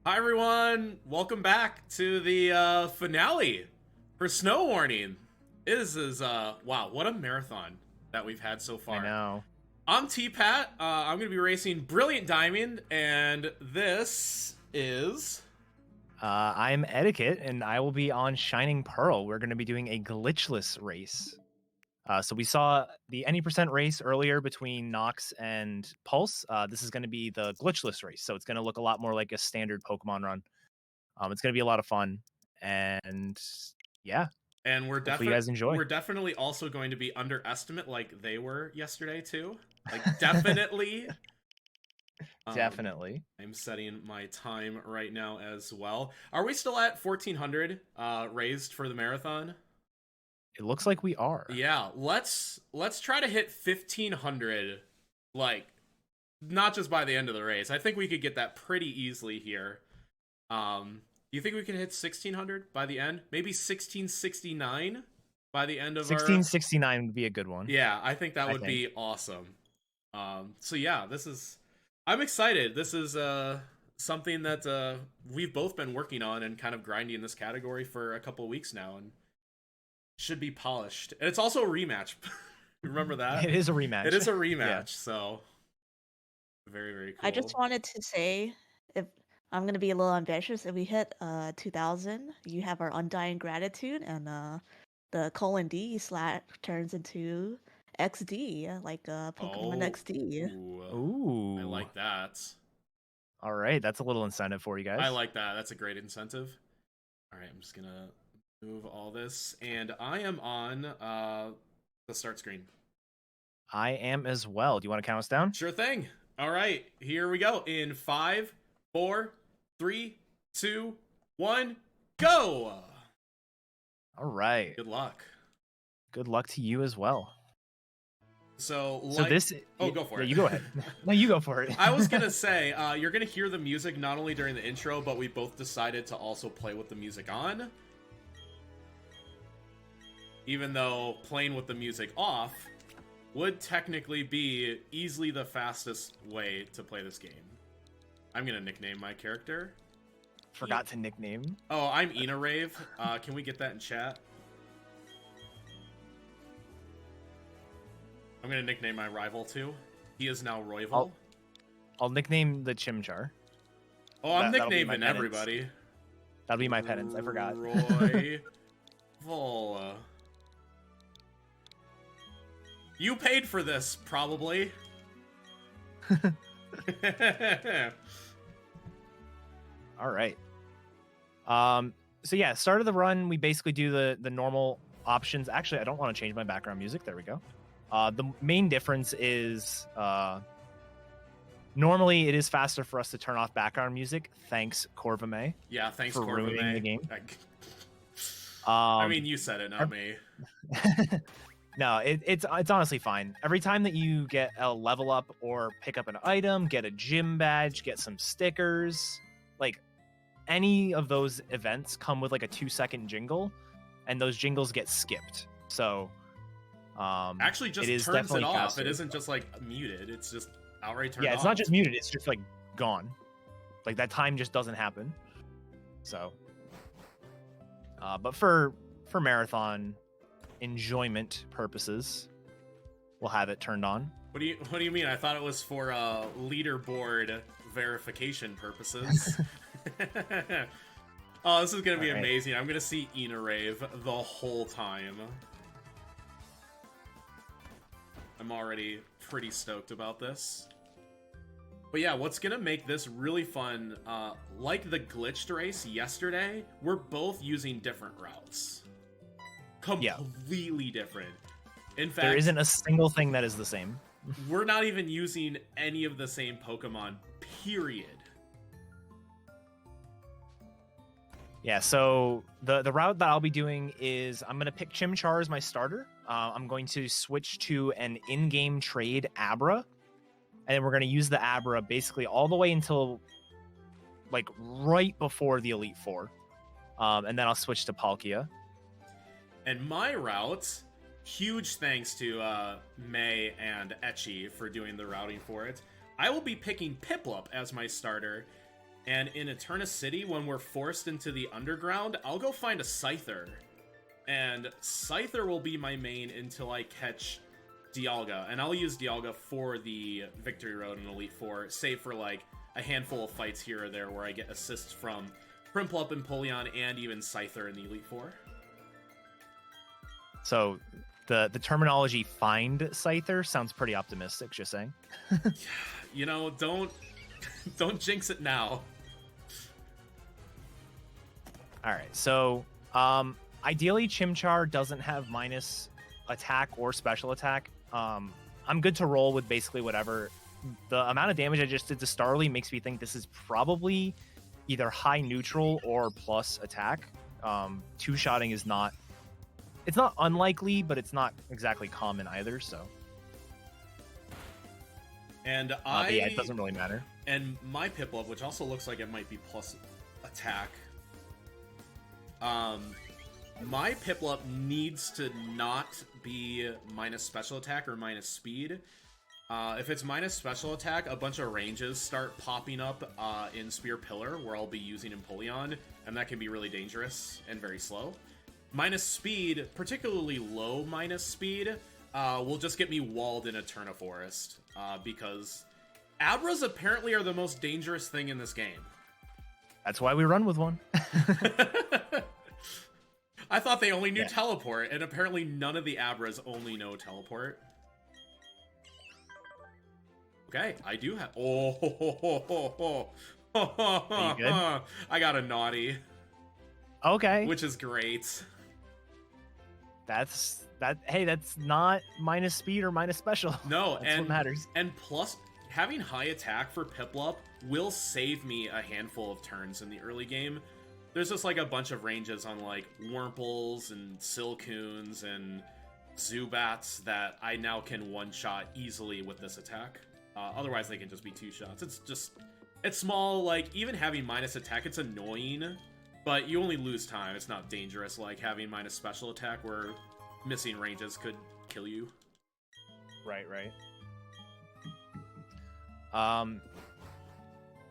Hi everyone, welcome back to the finale for Snow Warning. This is wow, what a marathon that we've had so I far. know. I'm T-Pat. I'm gonna be racing Brilliant Diamond, and this is I'm Etiquette, and I will be on Shining Pearl. We're going to be doing a glitchless race. So we saw the any percent race earlier between Nox and Pulse. This is going to be the glitchless race, so it's going to look a lot more like a standard Pokemon run. It's going to be a lot of fun, and yeah, and hopefully you guys enjoy. we're definitely also going to be underestimate like they were yesterday too. Like definitely. Definitely. I'm setting my time right now as well. Are we still at 1400 raised for the marathon? It looks like we are. Yeah, let's try to hit 1500 like not just by the end of the race. I think we could get that pretty easily here. Do you think we can hit 1600 by the end? Maybe 1669 by the end of our 1669 would be a good one. Yeah, I think that I would think. be awesome. So yeah, this is I'm excited. This is something that we've both been working on and kind of grinding this category for a couple of weeks now, and should be polished. And it's also a rematch. Remember that? It is a rematch. It is a rematch, Yeah. so very, very I just cool. wanted to say, if I'm gonna be a little ambitious, if we hit 2000, you have our undying gratitude, and the colon D slash turns into XD, like Pokemon Oh, XD. Ooh. I like that. All right, that's a little incentive for you guys. I like that. That's a great incentive. All right, I'm just gonna move all this, and I am on the start screen. I am as well. Do you want to count us down? Sure thing. All right, here we go. In 5, 4, 3, 2, 1, go! All right. Good luck. Good luck to you as well. So this. Oh, go for it. You go ahead. No, you go for it. I was gonna say, you're gonna hear the music not only during the intro, but we both decided to also play with the music on. Even though playing with the music off would technically be easily the fastest way to play this game. I'm gonna nickname my character. Forgot to nickname. Oh, I'm Ina Rave. Can we get that in chat? I'm gonna nickname my rival too. He is now Royval. I'll nickname the Chimchar. Oh, I'm That'll be my nicknaming penance. everybody. That'll be my penance. I forgot. Royval. You paid for this, probably. All right. So yeah, start of the run, we basically do the normal options. Actually, I don't want to change my background music. There we go. The main difference is normally it is faster for us to turn off background music. Thanks, Corvame. Yeah, thanks for ruining the game. I mean, you said it, not me. No, it's honestly fine. Every time that you get a level up or pick up an item, get a gym badge, get some stickers, like any of those events come with like a 2-second jingle, and those jingles get skipped. So actually just it turns it off. Faster. It isn't just like muted. It's just outright turned off. Yeah, it's not just muted. It's just like gone. Like that time just doesn't happen. So, but for marathon enjoyment purposes, we'll have it turned on. What do you mean? I thought it was for leaderboard verification purposes. Oh, this is gonna be amazing. I'm gonna see Ina Rave the whole time. I'm already pretty stoked about this. But yeah, what's gonna make this really fun, like the glitched race yesterday, we're both using different routes. Completely different. In fact, there isn't a single thing that is the same. We're not even using any of the same Pokemon, period. Yeah, so the route that I'll be doing is I'm going to pick Chimchar as my starter. I'm going to switch to an in-game trade Abra, and then we're going to use the Abra basically all the way until like right before the Elite Four. And then I'll switch to Palkia. And my route, huge thanks to May and Etchy for doing the routing for it. I will be picking Piplup as my starter, And in Eterna City, when we're forced into the underground, I'll go find a Scyther. And Scyther will be my main until I catch Dialga. And I'll use Dialga for the Victory Road in Elite Four, save for like a handful of fights here or there where I get assists from Prinplup and Polion and even Scyther in the Elite Four. So the terminology "find Scyther" sounds pretty optimistic. Just saying. You know, don't jinx it now. All right, so ideally Chimchar doesn't have minus attack or special attack. I'm good to roll with basically whatever. The amount of damage I just did to Starly makes me think this is probably either high neutral or plus attack. Two-shotting is not... It's not unlikely, but it's not exactly common either, so... And but yeah, it doesn't really matter. And my Piplup, which also looks like it might be plus attack... my Piplup needs to not be minus special attack or minus speed. If it's minus special attack, a bunch of ranges start popping up in Spear Pillar, where I'll be using Empoleon, and that can be really dangerous and very slow. Minus speed, particularly low minus speed, will just get me walled in Eterna Forest, because Abras apparently are the most dangerous thing in this game. That's why we run with one. I thought they only knew teleport, and apparently none of the Abras only know teleport. Okay, I do have... Oh, Are you good? I got a naughty. Okay. Which is great. Hey, that's not minus speed or minus special. No, that's what matters. And plus, having high attack for Piplup will save me a handful of turns in the early game. There's just like a bunch of ranges on like Wurmples and Silcoons and Zubats that I now can one-shot easily with this attack. Otherwise, they can just be two shots. It's small, like, even having minus attack, it's annoying, but you only lose time. It's not dangerous like having minus special attack where missing ranges could kill you. Right.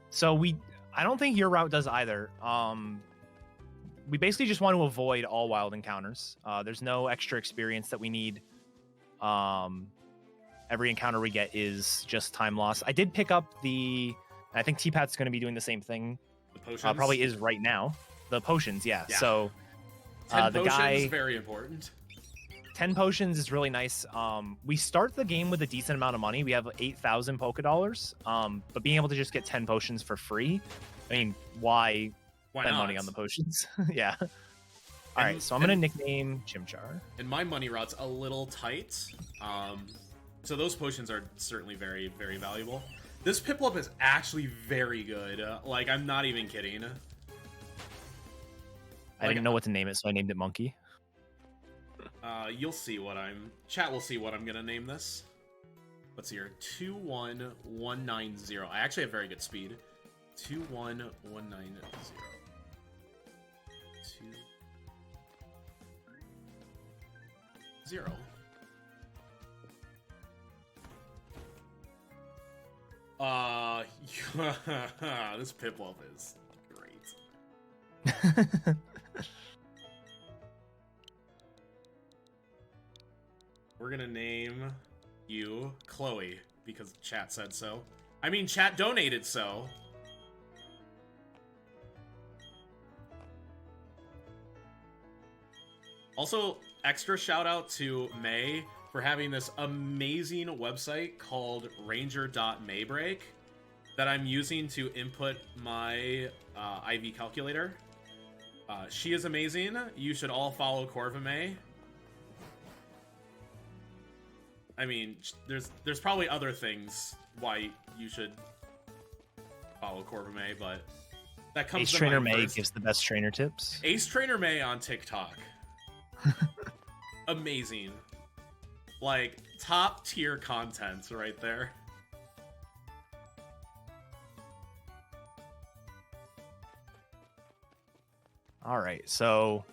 So I don't think your route does either. We basically just want to avoid all wild encounters. There's no extra experience that we need. Every encounter we get is just time loss. I did pick up I think T-Pat's going to be doing the same thing. The potions? Probably is right now. The potions, yeah. So 10 the potions guy... is very important. 10 potions is really nice. We start the game with a decent amount of money. We have 8,000 Poké Dollars. But being able to just get 10 potions for free, I mean, why spend money on the potions? Yeah. All right, so I'm going to nickname Chimchar. And my money rout's a little tight. So those potions are certainly very, very valuable. This Piplup is actually very good. Like, I'm not even kidding. I didn't know what to name it, so I named it Monkey. You'll see Chat will see what I'm gonna name this. Let's see here. 21190. I actually have very good speed. 21190. 20. This Piplup is great. We're gonna name you Chloe because chat said so. I mean, chat donated so. Also, extra shout out to May for having this amazing website called ranger.maybreak that I'm using to input my IV calculator. She is amazing. You should all follow Corva May. I mean, there's probably other things why you should follow Corva May, but that comes Ace to Trainer mind May first. gives the best trainer tips. Ace Trainer May on TikTok. Amazing. Like, top tier content right there. All right, so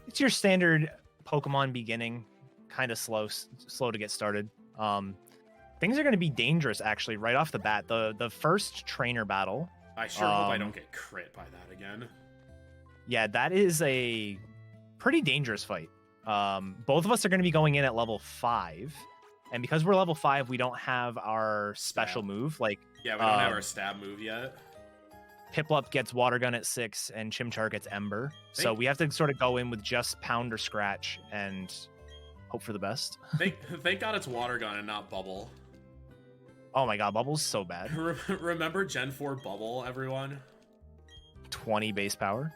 it's your standard Pokemon beginning, kind of slow to get started. Things are going to be dangerous actually right off the bat. The first trainer battle I sure hope I don't get crit by that again. Yeah, that is a pretty dangerous fight. Both of us are going to be going in at level 5. And because we're level 5, we don't have our special move. Like, yeah, we don't have our stab move yet. Piplup gets Water Gun at 6, and Chimchar gets Ember. So we have to sort of go in with just Pound or Scratch and hope for the best. Thank God it's Water Gun and not Bubble. Oh my god, Bubble's so bad. Remember Gen 4 Bubble, everyone? 20 base power.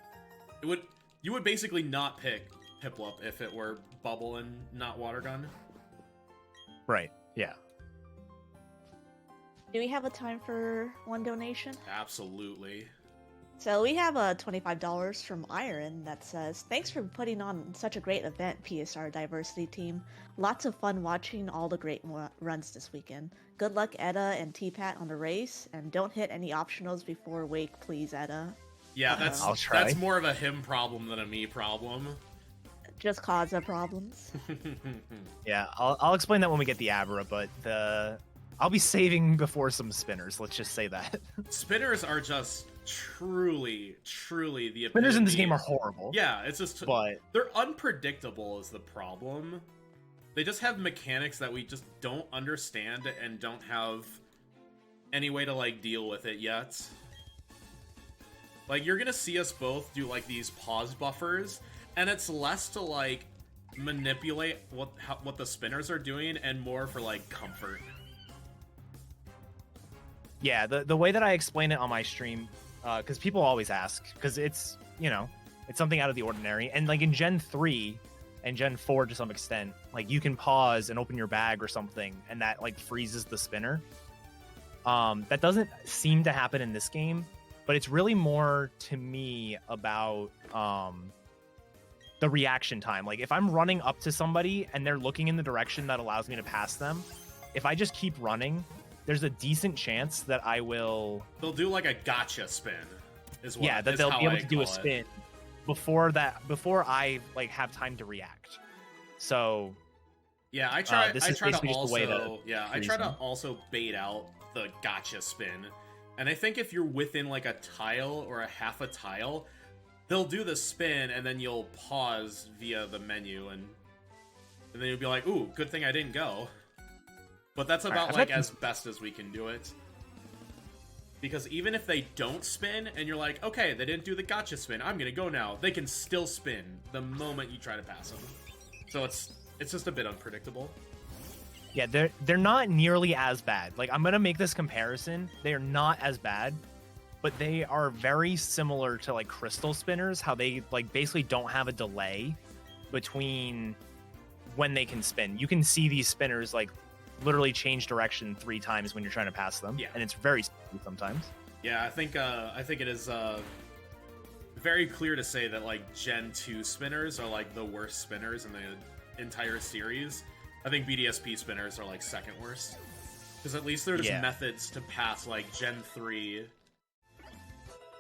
You would basically not pick Piplup if it were Bubble and not Water Gun. Right, yeah. Do we have a time for one donation? Absolutely. So we have $25 from Iron that says, "Thanks for putting on such a great event, PSR Diversity Team. Lots of fun watching all the great runs this weekend. Good luck, Edda and T-Pat, on the race, and don't hit any optionals before Wake, please, Edda." Yeah, that's more of a him problem than a me problem. Just cause of problems. Yeah, I'll explain that when we get the Abra, but I'll be saving before some spinners. Let's just say that. Spinners are just truly the epitome. Spinners in this game are horrible. Yeah, it's just but they're unpredictable is the problem. They just have mechanics that we just don't understand and don't have any way to like deal with it yet. Like, you're gonna see us both do like these pause buffers, and it's less to like manipulate what the spinners are doing and more for like comfort. Yeah, the way that I explain it on my stream, because people always ask, because it's, you know, it's something out of the ordinary. And like in Gen 3 and Gen 4 to some extent, like you can pause and open your bag or something, and that like freezes the spinner. That doesn't seem to happen in this game, but it's really more to me about the reaction time. Like if I'm running up to somebody and they're looking in the direction that allows me to pass them, if I just keep running, there's a decent chance that I will... They'll do like a gotcha spin. That they'll be able to do a spin before I like have time to react. So yeah, I try to also bait out the gotcha spin. And I think if you're within like a tile or a half a tile, they'll do the spin and then you'll pause via the menu and then you'll be like, "Ooh, good thing I didn't go." But that's about like as best as we can do it. Because even if they don't spin and you're like, "Okay, they didn't do the gotcha spin, I'm gonna go now," they can still spin the moment you try to pass them. So it's just a bit unpredictable. Yeah, they're not nearly as bad. Like, I'm gonna make this comparison. They are not as bad, but they are very similar to like crystal spinners, how they like basically don't have a delay between when they can spin. You can see these spinners like literally change direction 3 times when you're trying to pass them. Yeah. And it's very smooth sometimes. Yeah, I think it is very clear to say that like Gen 2 spinners are like the worst spinners in the entire series. I think BDSP spinners are like second worst. Because at least there's methods to pass like Gen 3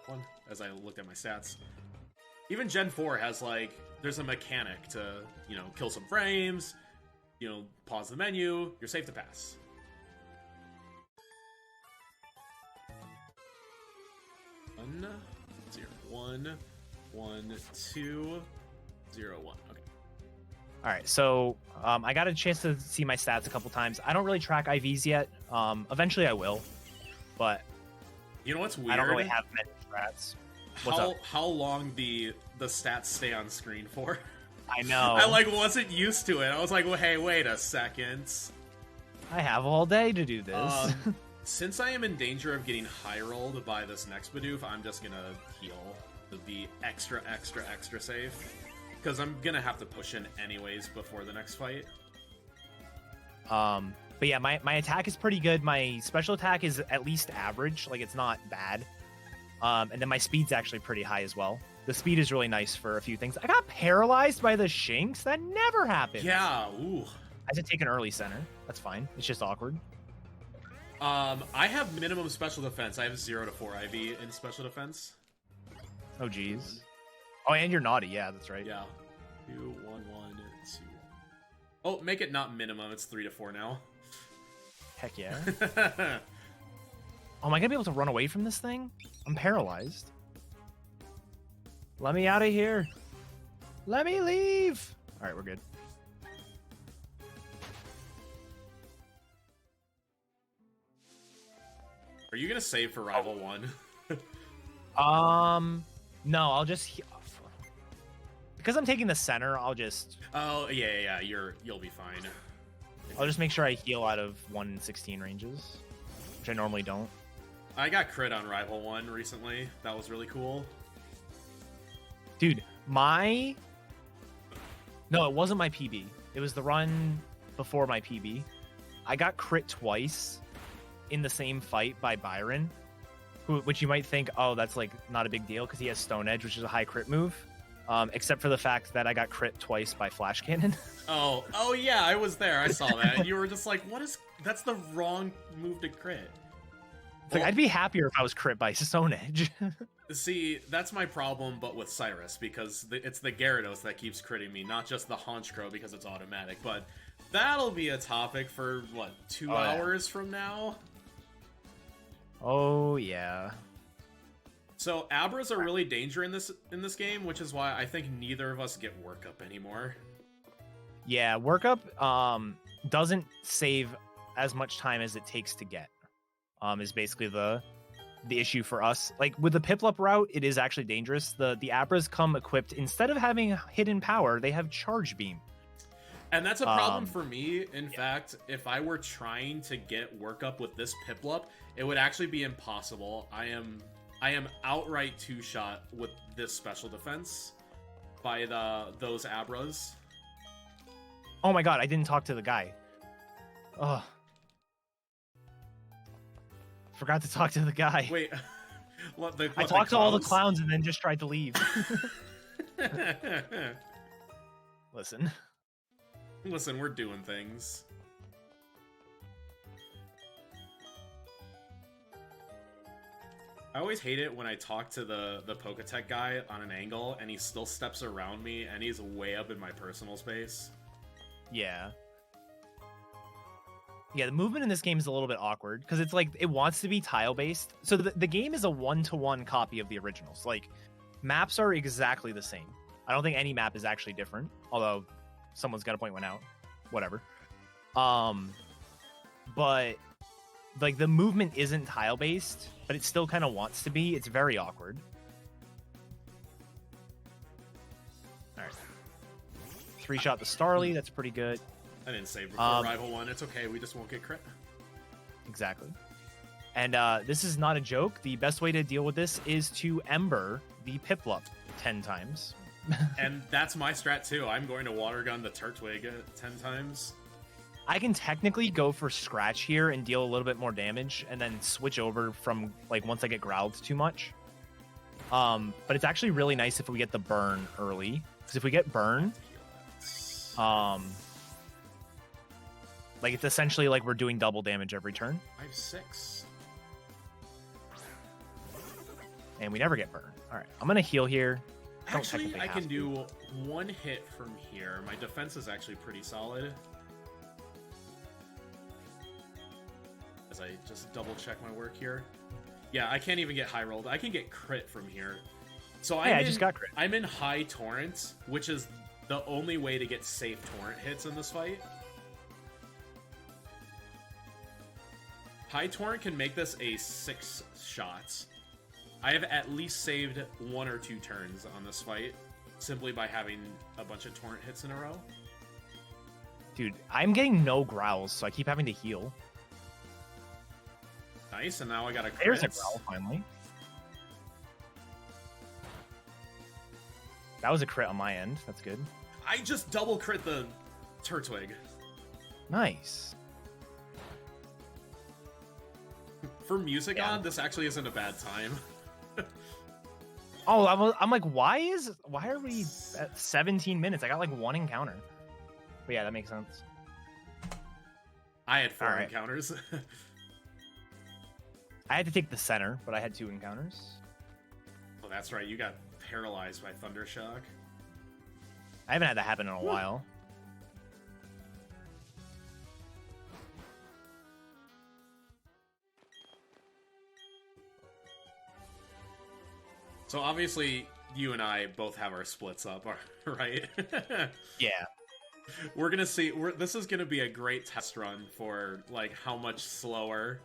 one, as I looked at my stats. Even Gen 4 has like, there's a mechanic to, you know, kill some frames, you know, pause the menu, you're safe to pass. One, 0, 1, 1, 2, 0, 1. Okay. All right, so I got a chance to see my stats a couple times. I don't really track IVs yet. Eventually I will, but you know what's weird? I don't really have many strats. How long the stats stay on screen for? I know. I like wasn't used to it. I was like, well, hey, wait a second. I have all day to do this. Since I am in danger of getting high rolled by this next Bidoof, I'm just gonna heal to be extra safe. Because I'm gonna have to push in anyways before the next fight. But yeah, my attack is pretty good. My special attack is at least average. Like, it's not bad. And then my speed's actually pretty high as well. The speed is really nice for a few things. I got paralyzed by the Shinx. That never happened. Yeah, ooh. I had to take an early center. That's fine. It's just awkward. I have minimum special defense. I have 0 to 4 IV in special defense. Oh, geez. Oh, and you're naughty. Yeah, that's right. Yeah. 2, 1, 1, 2. Oh, make it not minimum. It's 3 to 4 now. Heck yeah. Oh, am I gonna be able to run away from this thing? I'm paralyzed. Let me out of here. Let me leave. All right, we're good. Are you gonna save for Rival 1? No, I'll just because I'm taking the center. I'll just Oh yeah. You'll be fine. I'll just make sure I heal out of 1/16 ranges, which I normally don't. I got crit on Rival 1 recently. That was really cool. Dude, no, it wasn't my PB. It was the run before my PB. I got crit twice in the same fight by Byron, which you might think, oh, that's like not a big deal because he has Stone Edge, which is a high crit move. Except for the fact that I got crit twice by Flash Cannon. Oh yeah, I was there. I saw that. You were just like, that's the wrong move to crit. It's like, I'd be happier if I was crit by Stone Edge. See, that's my problem, but with Cyrus, because it's the Gyarados that keeps critting me, not just the Honchkrow because it's automatic. But that'll be a topic for, what, 2 hours from now? Oh, yeah. So, Abras are really dangerous in this game, which is why I think neither of us get workup anymore. Yeah, workup doesn't save as much time as it takes to get. Is basically the issue for us. Like with the Piplup route, it is actually dangerous. The Abras come equipped, instead of having hidden power, they have Charge Beam. And that's a problem for me. In fact, if I were trying to get workup with this Piplup, it would actually be impossible. I am outright two-shot with this special defense by those Abras. Oh my god, I didn't talk to the guy. Ugh. Forgot to talk to the guy. Wait, I talked to all the clowns and then just tried to leave. Listen, we're doing things. I always hate it when I talk to the Poketech guy on an angle and he still steps around me and he's way up in my personal space. Yeah. Yeah, the movement in this game is a little bit awkward because it's like it wants to be tile-based. So the game is a 1-to-1 copy of the originals. Like, maps are exactly the same. I don't think any map is actually different, although someone's got to point one out. Whatever. But like the movement isn't tile-based, but it still kind of wants to be. It's very awkward. All right. 3-shot the Starly. That's pretty good. I didn't save before Rival 1. It's okay. We just won't get crit. Exactly. And this is not a joke. The best way to deal with this is to Ember the Piplup 10 times. And that's my strat too. I'm going to Water Gun the Turtwig 10 times. I can technically go for Scratch here and deal a little bit more damage and then switch over from, like, once I get growled too much. But it's actually really nice if we get the burn early. Because if we get burn, like, it's essentially like we're doing double damage every turn. I have 6. And we never get burned. All right, I'm going to heal here. Actually, I can do 1 hit from here. My defense is actually pretty solid. As I just double check my work here. Yeah, I can't even get high rolled. I can get crit from here. So I just got crit. I'm in high torrent, which is the only way to get safe torrent hits in this fight. High torrent can make this a 6 shots. I have at least saved 1 or 2 turns on this fight simply by having a bunch of torrent hits in a row. Dude, I'm getting no growls, so I keep having to heal. Nice, and now I got a crit. There's a growl, finally. That was a crit on my end. That's good. I just double crit the Turtwig. Nice. For music on, this actually isn't a bad time. Oh, I'm like, why are we at 17 minutes? I got like 1 encounter. But yeah, that makes sense. I had 4 encounters. I had to take the center, but I had 2 encounters. Oh, that's right. You got paralyzed by Thundershock. I haven't had that happen in a while. So obviously, you and I both have our splits up, right? Yeah. We're gonna see. This is gonna be a great test run for like how much slower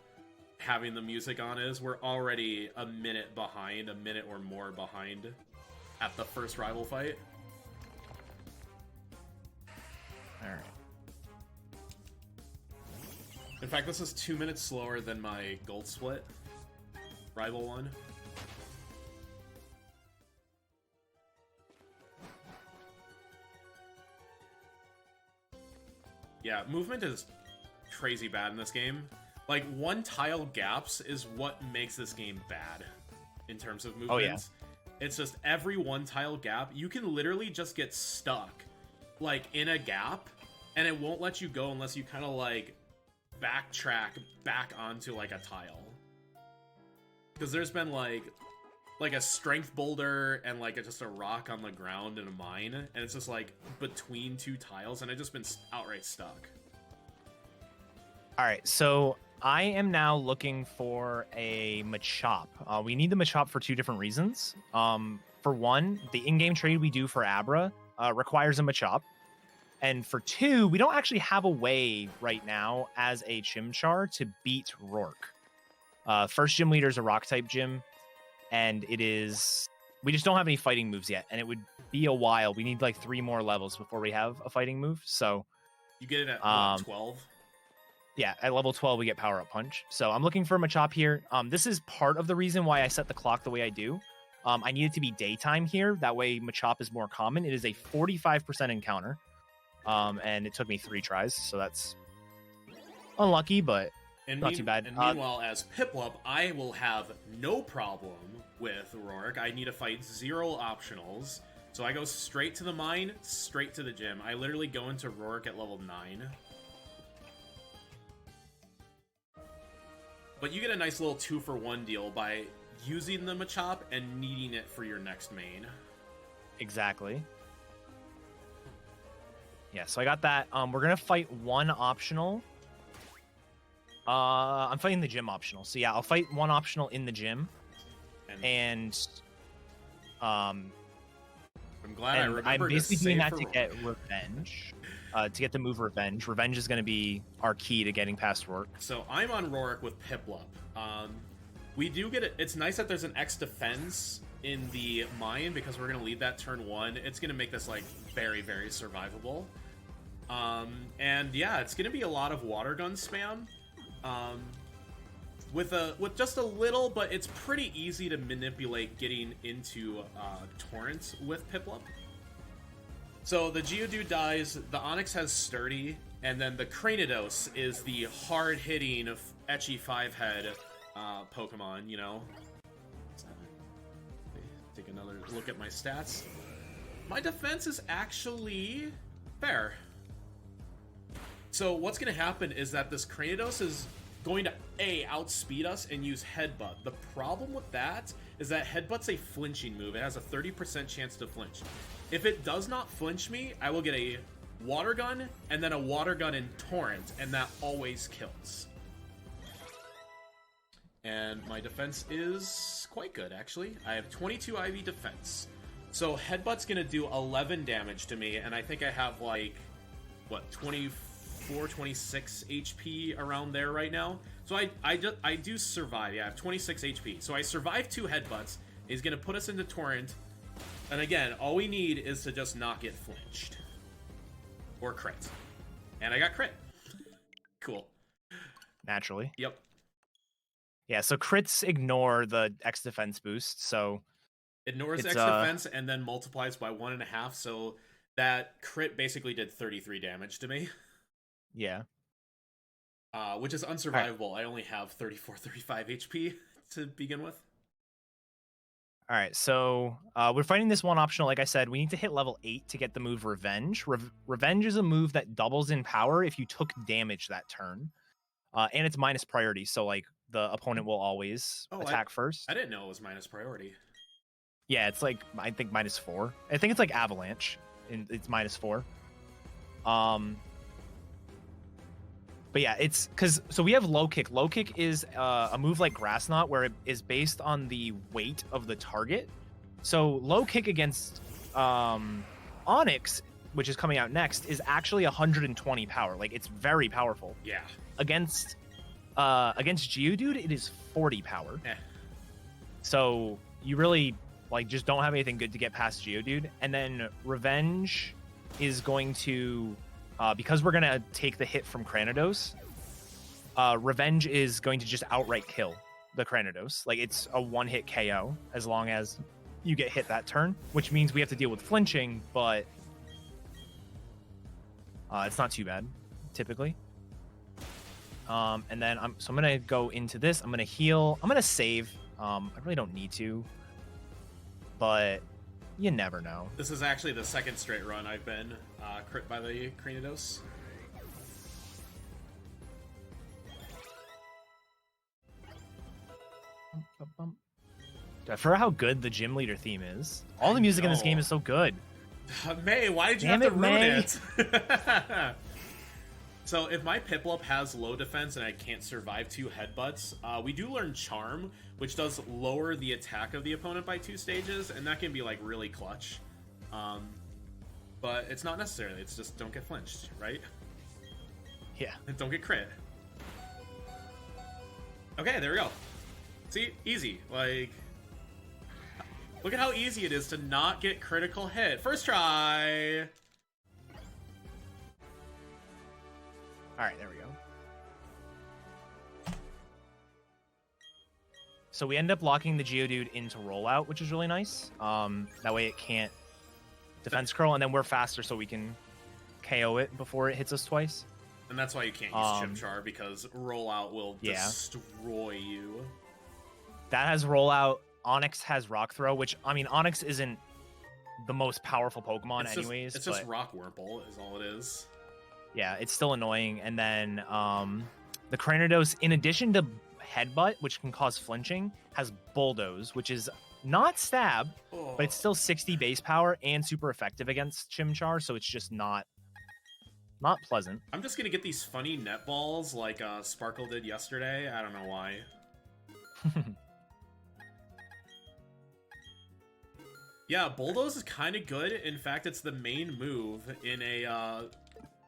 having the music on is. We're already a minute or more behind at the first rival fight. All right. In fact, this is 2 minutes slower than my gold split rival one. Yeah, movement is crazy bad in this game. Like, one tile gaps is what makes this game bad in terms of movement. Oh, yeah. It's just every one tile gap, you can literally just get stuck, like, in a gap, and it won't let you go unless you kind of, like, backtrack back onto, like, a tile. Because there's been, like a strength boulder and, like, just a rock on the ground in a mine, and it's just, like, between two tiles, and I've just been outright stuck. All right, so I am now looking for a Machop. We need the Machop for two different reasons. For one, the in-game trade we do for Abra requires a Machop. And for two, we don't actually have a way right now as a Chimchar to beat Rourke. First gym leader is a Rock-type gym, and we just don't have any fighting moves yet, and it would be a while. We need like 3 more levels before we have a fighting move, so... You get it at what, 12? Yeah, at level 12, we get Power Up Punch. So I'm looking for a Machop here. This is part of the reason why I set the clock the way I do. I need it to be daytime here. That way Machop is more common. It is a 45% encounter. And it took me 3 tries, so that's unlucky, but not too bad. And meanwhile, as Piplup, I will have no problem with Rourke. I need to fight 0 optionals. So I go straight to the mine, straight to the gym. I literally go into Rourke at level 9. But you get a nice little 2-for-1 deal by using the Machop and needing it for your next main. Exactly. Yeah, so I got that. We're going to fight 1 optional. I'm fighting the gym optional. So yeah, I'll fight 1 optional in the gym. And I'm glad I remembered. I'm basically doing that to get Revenge. To get the move Revenge. Revenge is going to be our key to getting past Rourke. So I'm on Rourke with Piplup. We do get it. It's nice that there's an X defense in the mine because we're going to lead that turn 1. It's going to make this like very, very survivable. And yeah, it's going to be a lot of water gun spam. With just a little, but it's pretty easy to manipulate getting into Torrent with Piplup. So the Geodude dies, the Onix has Sturdy, and then the Cranidos is the hard-hitting, etchy 5-head Pokemon, you know? Take another look at my stats. My defense is actually fair. So what's going to happen is that this Cranidos is going to, outspeed us and use Headbutt. The problem with that is that Headbutt's a flinching move. It has a 30% chance to flinch. If it does not flinch me, I will get a Water Gun and then a Water Gun in Torrent, and that always kills. And my defense is quite good, actually. I have 22 IV defense. So Headbutt's going to do 11 damage to me, and I think I have, like, what, 24, 26 HP around there right now. So I do survive. Yeah, I have 26 HP. So I survive 2 Headbutts. He's going to put us into Torrent. And again, all we need is to just not get flinched. Or crit. And I got crit. Cool. Naturally. Yep. Yeah, so crits ignore the X defense boost, so... Ignores X defense and then multiplies by 1.5, so that crit basically did 33 damage to me. Yeah. Which is unsurvivable. Right. I only have 34, 35 HP to begin with. All right, so we're fighting this 1 optional. Like I said, we need to hit level 8 to get the move Revenge. Revenge is a move that doubles in power if you took damage that turn. And it's minus priority, so like the opponent will always attack first. I didn't know it was minus priority. Yeah, it's like, I think -4. I think it's like Avalanche, and it's -4. But yeah, it's so we have low kick. Low kick is a move like Grass Knot where it is based on the weight of the target. So low kick against Onyx, which is coming out next, is actually 120 power. Like, it's very powerful. Yeah. Against Geodude, it is 40 power. So you really like just don't have anything good to get past Geodude. And then Revenge is going to, because we're gonna take the hit from Cranidos, Revenge is going to just outright kill the Cranidos. Like, it's a one-hit KO as long as you get hit that turn, which means we have to deal with flinching, but it's not too bad, typically. And then I'm gonna go into this. I'm gonna heal. I'm gonna save. I really don't need to, but you never know. This is actually the second straight run I've been crit by the Cranidos. For how good the gym leader theme is, all the music in this game is so good. May, why did you Damn have to it, ruin May. it? So if my Piplup has low defense and I can't survive 2 headbutts, we do learn Charm, which does lower the attack of the opponent by 2 stages, and that can be like really clutch. But it's not necessarily. It's just don't get flinched, right? Yeah. Don't get crit. Okay, there we go. See, easy. Like, look at how easy it is to not get critical hit. First try. All right, there we go. So we end up locking the Geodude into rollout, which is really nice. That way it can't defense curl, and then we're faster so we can KO it before it hits us twice. And that's why you can't use Chimchar, because rollout will destroy you. That has rollout. Onyx has rock throw, which, I mean, Onyx isn't the most powerful Pokemon anyways. It's just Rock Wurmple is all it is. Yeah, it's still annoying. And then the Cranidos, in addition to Headbutt, which can cause flinching, has Bulldoze, which is not stab, but it's still 60 base power and super effective against Chimchar, so it's just not pleasant. I'm just gonna get these funny net balls like Sparkle did yesterday. I don't know why. Yeah, Bulldoze is kind of good. In fact, it's the main move in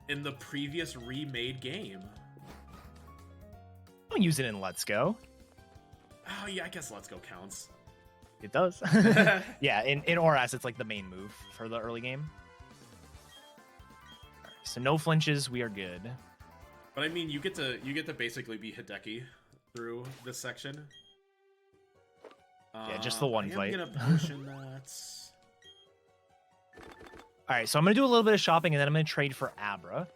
in the previous remade game. Don't use it in Let's Go. Oh yeah, I guess Let's Go counts. It does. Yeah, in ORAS, it's like the main move for the early game. All right, so no flinches, we are good. But I mean, you get to basically be Hideki through this section. Yeah, just the one fight. I'm gonna potion that. All right, so I'm gonna do a little bit of shopping, and then I'm gonna trade for Abra.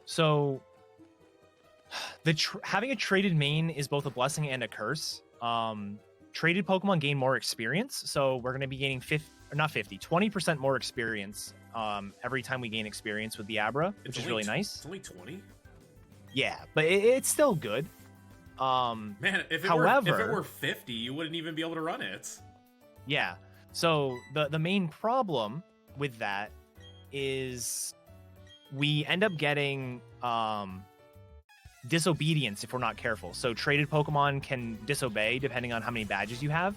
So having a traded main is both a blessing and a curse. Traded Pokemon gain more experience, so we're gonna be gaining 20% more experience every time we gain experience with the Abra, which is really nice. It's only 20. Yeah, but it's still good. Man, if it were 50, you wouldn't even be able to run it. Yeah. So the main problem with that is we end up getting disobedience if we're not careful. So traded Pokemon can disobey depending on how many badges you have.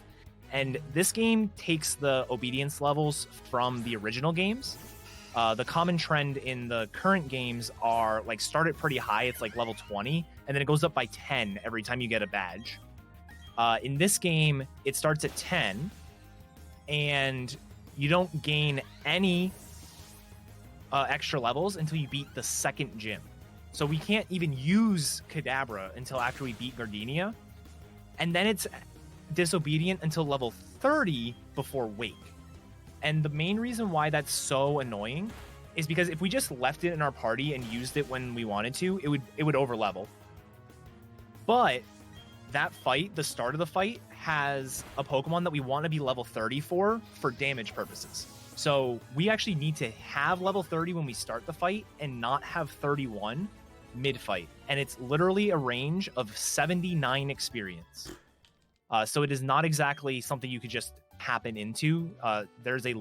And this game takes the obedience levels from the original games. The common trend in the current games are like start it pretty high. It's like level 20, and then it goes up by 10 every time you get a badge. In this game, it starts at 10, and you don't gain any extra levels until you beat the second gym. So we can't even use Kadabra until after we beat Gardenia. And then it's disobedient until level 30 before Wake. And the main reason why that's so annoying is because if we just left it in our party and used it when we wanted to, it would overlevel. But that fight, the start of the fight, has a Pokemon that we want to be level 30 for damage purposes. So we actually need to have level 30 when we start the fight and not have 31 mid-fight. And it's literally a range of 79 experience. So it is not exactly something you could just happen into. There's a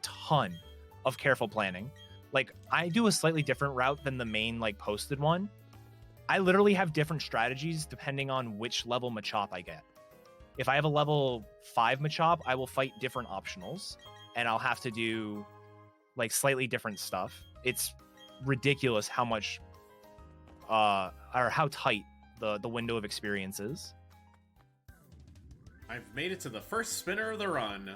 ton of careful planning. Like, I do a slightly different route than the main like posted one. I literally have different strategies depending on which level Machop I get. if I have a level 5 Machop, I will fight different optionals, and I'll have to do like slightly different stuff. It's ridiculous how much or how tight the window of experience is. I've made it to the first spinner of the run.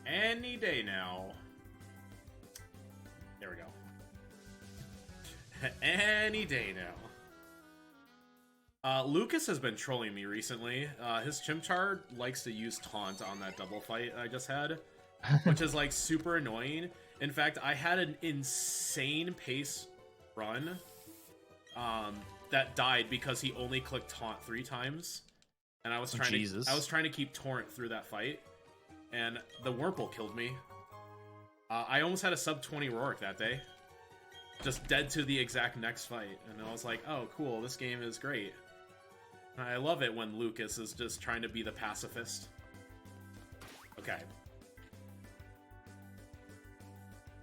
Any day now. There we go. Any day now. Lucas has been trolling me recently. His Chimchar likes to use Taunt on that double fight I just had, which is like super annoying. In fact, I had an insane pace run that died because he only clicked Taunt 3 times, and I was trying to keep Torrent through that fight, and the Wurmple killed me. I almost had a sub 20 Roark that day, just dead to the exact next fight, and I was like, oh cool, this game is great. I love it when Lucas is just trying to be the pacifist. Okay.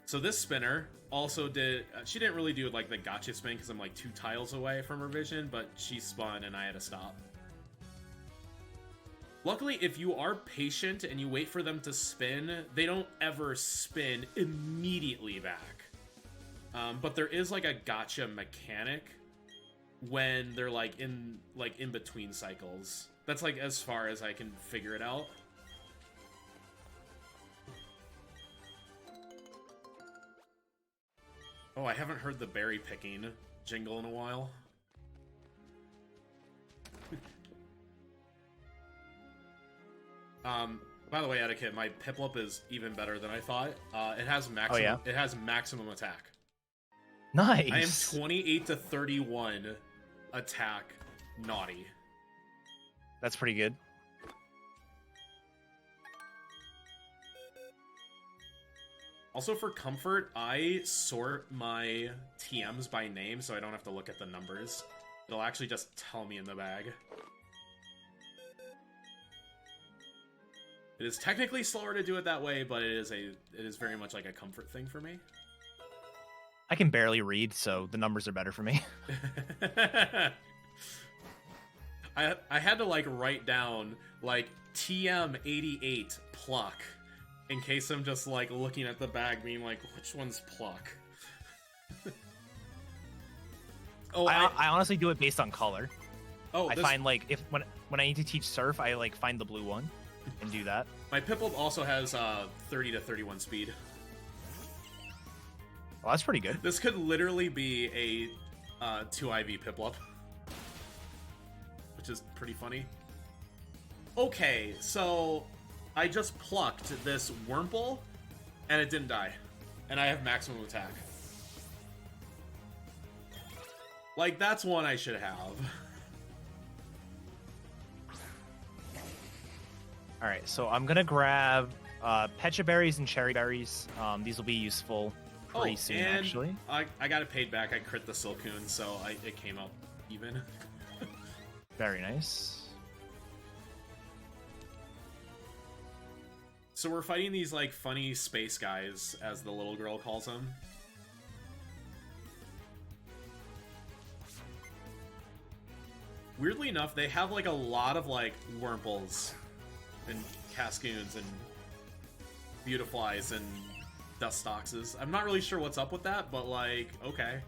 So this spinner also did... she didn't really do like the gotcha spin because I'm like 2 tiles away from her vision, but she spun and I had to stop. Luckily, if you are patient and you wait for them to spin, they don't ever spin immediately back. But there is like a gotcha mechanic when they're like in between cycles. That's like as far as I can figure it out. Oh, I haven't heard the berry picking jingle in a while. By the way, Etiquette, my Piplup is even better than I thought. It has maximum. Oh, yeah? It has maximum attack. Nice. I am 28 to 31 attack naughty. That's pretty good. Also, for comfort, I sort my TMs by name so I don't have to look at the numbers. It'll actually just tell me in the bag. It is technically slower to do it that way, but it is very much like a comfort thing for me. I can barely read, so the numbers are better for me. I had to like write down like TM88 pluck in case I'm just like looking at the bag being like, which one's pluck? Oh, I honestly do it based on color. Oh, I find like when I need to teach surf, I like find the blue one and do that. My Piplup also has 30 to 31 speed. Well, that's pretty good. This could literally be a 2 IV Piplup, which is pretty funny. Okay, so I just plucked this Wurmple, and it didn't die, and I have maximum attack. Like, that's one I should have. Alright, so I'm gonna grab Pecha Berries and Cherry Berries. These will be useful pretty soon, actually. I got it paid back. I crit the Silcoon, so it came up even. Very nice. So we're fighting these, like, funny space guys, as the little girl calls them. Weirdly enough, they have, like, a lot of, like, Wurmples and Cascoons and Beautiflies and Dustoxes. I'm not really sure what's up with that, but, like, okay.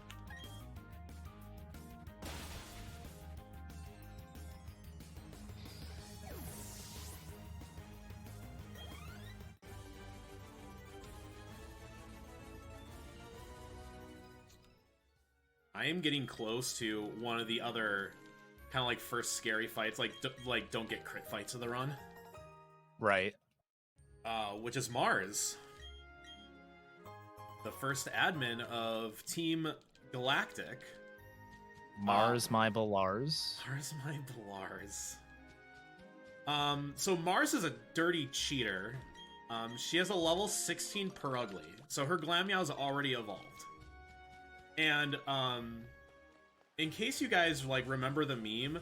I am getting close to one of the other kind of like first scary fights, like don't get crit fights of the run. Right. Which is Mars. The first admin of Team Galactic. Mars my Balars. Mars my Balars. So Mars is a dirty cheater. She has a level 16 Perugly, so her Glameow is already evolved. And in case you guys like remember the meme,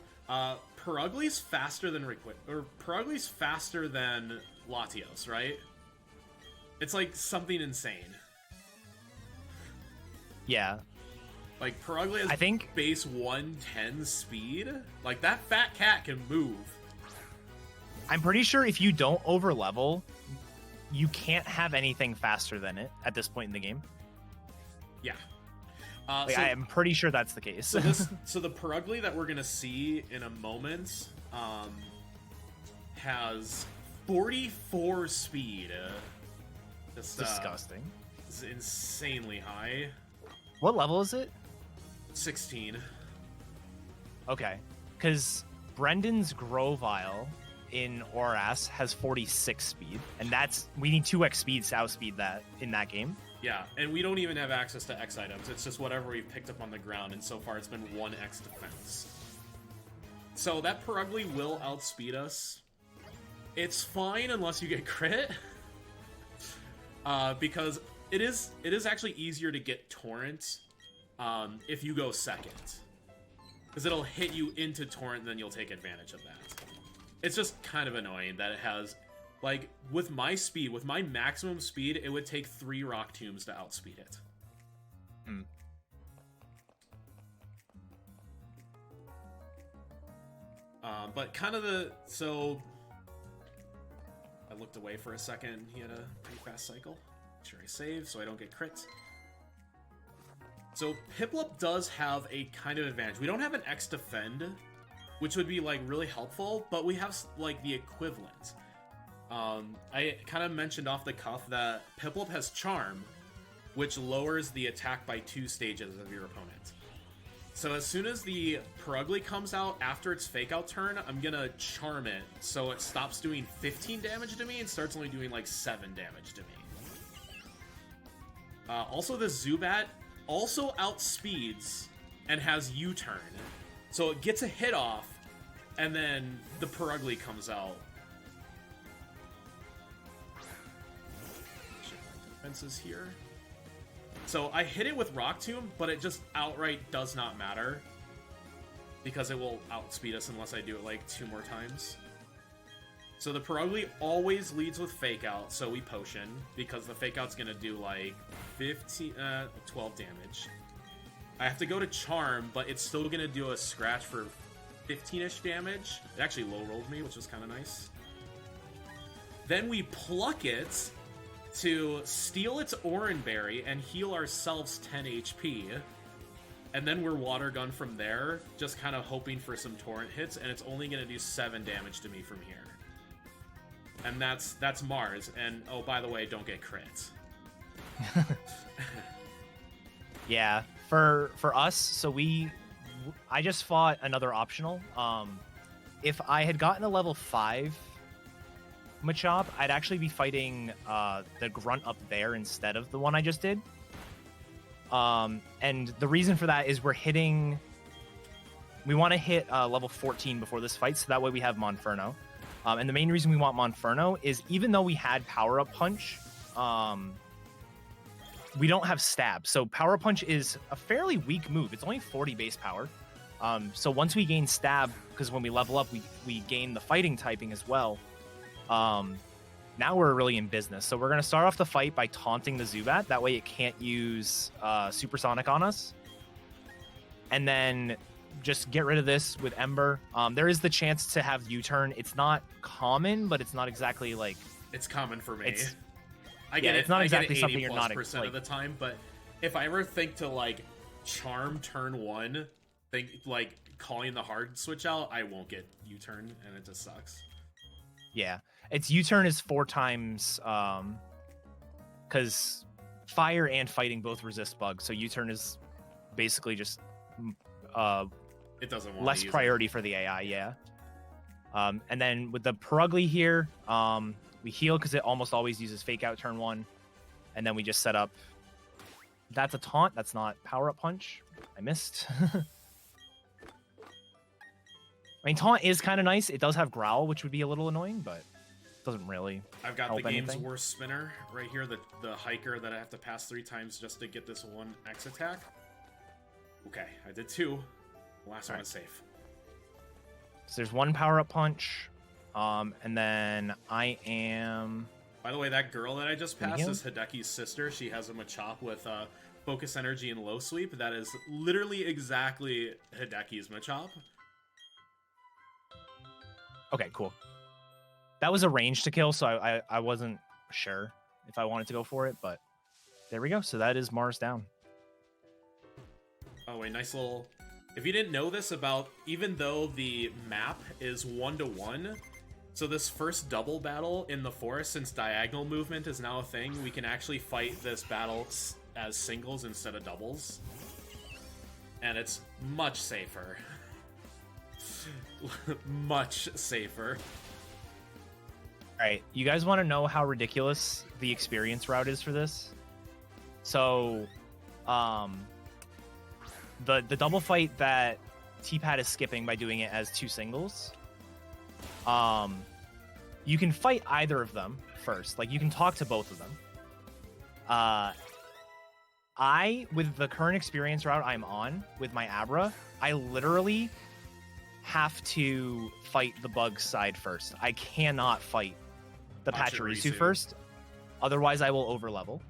Perugly's faster than Perugly's faster than Latios, right? It's like something insane. Yeah. Like, Perugly has I think base 110 speed. Like, that fat cat can move. I'm pretty sure if you don't over level, you can't have anything faster than it at this point in the game. Yeah. Like, I am pretty sure that's the case. So the Perugly that we're gonna see in a moment has 44 speed. Just, disgusting. It's insanely high. What level is it? 16. Okay, because Brendan's Grovile in Oras has 46 speed, and we need 2x speeds to outspeed that in that game. Yeah, and we don't even have access to X items. It's just whatever we've picked up on the ground, and so far it's been 1x defense. So that Perugly will outspeed us. It's fine unless you get crit, because it is actually easier to get Torrent if you go second, because it'll hit you into Torrent, and then you'll take advantage of that. It's just kind of annoying that it has, like, with my speed, with my maximum speed, it would take 3 Rock Tombs to outspeed it. But kind of so I looked away for a second. He had a pretty fast cycle. Make sure I save so I don't get crit. So Piplup does have a kind of advantage. We don't have an X defend, which would be, like, really helpful, but we have, like, the equivalent. I kind of mentioned off the cuff that Piplup has Charm, which lowers the attack by 2 stages of your opponent. So as soon as the Perugly comes out after its Fake Out turn, I'm gonna Charm it so it stops doing 15 damage to me and starts only doing, like, 7 damage to me. Also, the Zubat also outspeeds and has U-turn. So it gets a hit off, and then the Perugly comes out. Check my defenses here. So I hit it with Rock Tomb, but it just outright does not matter, because it will outspeed us unless I do it like 2 more times. So the Perugly always leads with Fake Out, so we Potion, because the Fake Out's gonna do like 12 damage. I have to go to Charm, but it's still gonna do a scratch for 15-ish damage. It actually low-rolled me, which was kind of nice. Then we pluck it to steal its Oran Berry and heal ourselves 10 HP. And then we're Water Gun from there, just kind of hoping for some Torrent hits, and it's only gonna do 7 damage to me from here. And that's Mars, and oh, by the way, don't get crits. Yeah, for us, so I just fought another optional. If I had gotten a level 5 Machop, I'd actually be fighting the Grunt up there instead of the one I just did. And the reason for that is we want to hit level 14 before this fight, so that way we have Monferno. And the main reason we want Monferno is, even though we had Power Up Punch, we don't have Stab. So Power Up Punch is a fairly weak move. It's only 40 base power. So once we gain Stab, because when we level up, we gain the fighting typing as well. Now we're really in business. So we're going to start off the fight by taunting the Zubat. That way it can't use Supersonic on us. And then just get rid of this with Ember. There is the chance to have U-turn. It's not common, but it's not exactly like... It's common for me. I get it. It's not exactly something you're not... percent of the time, but if I ever think to, like, Charm turn 1, think, like, calling the hard switch out, I won't get U-turn, and it just sucks. Yeah. Its U-turn is 4 times, because fire and fighting both resist bugs, so U-turn is basically just it doesn't want less priority for the AI, yeah. And then with the Perugly here, we heal because it almost always uses Fake Out turn 1, and then we just set up... That's a taunt, that's not Power Up Punch. I missed. I mean, taunt is kind of nice. It does have Growl, which would be a little annoying, but it doesn't really I've got help the game's anything. worst spinner right here, the hiker that I have to pass 3 times just to get this 1 X attack. Okay, I did 2. The last one is safe. So there's 1 Power Up Punch, and then I am By the way, that girl that I just Can you passed heal? is Hideki's sister. She has a Machop with Focus Energy and Low Sweep. That is literally exactly Hideki's Machop. Okay, cool. That was a range to kill, so I wasn't sure if I wanted to go for it, but there we go. So that is Mars down. Oh, wait, nice little... If you didn't know this about... Even though the map is 1-to-1, so this first double battle in the forest, since diagonal movement is now a thing, we can actually fight this battle as singles instead of doubles. And it's much safer. Much safer. All right, you guys want to know how ridiculous the experience route is for this? So, the double fight that T-Pad is skipping by doing it as two singles, you can fight either of them first. Like, you can talk to both of them. With the current experience route I'm on with my Abra, I literally have to fight the bug side first. I cannot fight the Pachirisu first, otherwise I will overlevel.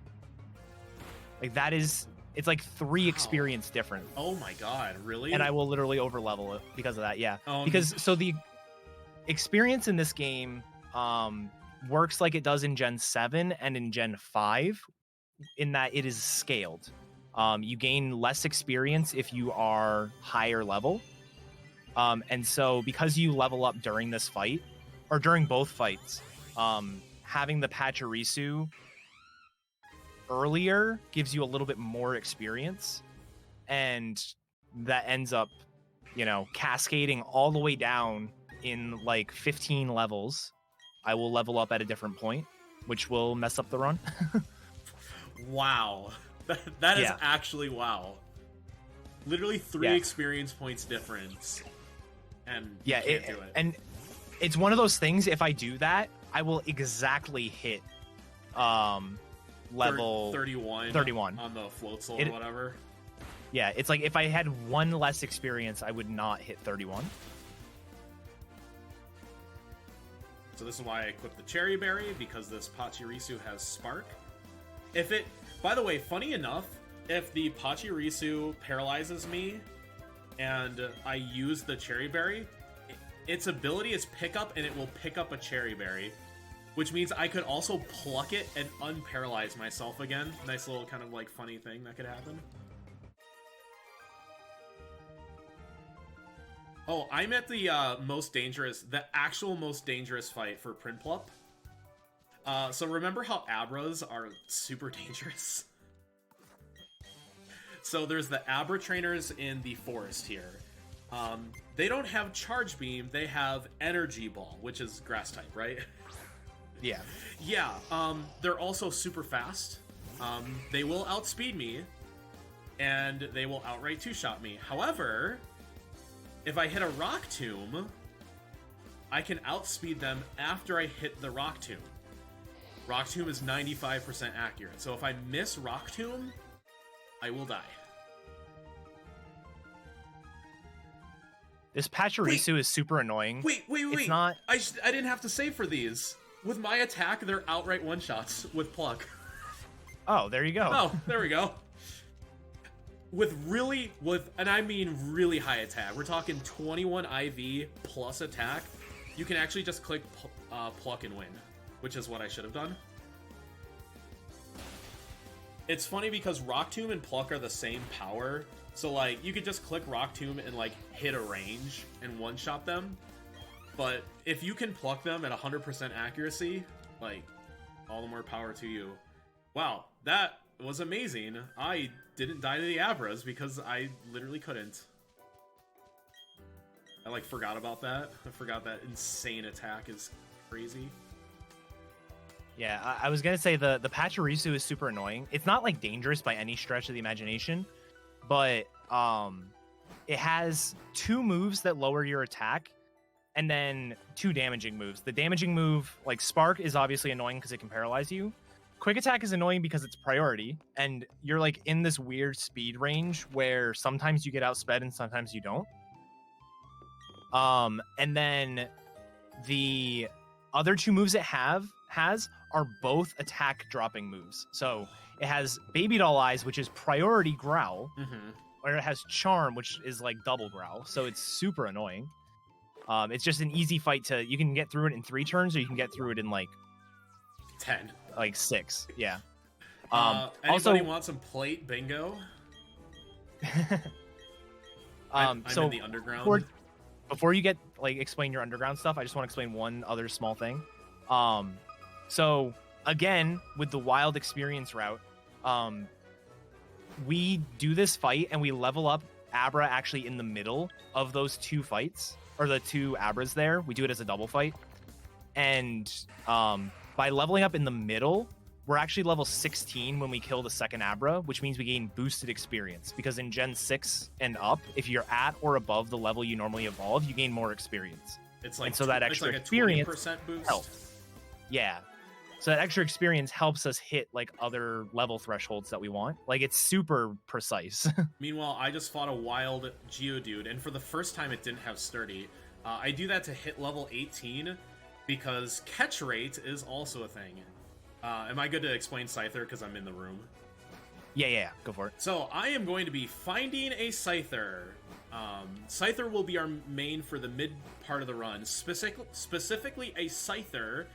Like, that is, it's like 3 experience different. Oh my god, really? And I will literally overlevel it because of that, yeah. Oh, Because, so the experience in this game works like it does in Gen 7 and in Gen 5, in that it is scaled. You gain less experience if you are higher level. And so because you level up during this fight, or during both fights, having the Pachirisu earlier gives you a little bit more experience, and that ends up, you know, cascading all the way down in like 15 levels. I will level up at a different point, which will mess up the run. Wow. That is Yeah. actually wow. Literally 3 Yeah. experience points difference. And Yeah, you can't do it. and it's one of those things, if I do that, I will exactly hit level 31 on the float soul or whatever. Yeah, it's like if I had 1 less experience, I would not hit 31. So this is why I equipped the Cherry Berry, because this Pachirisu has Spark. By the way, funny enough, if the Pachirisu paralyzes me and I use the Cherry Berry, its ability is pick up, and it will pick up a Cherry Berry, which means I could also pluck it and unparalyze myself again. Nice little kind of like funny thing that could happen. Oh, I'm at the the actual most dangerous fight for Prinplup. So remember how Abras are super dangerous? So there's the Abra trainers in the forest here. They don't have Charge Beam, they have Energy Ball, which is grass type, right? Yeah. Yeah, they're also super fast. They will outspeed me, and they will outright two-shot me. However, if I hit a Rock Tomb, I can outspeed them after I hit the Rock Tomb. Rock Tomb is 95% accurate, so if I miss Rock Tomb, I will die. This Pachirisu is super annoying. Wait. It's not... I didn't have to save for these. With my attack, they're outright one-shots with Pluck. Oh, there you go. Oh, there we go. And I mean really high attack. We're talking 21 IV plus attack. You can actually just click Pluck and win, which is what I should have done. It's funny because Rock Tomb and Pluck are the same power. So, like, you could just click Rock Tomb and, like, hit a range and one-shot them. But if you can pluck them at 100% accuracy, like, all the more power to you. Wow, that was amazing. I didn't die to the Abras because I literally couldn't. I, like, forgot about that. I forgot that insane attack is crazy. Yeah, I was going to say the Pachirisu is super annoying. It's not, like, dangerous by any stretch of the imagination, but it has 2 moves that lower your attack, and then 2 damaging moves. The damaging move, like Spark, is obviously annoying because it can paralyze you. Quick Attack is annoying because it's priority, and you're like in this weird speed range where sometimes you get outsped and sometimes you don't. And then the other 2 moves it has are both attack dropping moves. So it has Baby Doll Eyes, which is priority growl, or it has Charm, which is like double growl. So it's super annoying. It's just an easy fight to. You can get through it in 3 turns, or you can get through it in like 10, like 6. Yeah. Anybody also, want some plate bingo? I'm so in the underground. Before you get like explain your underground stuff, I just want to explain one other small thing. So again, with the wild experience route, we do this fight and we level up Abra actually in the middle of those 2 fights, or the 2 Abras there. We do it as a double fight. And by leveling up in the middle, we're actually level 16 when we kill the second Abra, which means we gain boosted experience. Because in Gen 6 and up, if you're at or above the level you normally evolve, you gain more experience. It's like, and so that extra like a experience 20% boost. helps. Yeah. So that extra experience helps us hit like other level thresholds that we want. Like it's super precise. Meanwhile, I just fought a wild Geodude, and for the first time it didn't have Sturdy. I do that to hit level 18 because catch rate is also a thing. Am I good to explain Scyther because I'm in the room? Yeah, go for it. So I am going to be finding a Scyther. Scyther will be our main for the mid part of the run, specifically a Scyther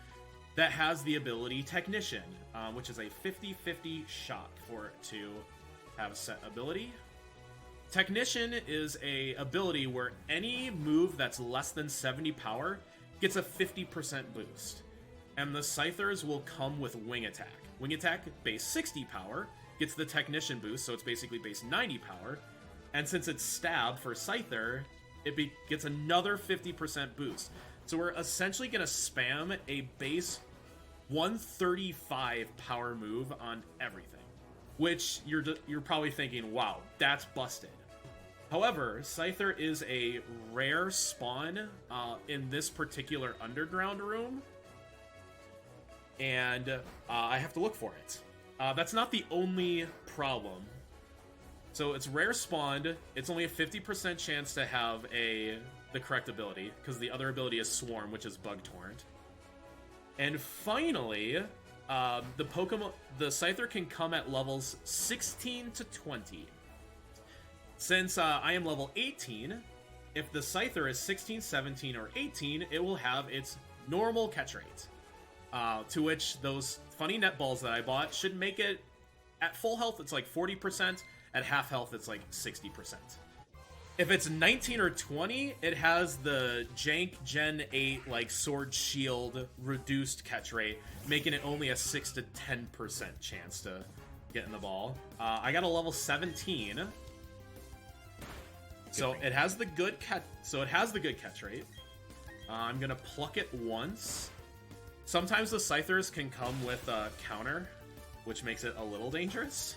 that has the ability Technician, which is a 50-50 shot for it to have a set ability. Technician is a ability where any move that's less than 70 power gets a 50% boost. And the Scythers will come with Wing Attack. Wing Attack, base 60 power, gets the Technician boost, so it's basically base 90 power. And since it's Stab for Scyther, it gets another 50% boost. So we're essentially going to spam a base 135 power move on everything. Which you're probably thinking, wow, that's busted. However, Scyther is a rare spawn in this particular underground room. And I have to look for it. That's not the only problem. So it's rare spawned. It's only a 50% chance to have the correct ability, because the other ability is Swarm, which is Bug Torrent. And finally, the Scyther can come at levels 16 to 20. Since I am level 18, if the Scyther is 16, 17, or 18, it will have its normal catch rate. To which those funny net balls that I bought should make it, at full health, it's like 40%. At half health, it's like 60%. If it's 19 or 20, it has the jank Gen 8 like Sword Shield reduced catch rate, making it only a 6 to 10% chance to get in the ball. I got a level 17, so it has the good catch. So it has the good catch rate. I'm gonna pluck it once. Sometimes the Scythers can come with a counter, which makes it a little dangerous.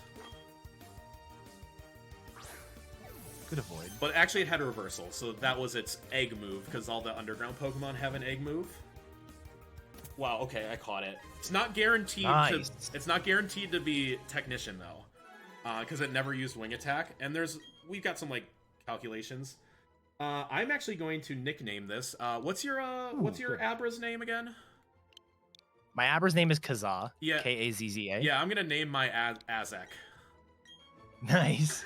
Good avoid. But actually it had a reversal, so that was its egg move, because all the underground Pokemon have an egg move. Wow, okay, I caught it. It's not guaranteed it's not guaranteed to be Technician though. Because it never used Wing Attack. And we've got some like calculations. I'm actually going to nickname this. What's your Abra's name again? My Abra's name is Kazza. Yeah. Kazza. Yeah, I'm gonna name my Azek. Nice.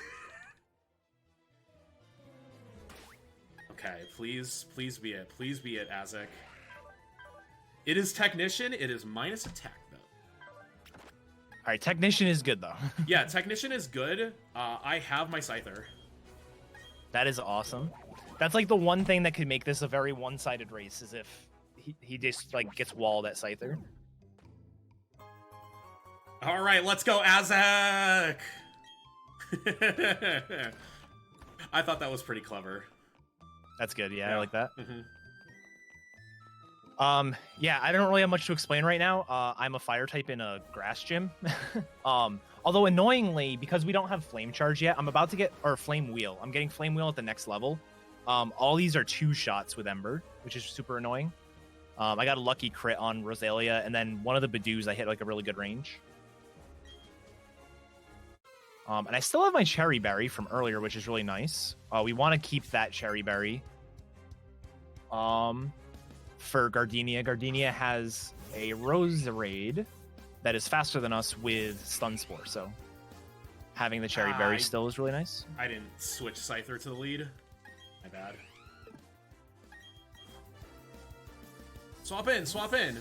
Okay, please be it. Please be it, Azek. It is Technician. It is minus attack, though. Alright, Technician is good, though. Yeah, Technician is good. I have my Scyther. That is awesome. That's like the one thing that could make this a very one-sided race, is if he just like gets walled at Scyther. Alright, let's go, Azek! I thought that was pretty clever. That's good, yeah. I like that. Mm-hmm. Yeah, I don't really have much to explain right now. I'm a fire type in a grass gym. Although annoyingly, because we don't have flame charge yet, I'm about to get, or flame wheel. I'm getting flame wheel at the next level. All these are 2 shots with Ember, which is super annoying. I got a lucky crit on Rosalia, and then one of the Badoos I hit like a really good range. And I still have my Cherry Berry from earlier, which is really nice. We want to keep that Cherry Berry. For Gardenia. Gardenia has a Roserade that is faster than us with Stun Spore. So having the Cherry Berry still is really nice. I didn't switch Scyther to the lead. My bad. Swap in, swap in.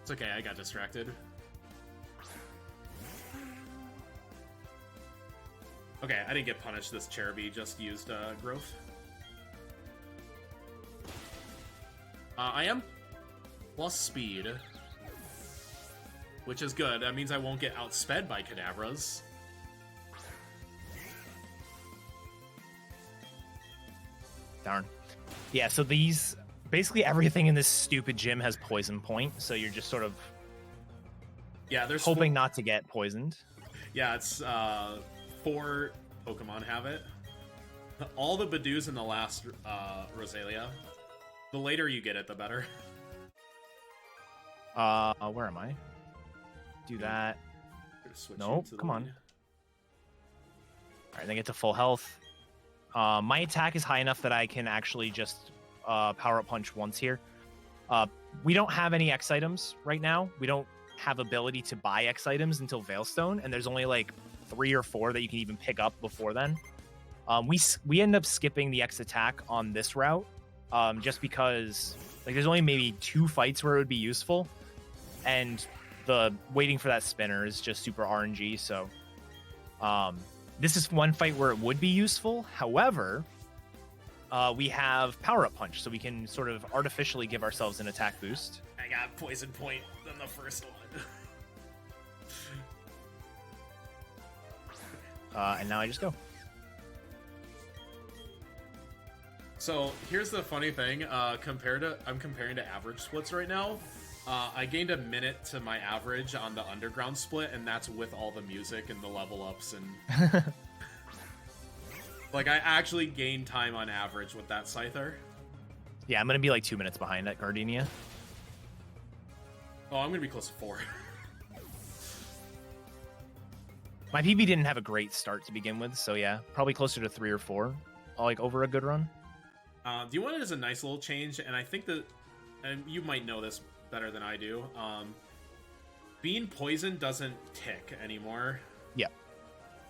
It's okay, I got distracted. Okay, I didn't get punished. This Cherubi just used growth. I am plus speed, which is good. That means I won't get outsped by Kadabras. Darn. Yeah, so these... Basically everything in this stupid gym has poison point, so you're just sort of there's hoping not to get poisoned. Yeah, it's 4 Pokemon have it. All the Badoos in the last Rosalia. The later you get it, the better. Where am I? Do that. Nope, come on. Alright, then get to full health. My attack is high enough that I can actually just power up punch once here. We don't have any X items right now. We don't have ability to buy X items until Veilstone, and there's only like 3 or 4 that you can even pick up before then. We end up skipping the X attack on this route, just because like there's only maybe 2 fights where it would be useful, and the waiting for that spinner is just super RNG. So this is one fight where it would be useful. However, we have Power Up Punch, so we can sort of artificially give ourselves an attack boost. I got Poison Point than the first one. And now I just go. So here's the funny thing. I'm comparing to average splits right now. I gained a minute to my average on the underground split, and that's with all the music and the level ups and. Like, I actually gained time on average with that Scyther. Yeah, I'm going to be like 2 minutes behind at Gardenia. Oh, I'm going to be close to 4. My PB didn't have a great start to begin with, so yeah, probably closer to 3 or 4, like over a good run. Do you want it as a nice little change? And I think that, and you might know this better than I do, being poisoned doesn't tick anymore. Yeah.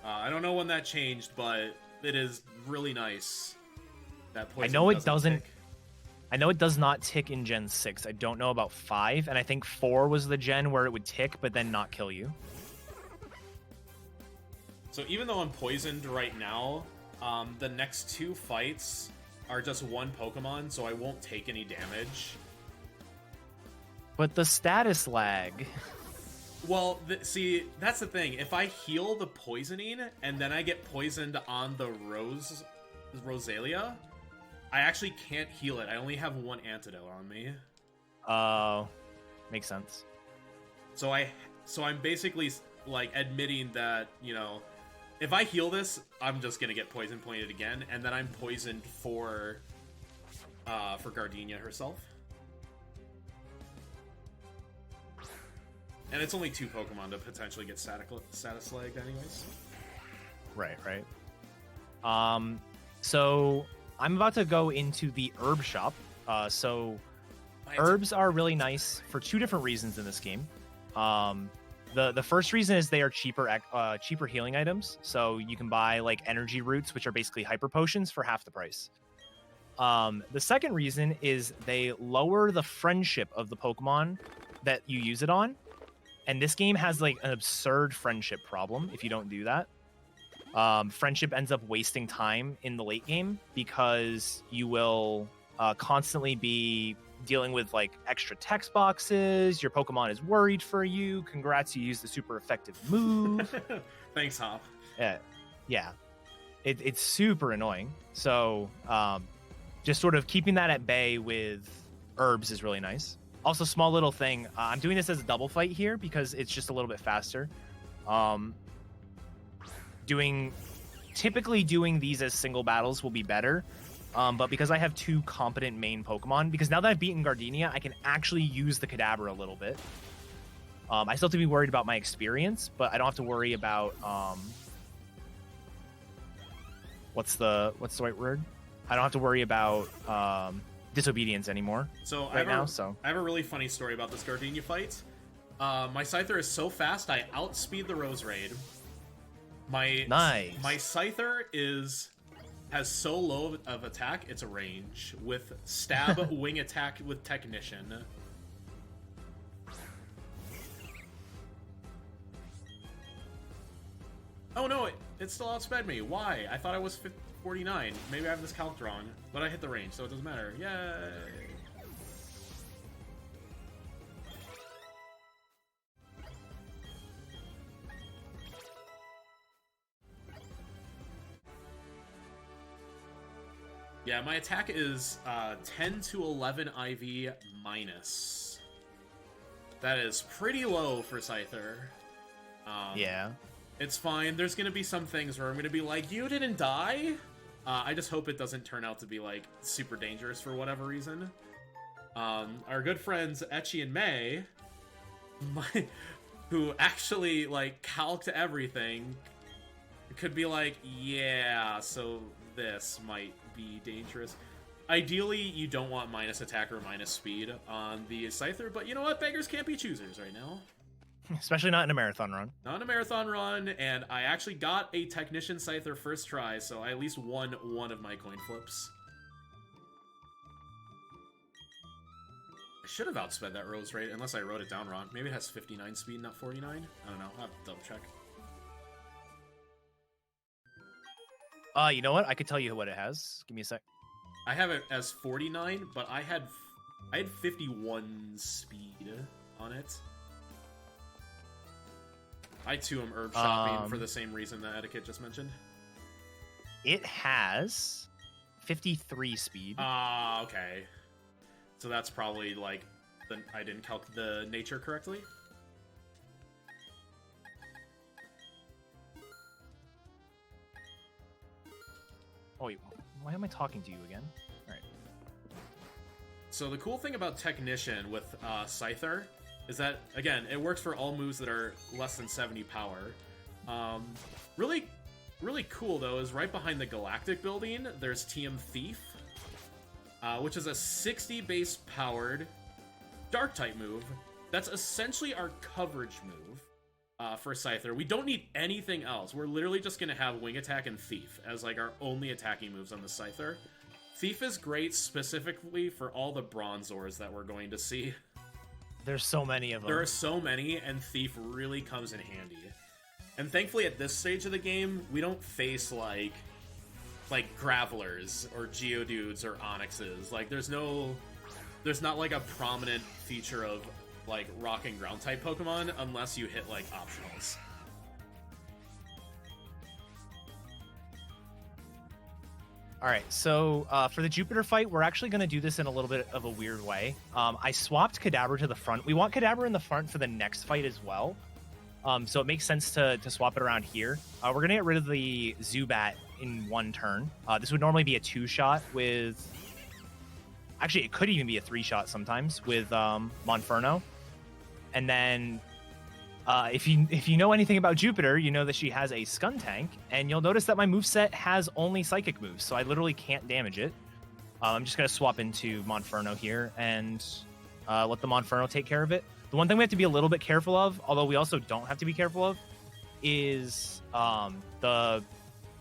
I don't know when that changed, but it is really nice that poison I know it doesn't. Tick. I know it does not tick in Gen 6. I don't know about 5, and I think 4 was the gen where it would tick, but then not kill you. So even though I'm poisoned right now, the next 2 fights are just 1 Pokemon, so I won't take any damage. But the status lag... Well, see, that's the thing. If I heal the poisoning and then I get poisoned on the Rosalia, I actually can't heal it. I only have 1 antidote on me. Oh, makes sense. So I'm basically like admitting that, you know, if I heal this, I'm just gonna get poison pointed again, and then I'm poisoned for Gardenia herself. And it's only 2 Pokemon to potentially get status lagged anyways. Right. So I'm about to go into the herb shop. Herbs are really nice for 2 different reasons in this game. The first reason is they are cheaper healing items. So you can buy like energy roots, which are basically hyper potions, for half the price. The second reason is they lower the friendship of the Pokemon that you use it on. And this game has like an absurd friendship problem if you don't do that. Friendship ends up wasting time in the late game because you will constantly be dealing with like extra text boxes. Your Pokemon is worried for you. Congrats, you used the super effective move. Thanks, Hop. Yeah. It's super annoying. So just sort of keeping that at bay with herbs is really nice. Also, small little thing. I'm doing this as a double fight here because it's just a little bit faster. Typically doing these as single battles will be better. But because I have 2 competent main Pokemon, because now that I've beaten Gardenia, I can actually use the Kadabra a little bit. I still have to be worried about my experience, but I don't have to worry about what's the right word? I don't have to worry about disobedience anymore. So I have a really funny story about this Gardenia fight. My Scyther is so fast, I outspeed the Rose Raid. My Scyther has so low of attack, it's a range with stab, wing attack with Technician. Oh no, it still outsped me. Why? I thought I was 49. Maybe I have this calc wrong, but I hit the range, so it doesn't matter. Yay! Yeah, my attack is 10 to 11 IV minus. That is pretty low for Scyther. Yeah. It's fine. There's gonna be some things where I'm gonna be like, you didn't die? I just hope it doesn't turn out to be, like, super dangerous for whatever reason. Our good friends Etchy and May, who actually, like, calced everything, could be like, yeah, so this might be dangerous. Ideally, you don't want minus attack or minus speed on the Scyther, but you know what? Beggars can't be choosers right now. Especially not in a marathon run. Not in a marathon run, and I actually got a Technician Scyther first try, so I at least won one of my coin flips. I should have outsped that Rose Raid, unless I wrote it down wrong. Maybe it has 59 speed, not 49? I don't know. I'll have to double check. You know what? I could tell you what it has. Give me a sec. I have it as 49, but I had 51 speed on it. I too am herb shopping for the same reason that Eddaket just mentioned. It has 53 speed. Okay. So that's probably like I didn't calc the nature correctly. Oh wait, why am I talking to you again? All right. So the cool thing about Technician with Scyther is that, again, it works for all moves that are less than 70 power. Really cool, though, is right behind the Galactic building, there's TM Thief, which is a 60 base powered Dark-type move. That's essentially our coverage move for Scyther. We don't need anything else. We're literally just going to have Wing Attack and Thief as like our only attacking moves on the Scyther. Thief is great specifically for all the Bronzors that we're going to see. There's so many of them. There are so many, and Thief really comes in handy. And thankfully, at this stage of the game, we don't face, like Gravelers, or Geodudes, or Onyxes. Like, there's not, like, a prominent feature of, like, Rock and Ground-type Pokemon, unless you hit, like, optionals. Alright, so for the Jupiter fight, we're actually going to do this in a little bit of a weird way. I swapped Kadabra to the front. We want Kadabra in the front for the next fight as well. So it makes sense to swap it around here. We're going to get rid of the Zubat in one turn. This would normally be a 2-shot with... Actually, it could even be a 3-shot sometimes with Monferno. And then... if you know anything about Jupiter, you know that she has a Skuntank, and you'll notice that my moveset has only Psychic moves, so I literally can't damage it. I'm just going to swap into Monferno here and let the Monferno take care of it. The one thing we have to be a little bit careful of, although we also don't have to be careful of, is the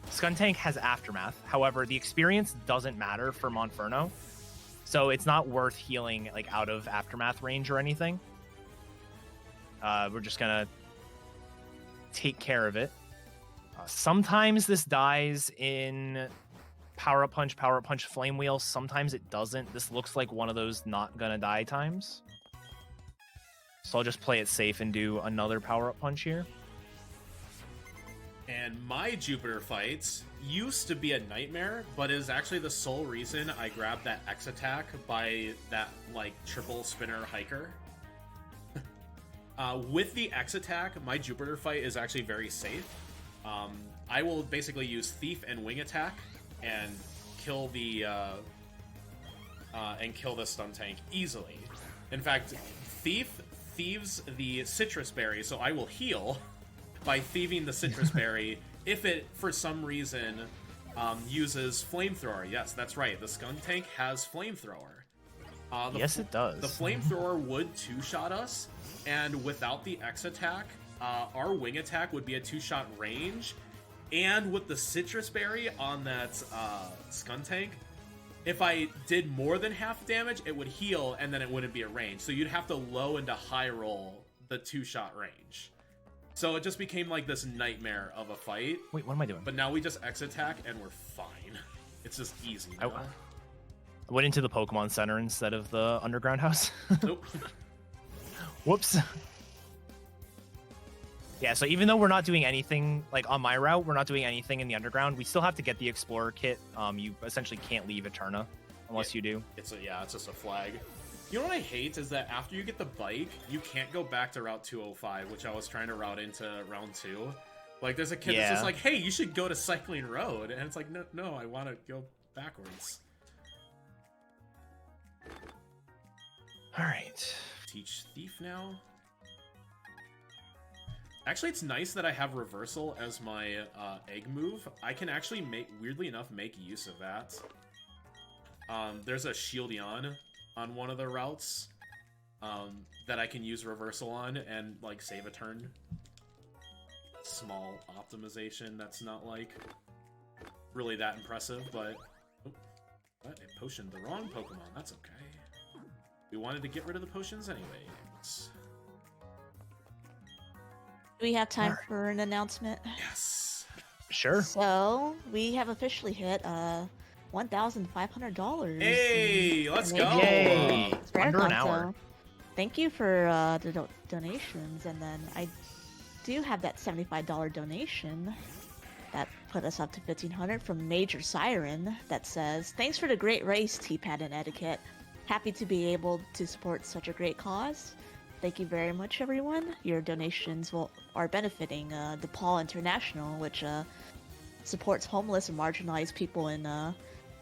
Skuntank has Aftermath. However, the experience doesn't matter for Monferno, so it's not worth healing like out of Aftermath range or anything. We're just gonna take care of it. Sometimes this dies in Power Up Punch, Flame Wheel. Sometimes it doesn't. This looks like one of those not gonna die times. So I'll just play it safe and do another Power Up Punch here. And my Jupiter fight used to be a nightmare, but is actually the sole reason I grabbed that X attack by that, like, triple spinner hiker. With the X attack, my Jupiter fight is actually very safe. I will basically use Thief and Wing Attack and kill the Skuntank easily. In fact, Thief thieves the Citrus Berry, so I will heal by thieving the Citrus Berry if it, for some reason, uses Flamethrower. Yes, that's right. The Skuntank has Flamethrower. Yes, it does. The flamethrower would two-shot us, and without the X attack, our wing attack would be a two-shot range. And with the citrus berry on that Skuntank, if I did more than half damage, it would heal, and then it wouldn't be a range. So you'd have to low into high roll the two-shot range. So it just became like this nightmare of a fight. Wait, what am I doing? But now we just X attack, and we're fine. It's just easy now. I went into the Pokemon Center instead of the underground house. Nope. Whoops. Yeah, so even though we're not doing anything, like on my route, we're not doing anything in the underground, we still have to get the Explorer kit. You essentially can't leave Eterna unless you do. It's just a flag. You know what I hate is that after you get the bike, you can't go back to Route 205, which I was trying to route into round 2. Like, there's a kid that's just like, hey, you should go to Cycling Road. And it's like, no, I want to go backwards. Alright. Teach Thief now. Actually, it's nice that I have Reversal as my egg move. I can actually weirdly enough, make use of that. There's a Shieldon on one of the routes that I can use Reversal on and, like, save a turn. Small optimization that's not, like, really that impressive, but... Oh, what? It potioned the wrong Pokemon. That's okay. We wanted to get rid of the potions anyway. Do we have time for an announcement? Yes. Sure. So, we have officially hit $1,500. Hey, let's go. Yay. Under an hour. Thank you for the donations. And then I do have that $75 donation that put us up to $1,500 from Major Siren that says, thanks for the great race, T-Pad and Etiquette. Happy to be able to support such a great cause. Thank you very much, everyone. Your donations are benefiting DePaul International, which supports homeless and marginalized people in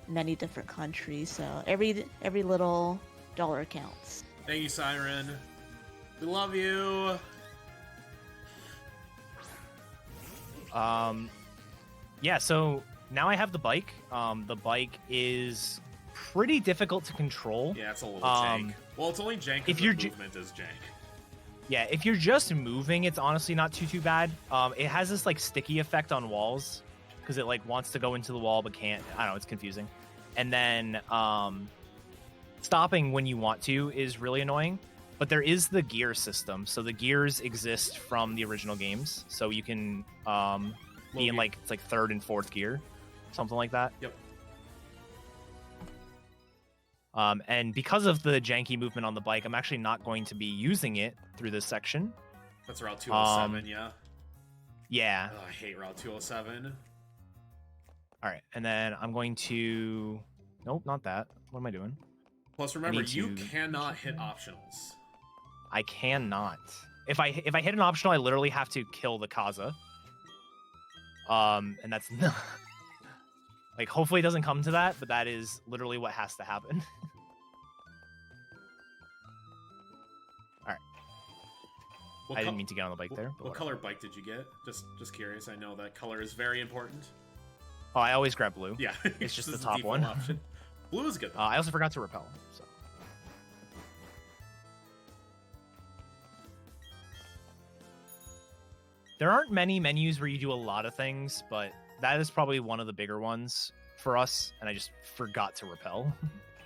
many different countries. So every little dollar counts. Thank you, Siren. We love you. Yeah, so now I have the bike. The bike is pretty difficult to control. Yeah, it's a little jank. Well, it's only jank if your movement is jank. Yeah, if you're just moving, it's honestly not too bad. It has this like sticky effect on walls because it like wants to go into the wall but can't. I don't know, it's confusing. And then stopping when you want to is really annoying. But there is the gear system, so the gears exist from the original games, so you can be in like it's like 3rd and 4th gear, something like that. Yep. And because of the janky movement on the bike, I'm actually not going to be using it through this section. That's Route 207, yeah? Yeah. Oh, I hate Route 207. All right, and then I'm going to... Nope, not that. What am I doing? Plus, remember, you cannot hit optionals. I cannot. If I hit an optional, I literally have to kill the Kaza. And that's not... Like, hopefully it doesn't come to that, but that is literally what has to happen. Alright. I didn't mean to get on the bike there. What color bike did you get? Just curious. I know that color is very important. Oh, I always grab blue. Yeah. It's just the top one. Option. Blue is good. I also forgot to repel. So. There aren't many menus where you do a lot of things, but that is probably one of the bigger ones for us, and I just forgot to repel.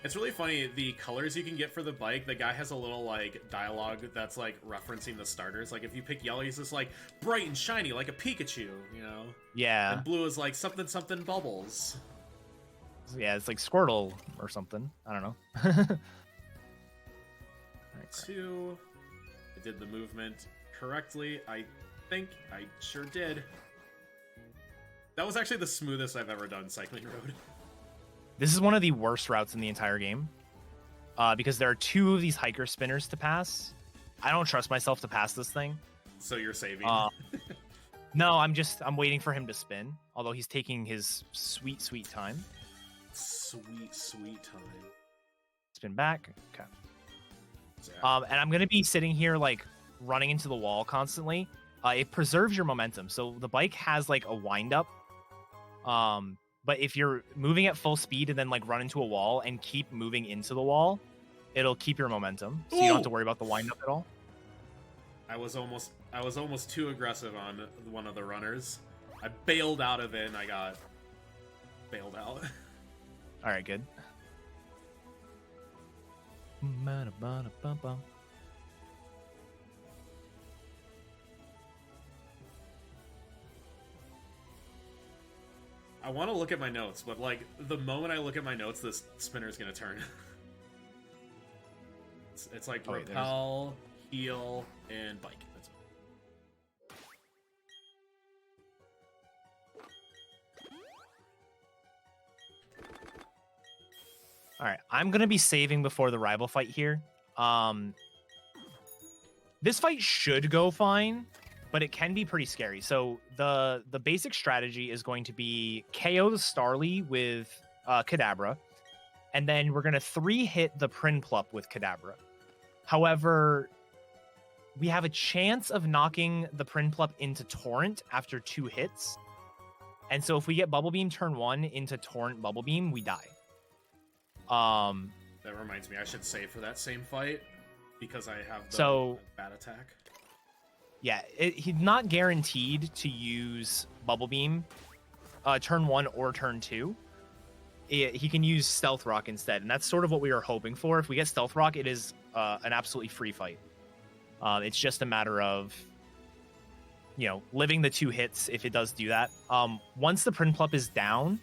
It's really funny, the colors you can get for the bike, the guy has a little, like, dialogue that's, like, referencing the starters. Like, if you pick yellow, he's just, like, bright and shiny, like a Pikachu, you know? Yeah. And blue is, like, something something bubbles. Yeah, it's like Squirtle or something. I don't know. Right, 2. I did the movement correctly. I think I sure did. That was actually the smoothest I've ever done Cycling Road. This is one of the worst routes in the entire game. Because there are 2 of these hiker spinners to pass. I don't trust myself to pass this thing. So you're saving? No, I'm waiting for him to spin. Although he's taking his sweet, sweet time. Sweet, sweet time. Spin back. Okay. Yeah. And I'm going to be sitting here, like, running into the wall constantly. It preserves your momentum. So the bike has, like, a wind-up. But if you're moving at full speed and then, like, run into a wall and keep moving into the wall, It'll keep your momentum, so you don't have to Ooh! worry about the windup at all. I was almost too aggressive on one of the runners. I bailed out of it and I got bailed out. All right, good. I want to look at my notes, but like the moment I look at my notes, this spinner's gonna turn. It's like repel, heal, and bike. That's it. All right, I'm gonna be saving before the rival fight here. This fight should go fine, but it can be pretty scary. So the basic strategy is going to be KO the Starly with Kadabra, and then we're gonna 3-hit the Prinplup with Kadabra. However, we have a chance of knocking the Prinplup into Torrent after 2 hits, and so if we get Bubble Beam turn 1 into Torrent Bubble Beam, we die. That reminds me, I should save for that same fight because I have the bad attack. Yeah, he's not guaranteed to use Bubble Beam turn 1 or turn 2. He can use Stealth Rock instead, and that's sort of what we were hoping for. If we get Stealth Rock, it is an absolutely free fight. It's just a matter of, living the 2 hits if it does do that. Once the Prinplup is down,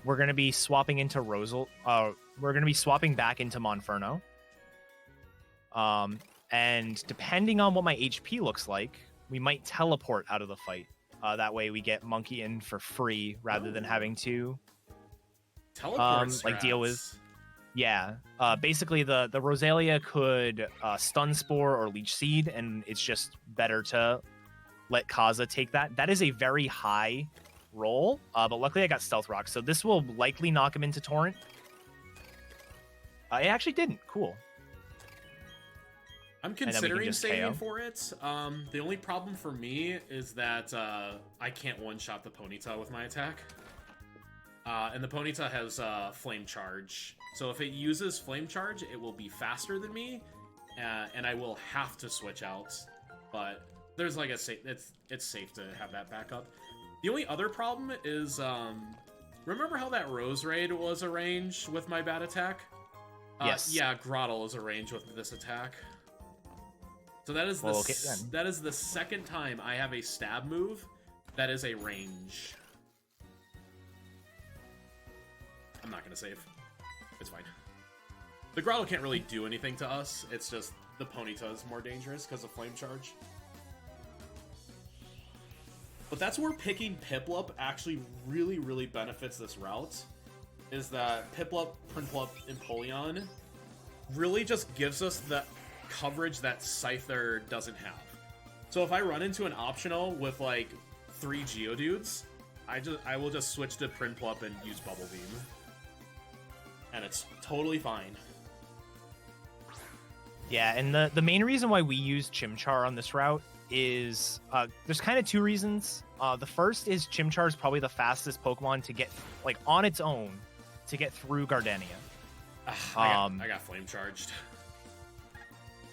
we're going to be swapping into Rosal. We're going to be swapping back into Monferno. And depending on what my HP looks like, we might teleport out of the fight. That way we get Monkey in for free rather than having to teleport deal with. Yeah. Basically the Rosalia could Stun Spore or Leech Seed, and it's just better to let Kaza take that. That is a very high roll, but luckily I got Stealth Rock, so this will likely knock him into Torrent. It actually didn't. Cool. I'm considering saving for it. The only problem for me is that I can't one-shot the Ponyta with my attack. And the Ponyta has Flame Charge. So if it uses Flame Charge, it will be faster than me, and I will have to switch out. But there's like it's safe to have that backup. The only other problem is, remember how that Rose Raid was arranged with my bad attack? Yes. Yeah, Grottle is arranged with this attack. So that is that is the second time I have a stab move that is a range. I'm not gonna save. It's fine. The Grottle can't really do anything to us. It's just the Ponyta is more dangerous because of Flame Charge. But that's where picking Piplup actually really, really benefits this route. Is that Piplup, Prinplup, Empoleon really just gives us the coverage that Scyther doesn't have. So if I run into an optional with like 3 Geodudes, I will just switch to Prinplup and use Bubble Beam. And it's totally fine. Yeah, and the main reason why we use Chimchar on this route is there's kind of 2 reasons. The first is Chimchar is probably the fastest Pokemon to get, like, on its own, to get through Gardenia. I got Flame Charged.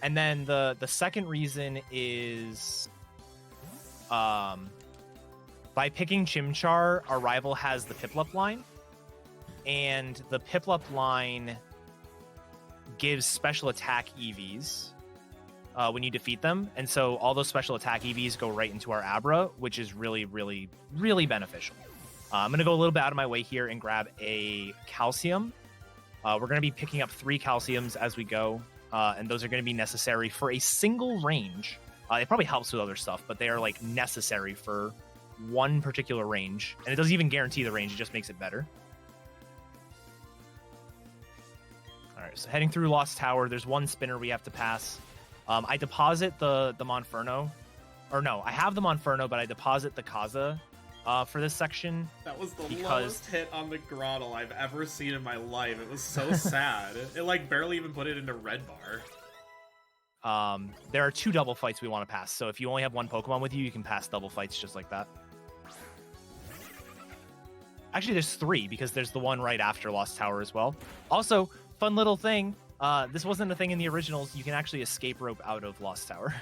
And then the second reason is by picking Chimchar, our rival has the Piplup line, and the Piplup line gives special attack EVs when you defeat them, and so all those special attack EVs go right into our Abra, which is really, really, really beneficial. I'm going to go a little bit out of my way here and grab a Calcium. We're going to be picking up 3 Calciums as we go, and those are going to be necessary for a single range. It probably helps with other stuff, but they are like necessary for one particular range, and it doesn't even guarantee the range, it just makes it better. Alright, so heading through Lost Tower, there's 1 spinner we have to pass. I deposit the Monferno, or no, I have the Monferno, but I deposit the Kaza for this section. That was the lowest hit on the Grottle I've ever seen in my life. It was so sad. It like barely even put it into red bar. There are 2 double fights we want to pass, so if you only have 1 Pokemon with you, you can pass double fights just like that. Actually, there's 3, because there's the one right after Lost Tower as well. Also, fun little thing, This wasn't a thing in the originals. You can actually escape rope out of Lost Tower.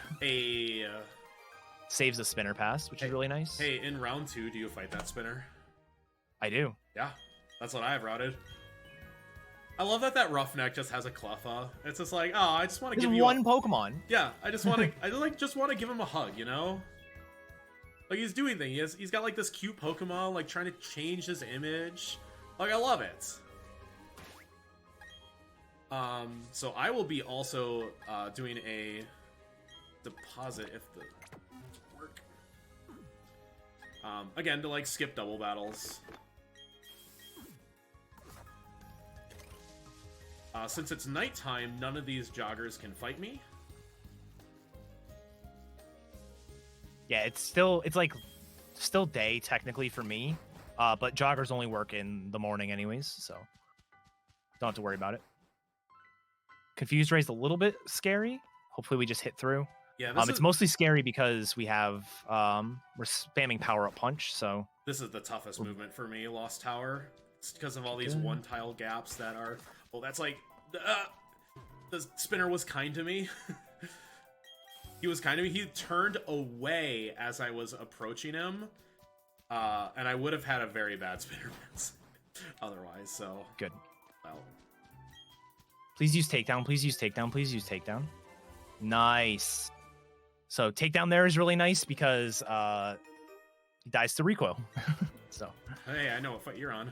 Saves a spinner pass, which is really nice. Hey, in round 2, do you fight that spinner? I do. Yeah, that's what I have routed. I love that Roughneck just has a Cleffa. It's just like, oh, I just want to give you one Pokemon. Yeah, I just want to, just want to give him a hug, you know? Like, he's doing things. He's got, like, this cute Pokemon, like, trying to change his image. Like, I love it. So I will be also, doing a deposit if the... work. Again, to, like, skip double battles. Since it's nighttime, none of these joggers can fight me. Yeah, it's like still day technically for me, but joggers only work in the morning anyways, so don't have to worry about it. Confused Ray's a little bit scary. Hopefully we just hit through. Yeah, it's mostly scary because we have we're spamming power up punch, so this is the toughest movement for me, Lost Tower. It's because of all these one tile gaps that are. Well, that's like the spinner was kind to me. He was kind to me. He turned away as I was approaching him, and I would have had a very bad spinner pass otherwise. So good. Well, please use takedown. Please use takedown. Please use takedown. Nice. So takedown there is really nice because he dies to recoil. So hey, I know what fight you're on.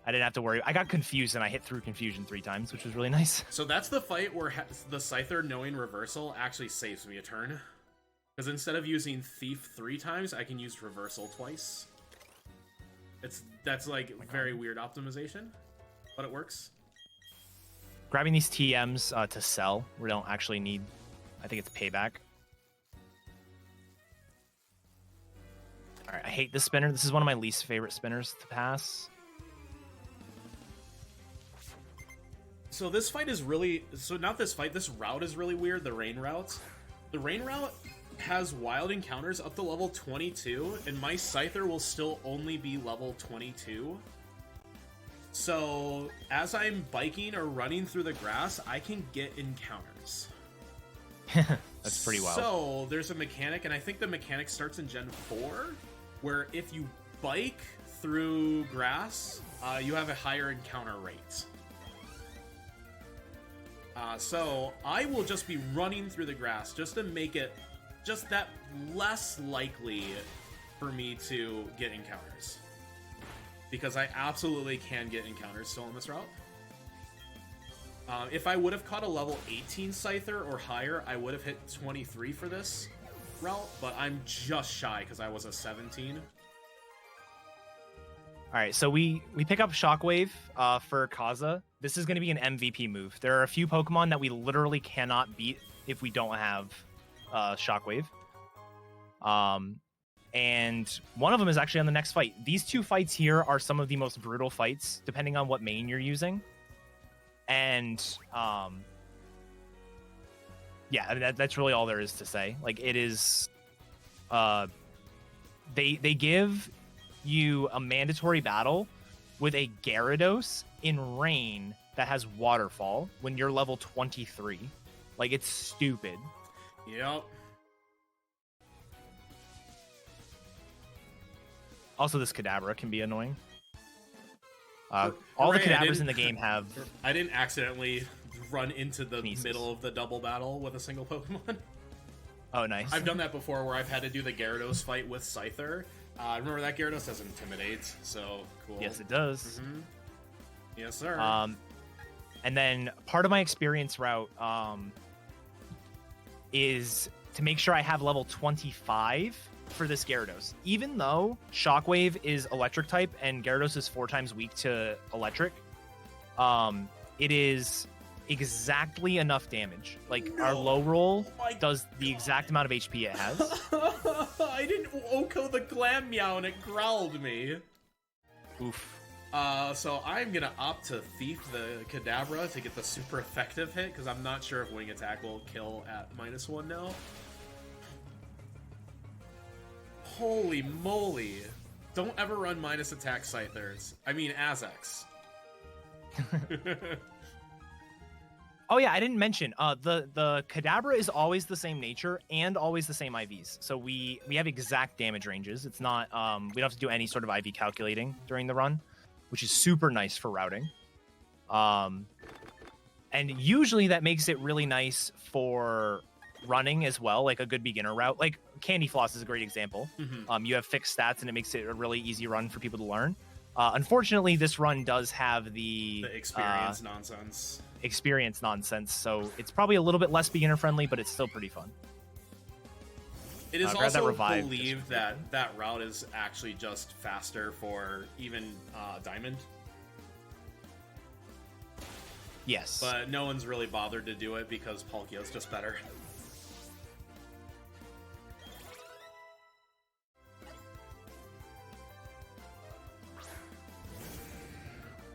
I didn't have to worry. I got confused and I hit through confusion 3 times, which was really nice. So that's the fight where the Scyther knowing reversal actually saves me a turn. Because instead of using Thief 3 times, I can use reversal twice. That's like very weird optimization, but it works. Grabbing these TMs to sell. We don't actually need, I think it's payback. All right, I hate this spinner. This is one of my least favorite spinners to pass. So this fight is really... So not this fight, this route is really weird, the rain route. The rain route has wild encounters up to level 22, and my Scyther will still only be level 22. So as I'm biking or running through the grass, I can get encounters. That's pretty wild. So there's a mechanic, and I think the mechanic starts in Gen 4, where if you bike through grass, you have a higher encounter rate. So I will just be running through the grass just to make it just that less likely for me to get encounters. Because I absolutely can get encounters still on this route. If I would have caught a level 18 Scyther or higher, I would have hit 23 for this route, but I'm just shy because I was a 17. All right, so we pick up Shockwave for Kaza. This is going to be an MVP move. There are a few Pokemon that we literally cannot beat if we don't have Shockwave. And one of them is actually on the next fight. These 2 fights here are some of the most brutal fights, depending on what main you're using. And yeah, that's really all there is to say. Like, it is... They give you a mandatory battle with a Gyarados in rain that has waterfall when you're level 23. Like, it's stupid. Yep. Also, this Kadabra can be annoying. All the Kadabras in the game have... I didn't accidentally run into the middle of the double battle with a single Pokemon. Oh, nice. I've done that before where I've had to do the Gyarados fight with Scyther. Remember that Gyarados does Intimidate, so cool. Yes, it does. Mm-hmm. Yes, sir. And then part of my experience route is to make sure I have level 25 for this Gyarados. Even though Shockwave is electric type and Gyarados is 4 times weak to electric, it is exactly enough damage. Like, our low roll does the exact amount of HP it has. I didn't Oko the Glam Meow and it growled me. Oof. So I'm gonna opt to Thief the Kadabra to get the super effective hit, because I'm not sure if Wing Attack will kill at -1 now. Holy moly. Don't ever run minus attack Scythers. I mean, Azex. Oh yeah, I didn't mention the Kadabra is always the same nature and always the same IVs. So we have exact damage ranges. It's not we don't have to do any sort of IV calculating during the run, which is super nice for routing. And usually that makes it really nice for running as well, like a good beginner route. Like Candy Floss is a great example. You have fixed stats and it makes it a really easy run for people to learn. Unfortunately, this run does have the experience nonsense. Experience nonsense, so it's probably a little bit less beginner friendly, but it's still pretty fun. It is also believed that that route is actually just faster for even Diamond. Yes. But no one's really bothered to do it because Palkia's just better.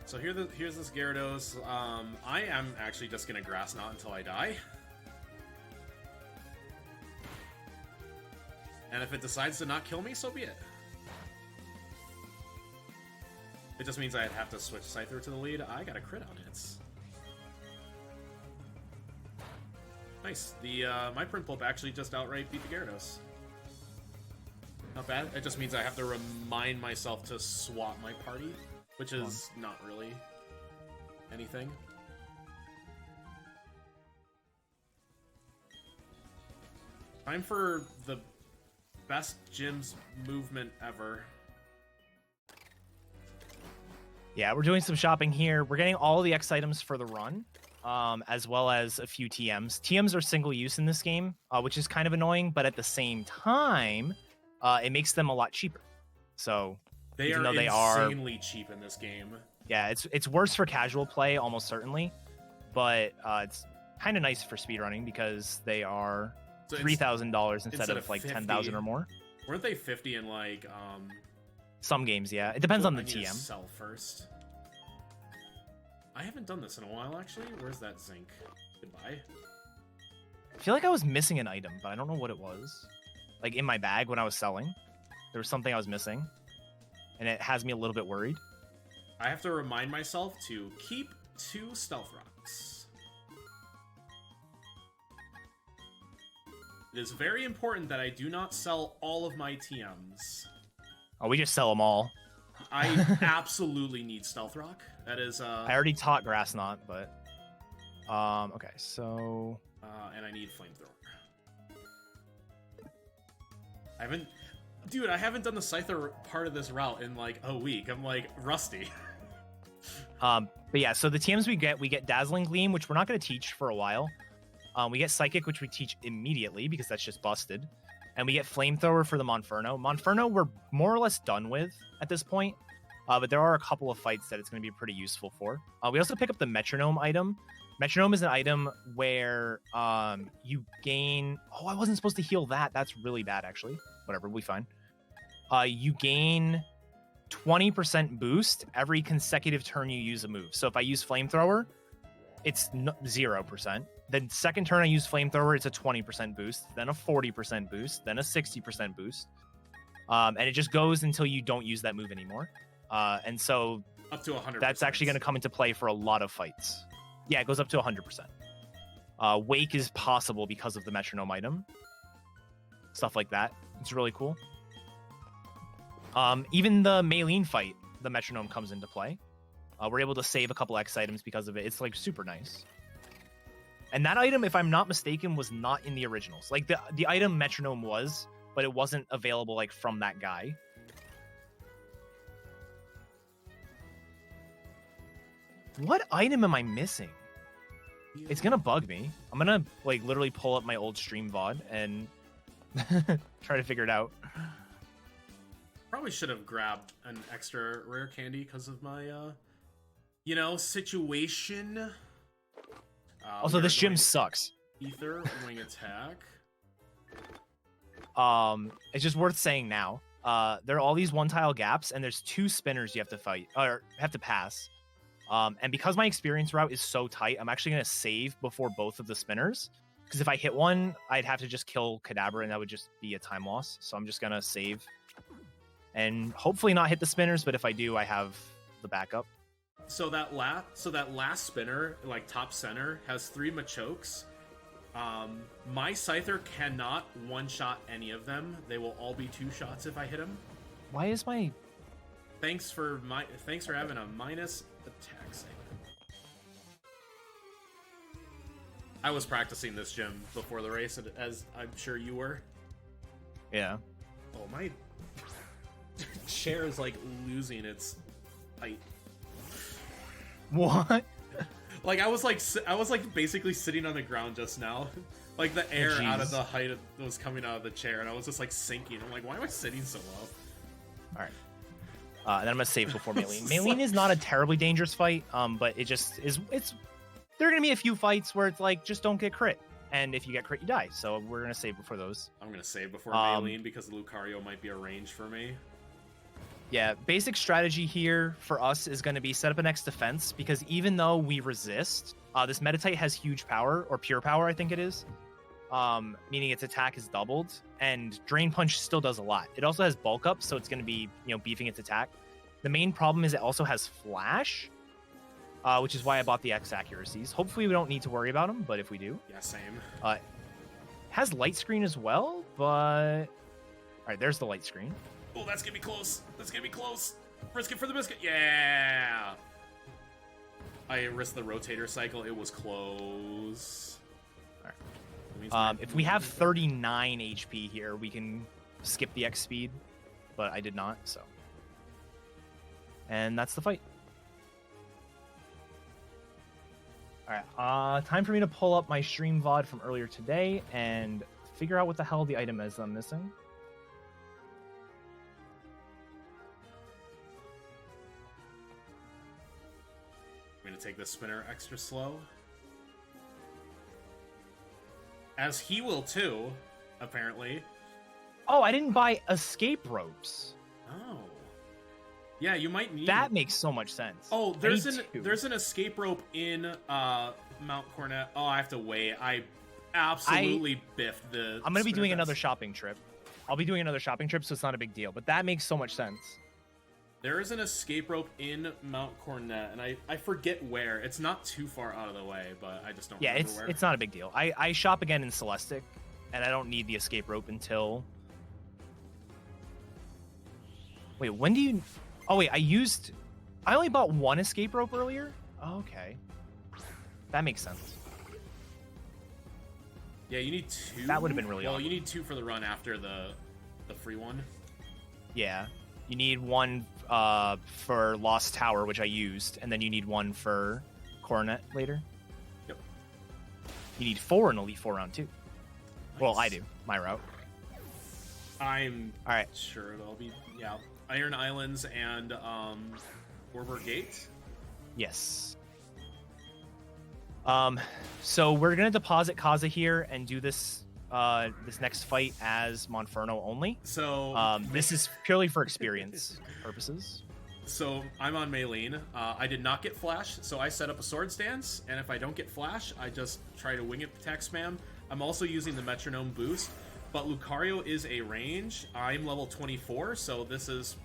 So here's this Gyarados. I am actually just gonna Grass Knot until I die. And if it decides to not kill me, so be it. It just means I'd have to switch Scyther to the lead. I got a crit on hits. Nice. The my Prinplup actually just outright beat the Gyarados. Not bad. It just means I have to remind myself to swap my party, which is not really anything. Time for the best gym's movement ever. Yeah, we're doing some shopping here. We're getting all the X items for the run, as well as a few TMs. TMs are single use in this game, which is kind of annoying, but at the same time, it makes them a lot cheaper. So they are insanely cheap in this game. Yeah, it's worse for casual play, almost certainly, but it's kind of nice for speedrunning because they are $3,000 instead of like 10,000 or more. Weren't they 50 in like some games? Yeah, it depends on the TM. Sell first. I haven't done this in a while actually. Where's that zinc? Goodbye. I feel like I was missing an item, but I don't know what it was. Like in my bag when I was selling, there was something I was missing, and it has me a little bit worried. I have to remind myself to keep 2 stealth rocks. It is very important that I do not sell all of my TMs. Oh, we just sell them all. I absolutely need stealth rock. That is I already taught Grass Knot, but okay, so and I need flamethrower. I haven't done the Scyther part of this route in like a week. I'm like rusty. But yeah, so the TMs we get Dazzling Gleam, which we're not going to teach for a while. We get Psychic, which we teach immediately because that's just busted. And we get Flamethrower for the Monferno. Monferno we're more or less done with at this point, but there are a couple of fights that it's going to be pretty useful for. We also pick up the Metronome item. Metronome is an item where you gain... Oh, I wasn't supposed to heal that. That's really bad, actually. Whatever, we'll be fine. You gain 20% boost every consecutive turn you use a move. So if I use Flamethrower, it's 0%. Then second turn I use Flamethrower, it's a 20% boost, then a 40% boost, then a 60% boost. And it just goes until you don't use that move anymore. And so up to 100%. That's actually going to come into play for a lot of fights. Yeah, it goes up to 100%. Wake is possible because of the Metronome item. Stuff like that. It's really cool. Even the Maylene fight, the Metronome comes into play. We're able to save a couple X items because of it. It's like super nice. And that item, if I'm not mistaken, was not in the originals. Like the item Metronome was, but it wasn't available like from that guy. What item am I missing? It's gonna bug me. I'm gonna like literally pull up my old stream VOD and try to figure it out. Probably should have grabbed an extra rare candy because of my, situation. Also, this gym sucks. Ether, wing attack. It's just worth saying now. There are all these one-tile gaps, and there's 2 spinners you have to fight or have to pass. And because my experience route is so tight, I'm actually gonna save before both of the spinners. Because if I hit one, I'd have to just kill Kadabra, and that would just be a time loss. So I'm just gonna save, and hopefully not hit the spinners. But if I do, I have the backup. so that last spinner, like top center, has 3 Machokes. My Scyther cannot one-shot any of them. They will all be 2 shots if I hit them. Why is my... Thanks for having a minus attack save. I was practicing this gym before the race, as I'm sure you were. Yeah. Oh, my chair is like losing its height. What? Like I was like basically sitting on the ground just now. Like the air out of the height was coming out of the chair, and I was just like sinking. I'm like, why am I sitting so low? All right. Then I'm gonna save before Maylene. Maylene is not a terribly dangerous fight, but it just is. There are gonna be a few fights where it's like just don't get crit, and if you get crit, you die. So we're gonna save before those. I'm gonna save before Maylene because Lucario might be a range for me. Yeah, basic strategy here for us is going to be set up an X defense, because even though we resist, this Meditite has huge power, or pure power, I think it is, meaning its attack is doubled, and Drain Punch still does a lot. It also has bulk up, so it's going to be, beefing its attack. The main problem is it also has Flash, which is why I bought the X accuracies. Hopefully we don't need to worry about them, but if we do. Yeah, same. Has Light Screen as well, but... Alright, there's the Light Screen. Oh, that's gonna be close. That's gonna be close. Risk it for the biscuit. Yeah. I risked the rotator cycle. It was close. All right. If we have 39 HP here, we can skip the X speed, but I did not, so. And that's the fight. All right. Time for me to pull up my stream VOD from earlier today and figure out what the hell the item is I'm missing. I'm gonna take this spinner extra slow. As he will too, apparently. Oh, I didn't buy escape ropes. Oh. Yeah, you might need... That makes so much sense. Oh, there's an escape rope in Mount Cornet. Oh, I have to wait. I absolutely biffed the... I'm gonna be doing another shopping trip. I'll be doing another shopping trip, so it's not a big deal. But that makes so much sense. There is an escape rope in Mount Cornet, and I forget where. It's not too far out of the way, but I just don't remember where. It's not a big deal. I shop again in Celestic, and I don't need the escape rope until... Wait, when do you... Oh, wait, I only bought 1 escape rope earlier? Oh, okay. That makes sense. Yeah, you need 2. That would have been really awesome. Well, you need 2 for the run after the free one. Yeah. You need 1 for Lost Tower, which I used, and then you need 1 for Coronet later. Yep. You need 4 in Elite 4 round 2. Nice. Well, I do. My route. I'm all right. Sure it'll be, yeah. Iron Islands and Orber Gate? Yes. So we're going to deposit Kaza here and do this this next fight as Monferno only. So this is purely for experience purposes. So I'm on Maylene. I did not get Flash, so I set up a Sword Stance, and if I don't get Flash, I just try to wing it attack spam. I'm also using the Metronome boost, but Lucario is a range. I'm level 24, so this is,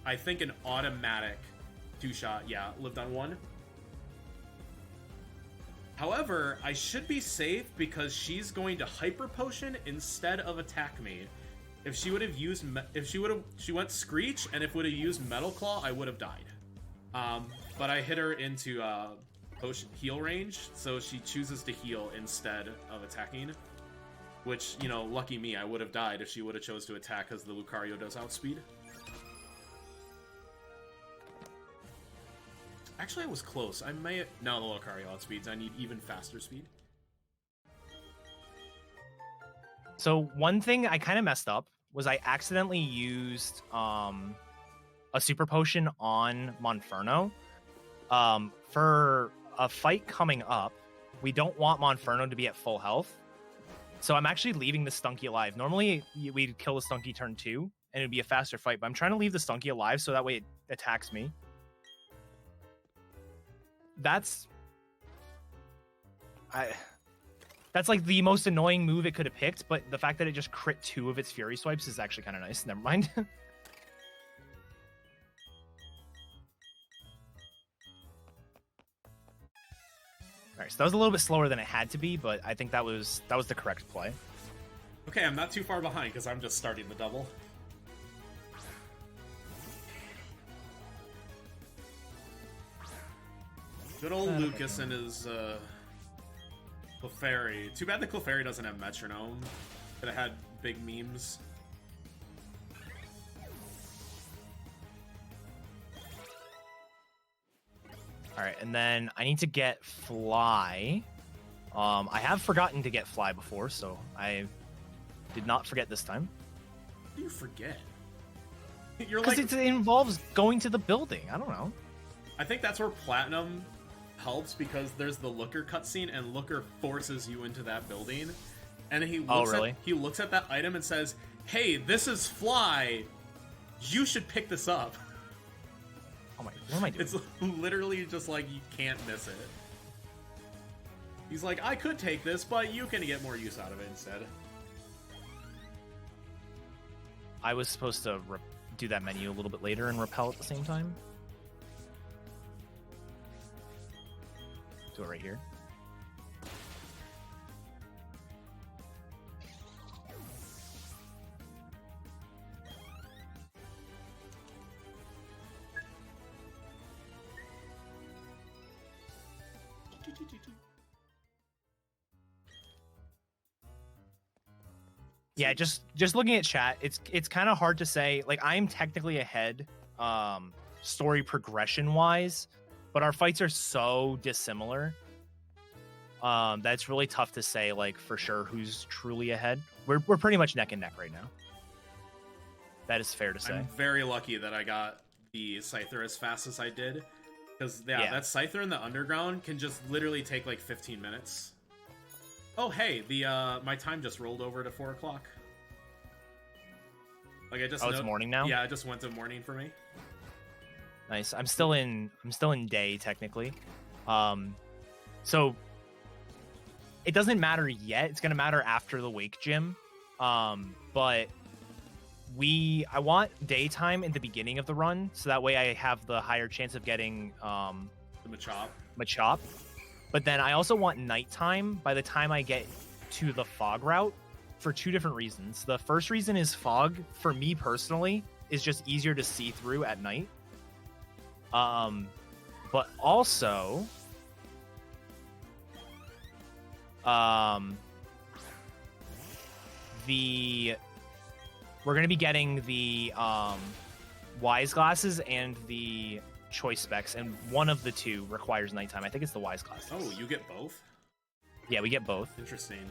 I think, an automatic 2-shot. Yeah, lived on 1. However, I should be safe because she's going to Hyper Potion instead of attack me. If she would have used, she went Screech, and if would have used Metal Claw, I would have died. But I hit her into potion heal range, so she chooses to heal instead of attacking. Which, you know, lucky me, I would have died if she would have chose to attack because the Lucario does outspeed. Actually, I was close. I may... No, the Lucario outspeeds. I need even faster speed. So one thing I kind of messed up was I accidentally used a Super Potion on Monferno. For a fight coming up, we don't want Monferno to be at full health. So I'm actually leaving the Stunky alive. Normally, we'd kill the Stunky turn 2, and it'd be a faster fight. But I'm trying to leave the Stunky alive so that way it attacks me. That's like the most annoying move it could have picked, but the fact that it just crit 2 of its Fury Swipes is actually kind of nice. Never mind. right, so that was a little bit slower than it had to be, but I think that was the correct play. Okay, I'm not too far behind because I'm just starting the double. Good old Lucas and his Clefairy. Too bad the Clefairy doesn't have metronome. Could have had big memes. All right, and then I need to get Fly. I have forgotten to get Fly before, so I did not forget this time. How do you forget? You're Because like, it involves going to the building. I don't know. I think that's where Platinum helps because there's the Looker cutscene and Looker forces you into that building, and he looks he looks at that item and says, "Hey, this is Fly. You should pick this up." Oh my, what am I doing? It's literally just like you can't miss it. He's like, I could take this, but you can get more use out of it instead. I was supposed to do that menu a little bit later and repel at the same time. Do it right here. Yeah, just looking at chat, it's kind of hard to say. Like, I'm technically ahead, story progression wise, but our fights are so dissimilar that it's really tough to say, like, for sure who's truly ahead. We're pretty much neck and neck right now. That is fair to say. I'm very lucky that I got the Scyther as fast as I did, because that Scyther in the underground can just literally take like 15 minutes. Oh hey, the my time just rolled over to 4 o'clock. Like I just it's morning now? Yeah, it just went to morning for me. Nice. I'm still in day technically. So it doesn't matter yet. It's gonna matter after the Wake Gym. But I want daytime in the beginning of the run, so that way I have the higher chance of getting the Machop. But then I also want nighttime by the time I get to the fog route for 2 different reasons. The first reason is fog, for me personally, is just easier to see through at night. But also, we're going to be getting the Wise Glasses and the Choice Specs, and one of the 2 requires nighttime. I think it's the Wise Glasses. Oh, you get both? Yeah, we get both. Interesting.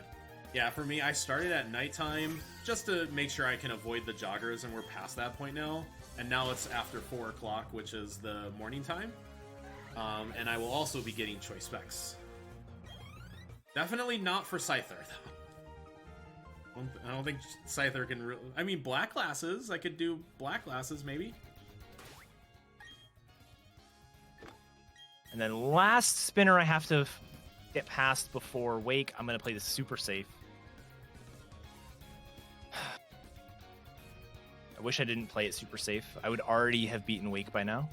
Yeah, for me, I started at nighttime just to make sure I can avoid the joggers, and we're past that point now. And now it's after 4 o'clock, which is the morning time. And I will also be getting Choice Specs. Definitely not for Scyther, though. I don't think Scyther can really... I mean, Black Glasses. I could do Black Glasses, maybe. And then last spinner I have to get past before Wake, I'm going to play this super safe. I wish I didn't play it super safe. I would already have beaten Wake by now.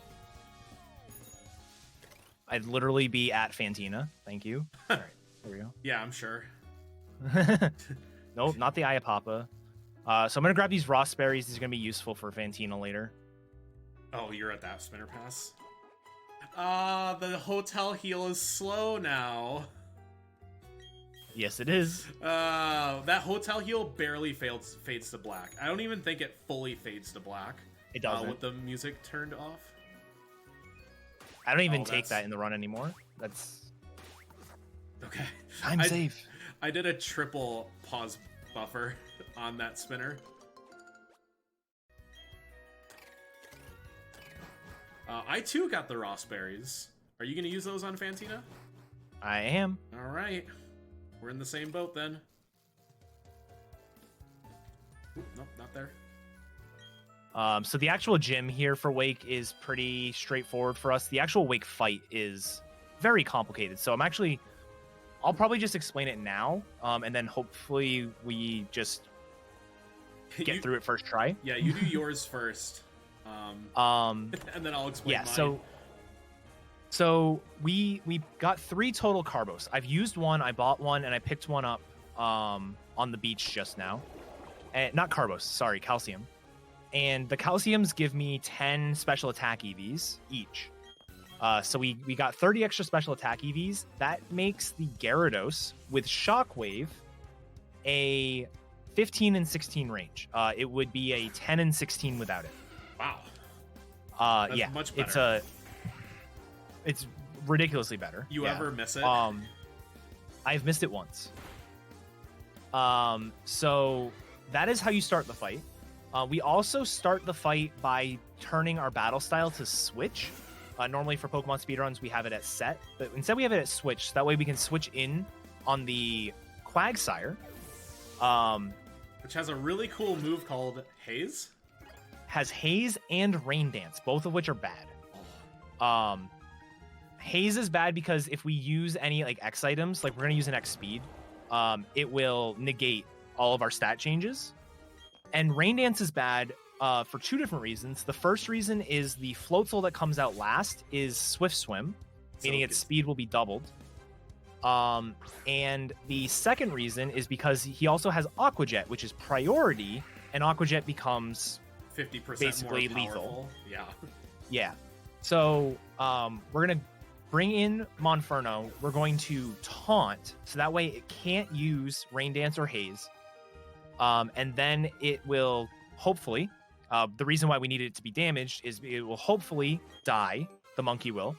I'd literally be at Fantina. Thank you. All right, there we go. Yeah, I'm sure. Nope, not the Ayapapa. So I'm going to grab these Ross Berries. These are going to be useful for Fantina later. Oh, you're at that spinner pass? The hotel heal is slow now. Yes, it is. That hotel heal barely fades to black. I don't even think it fully fades to black. It doesn't. With the music turned off. I don't even take that in the run anymore. That's... Okay. I'm safe. I did a triple pause buffer on that spinner. I too got the Ross Berries. Are you going to use those on Fantina? I am. All right. We're in the same boat then. Oop, nope, not there. So the actual gym here for Wake is pretty straightforward for us. The actual Wake fight is very complicated. So I'll probably just explain it now, and then hopefully we just get through it first try. Yeah, you do yours first. And then I'll explain mine. So we got 3 total Carbos. I've used one, I bought one, and I picked one up on the beach just now. Not Carbos, sorry, Calcium. And the Calciums give me 10 special attack EVs each. So we got 30 extra special attack EVs. That makes the Gyarados with Shockwave a 15 and 16 range. It would be a 10 and 16 without it. Wow. That's yeah, much better. It's ridiculously better. You ever miss it? I've missed it once. So that is how you start the fight. We also start the fight by turning our battle style to switch. Normally for Pokemon speedruns, we have it at set, but instead we have it at switch. So that way we can switch in on the Quagsire. Which has a really cool move called Haze. Has Haze and Rain Dance, both of which are bad. Haze is bad because if we use any like X items, like we're going to use an X speed, it will negate all of our stat changes. And Rain Dance is bad for 2 different reasons. The first reason is the Floatzel that comes out last is Swift Swim, meaning its speed will be doubled. And the second reason is because he also has Aqua Jet, which is priority, and Aqua Jet becomes 50% basically more lethal. Yeah. Yeah. So we're going to bring in Monferno. We're going to taunt, so that way it can't use Rain Dance or Haze. And then it will hopefully, the reason why we needed it to be damaged is it will hopefully die, the monkey will,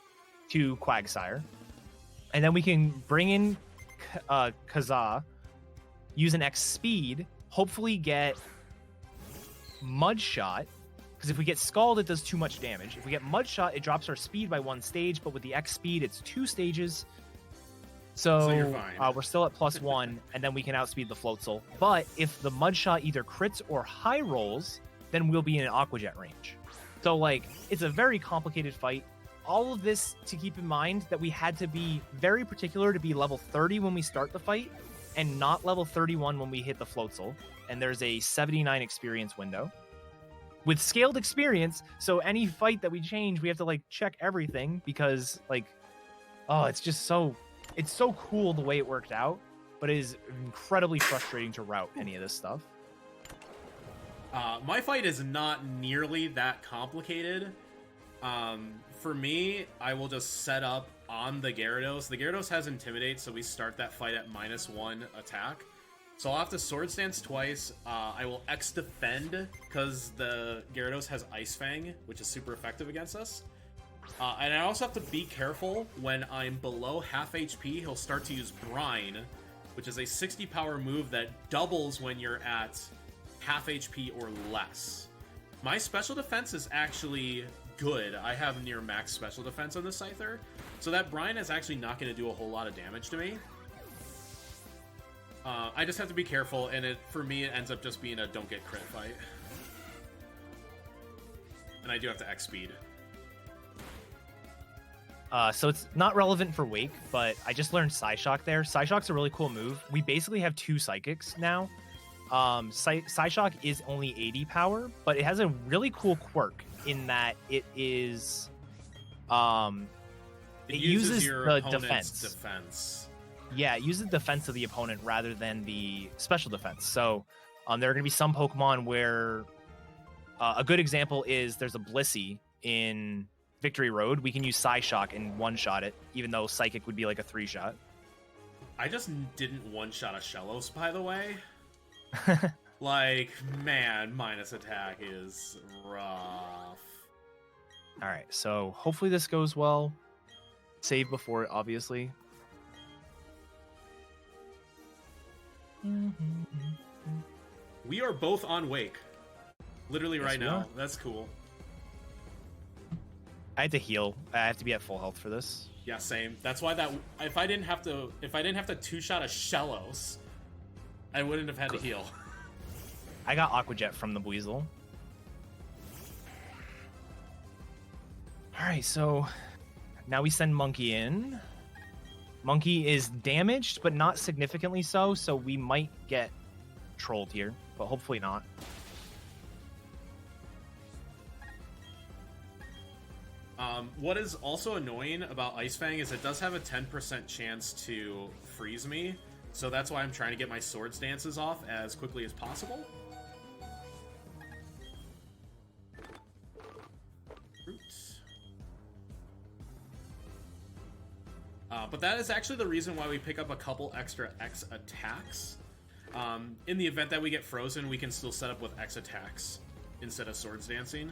to Quagsire. And then we can bring in Kazaa, use an X speed, hopefully get Mud Shot, because if we get Scald, it does too much damage. If we get Mud Shot, it drops our speed by 1 stage, but with the X speed, it's 2 stages. So you're fine. We're still at +1, and then we can outspeed the Floatzel. But if the Mud Shot either crits or high rolls, then we'll be in an Aqua Jet range. So, like, it's a very complicated fight. All of this to keep in mind that we had to be very particular to be level 30 when we start the fight, and not level 31 when we hit the Floatzel. And there's a 79 experience window. With scaled experience, so any fight that we change, we have to, like, check everything, because, like, it's just so... It's so cool the way it worked out, but it is incredibly frustrating to route any of this stuff. My fight is not nearly that complicated. For me, I will just set up on the Gyarados. The Gyarados has Intimidate, so we start that fight at -1 attack. So I'll have to Swords Dance twice. I will X defend, because the Gyarados has Ice Fang, which is super effective against us. And I also have to be careful when I'm below half HP, he'll start to use Brine, which is a 60 power move that doubles when you're at half HP or less. My special defense is actually good. I have near max special defense on the Scyther, so that Brine is actually not going to do a whole lot of damage to me. I just have to be careful, and for me it ends up just being a don't get crit fight. And I do have to X speed. So it's not relevant for Wake, but I just learned Psyshock there. Psyshock's a really cool move. We basically have 2 Psychics now. Psyshock is only 80 power, but it has a really cool quirk in that it is... it uses your the defense. Yeah, it uses defense of the opponent rather than the special defense. So there are going to be some Pokemon where... a good example is there's a Blissey in... Victory Road. We can use Psyshock and one-shot it, even though Psychic would be like a 3-shot. I just didn't one-shot a Shellos, by the way. Like, man, minus attack is rough. Alright, so hopefully this goes well. Save before it, obviously. We are both on Wake. Literally Yes, right we now. are. That's cool. I had to heal. I have to be at full health for this. Yeah, same. That's why that if I didn't have to 2-shot a Shellos, I wouldn't have had to heal. I got Aqua Jet from the Weasel. Alright, so now we send Monkey in. Monkey is damaged, but not significantly so we might get trolled here, but hopefully not. What is also annoying about Ice Fang is it does have a 10% chance to freeze me, so that's why I'm trying to get my Swords Dances off as quickly as possible. But that is actually the reason why we pick up a couple extra X attacks. In the event that we get frozen, we can still set up with X attacks instead of Swords Dancing.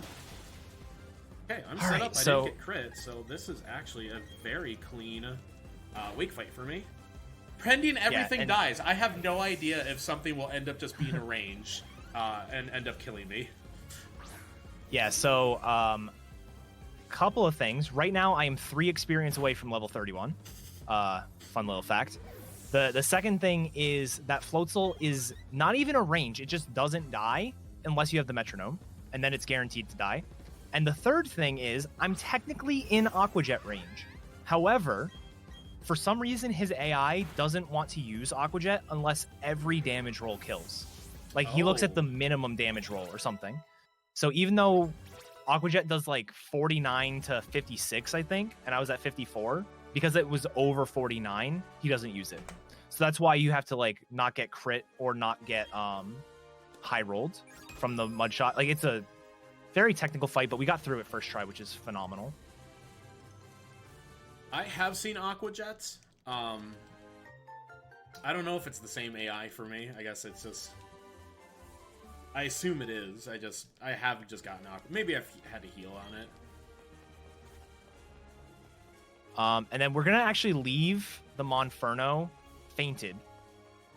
Okay, I'm set up. I didn't get crit, so this is actually a very clean wake fight for me. Pending everything dies. I have no idea if something will end up just being a range and end up killing me. Yeah, so couple of things. Right now, I am 3 experience away from level 31. Fun little fact. The second thing is that Floatzel is not even a range. It just doesn't die unless you have the metronome, and then it's guaranteed to die. And the third thing is I'm technically in Aquajet range. However, for some reason, his AI doesn't want to use Aquajet unless every damage roll kills. Like, he looks at the minimum damage roll or something. So even though Aquajet does like 49 to 56, I think, and I was at 54, because it was over 49, he doesn't use it. So that's why you have to like not get crit or not get high rolled from the mud shot. Like, it's a very technical fight, but we got through it first try, which is phenomenal. I have seen Aquajets. I don't know if it's the same AI for me. I guess it's just... I assume it is. I have just gotten Aqua. Maybe I've had to heal on it. And then we're going to actually leave the Monferno fainted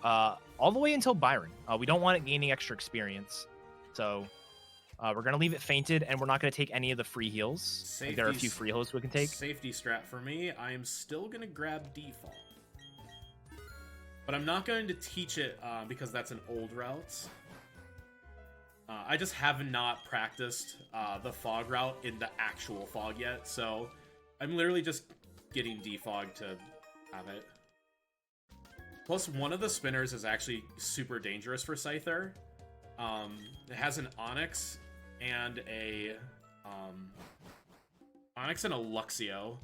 all the way until Byron. We don't want it gaining extra experience. So... we're going to leave it fainted, and we're not going to take any of the free heals. Like, there are a few free heals we can take. Safety strat for me, I am still going to grab default. But I'm not going to teach it because that's an old route. I just have not practiced the fog route in the actual fog yet, so I'm literally just getting defog to have it. Plus, one of the spinners is actually super dangerous for Scyther. It has an Onyx and a Luxio,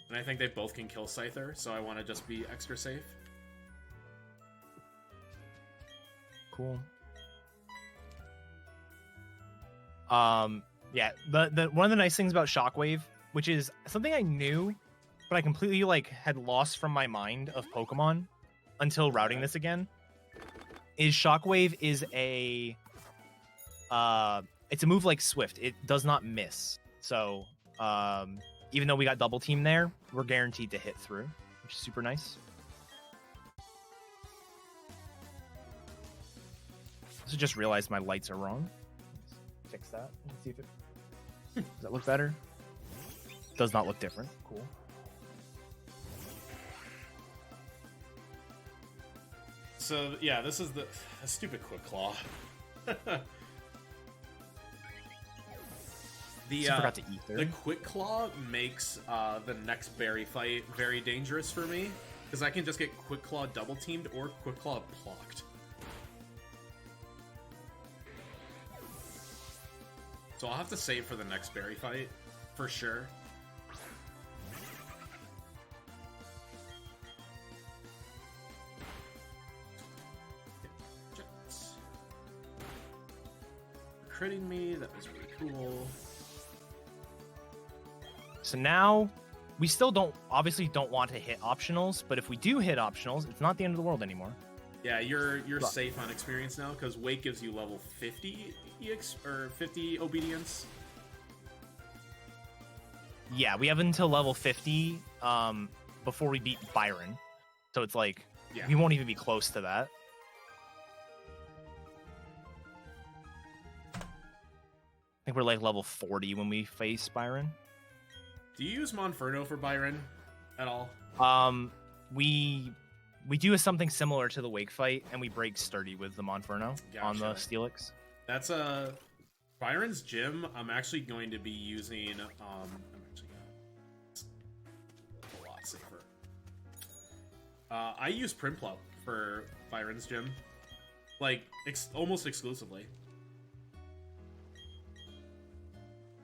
and I think they both can kill Scyther, so I want to just be extra safe. Cool. Yeah, the one of the nice things about Shockwave, which is something I knew, but I completely like had lost from my mind of Pokemon until routing this again, is Shockwave is it's a move like Swift. It does not miss. So, even though we got double team there, we're guaranteed to hit through, which is super nice. Also just realized my lights are wrong. Let's fix that. Let's see if it... Does that look better? Does not look different. Cool. So, yeah, this is the stupid Quick Claw. Forgot to eat there. The Quick Claw makes the next berry fight very dangerous for me, because I can just get Quick Claw double teamed or Quick Claw blocked. So I'll have to save for the next berry fight, for sure. Critting me, that was really cool. So now, we still obviously don't want to hit optionals, but if we do hit optionals, it's not the end of the world anymore. Yeah, you're safe on experience now, because Wake gives you level 50 EX, or 50 obedience. Yeah, we have until level 50 before we beat Byron. So it's like, we won't even be close to that. I think we're like level 40 when we face Byron. Do you use Monferno for Byron at all? We do something similar to the Wake fight, and we break Sturdy with the Monferno on the Steelix. That's Byron's gym. I'm actually going to be using. I'm actually a lot safer. I use Primplop for Byron's gym, like almost exclusively.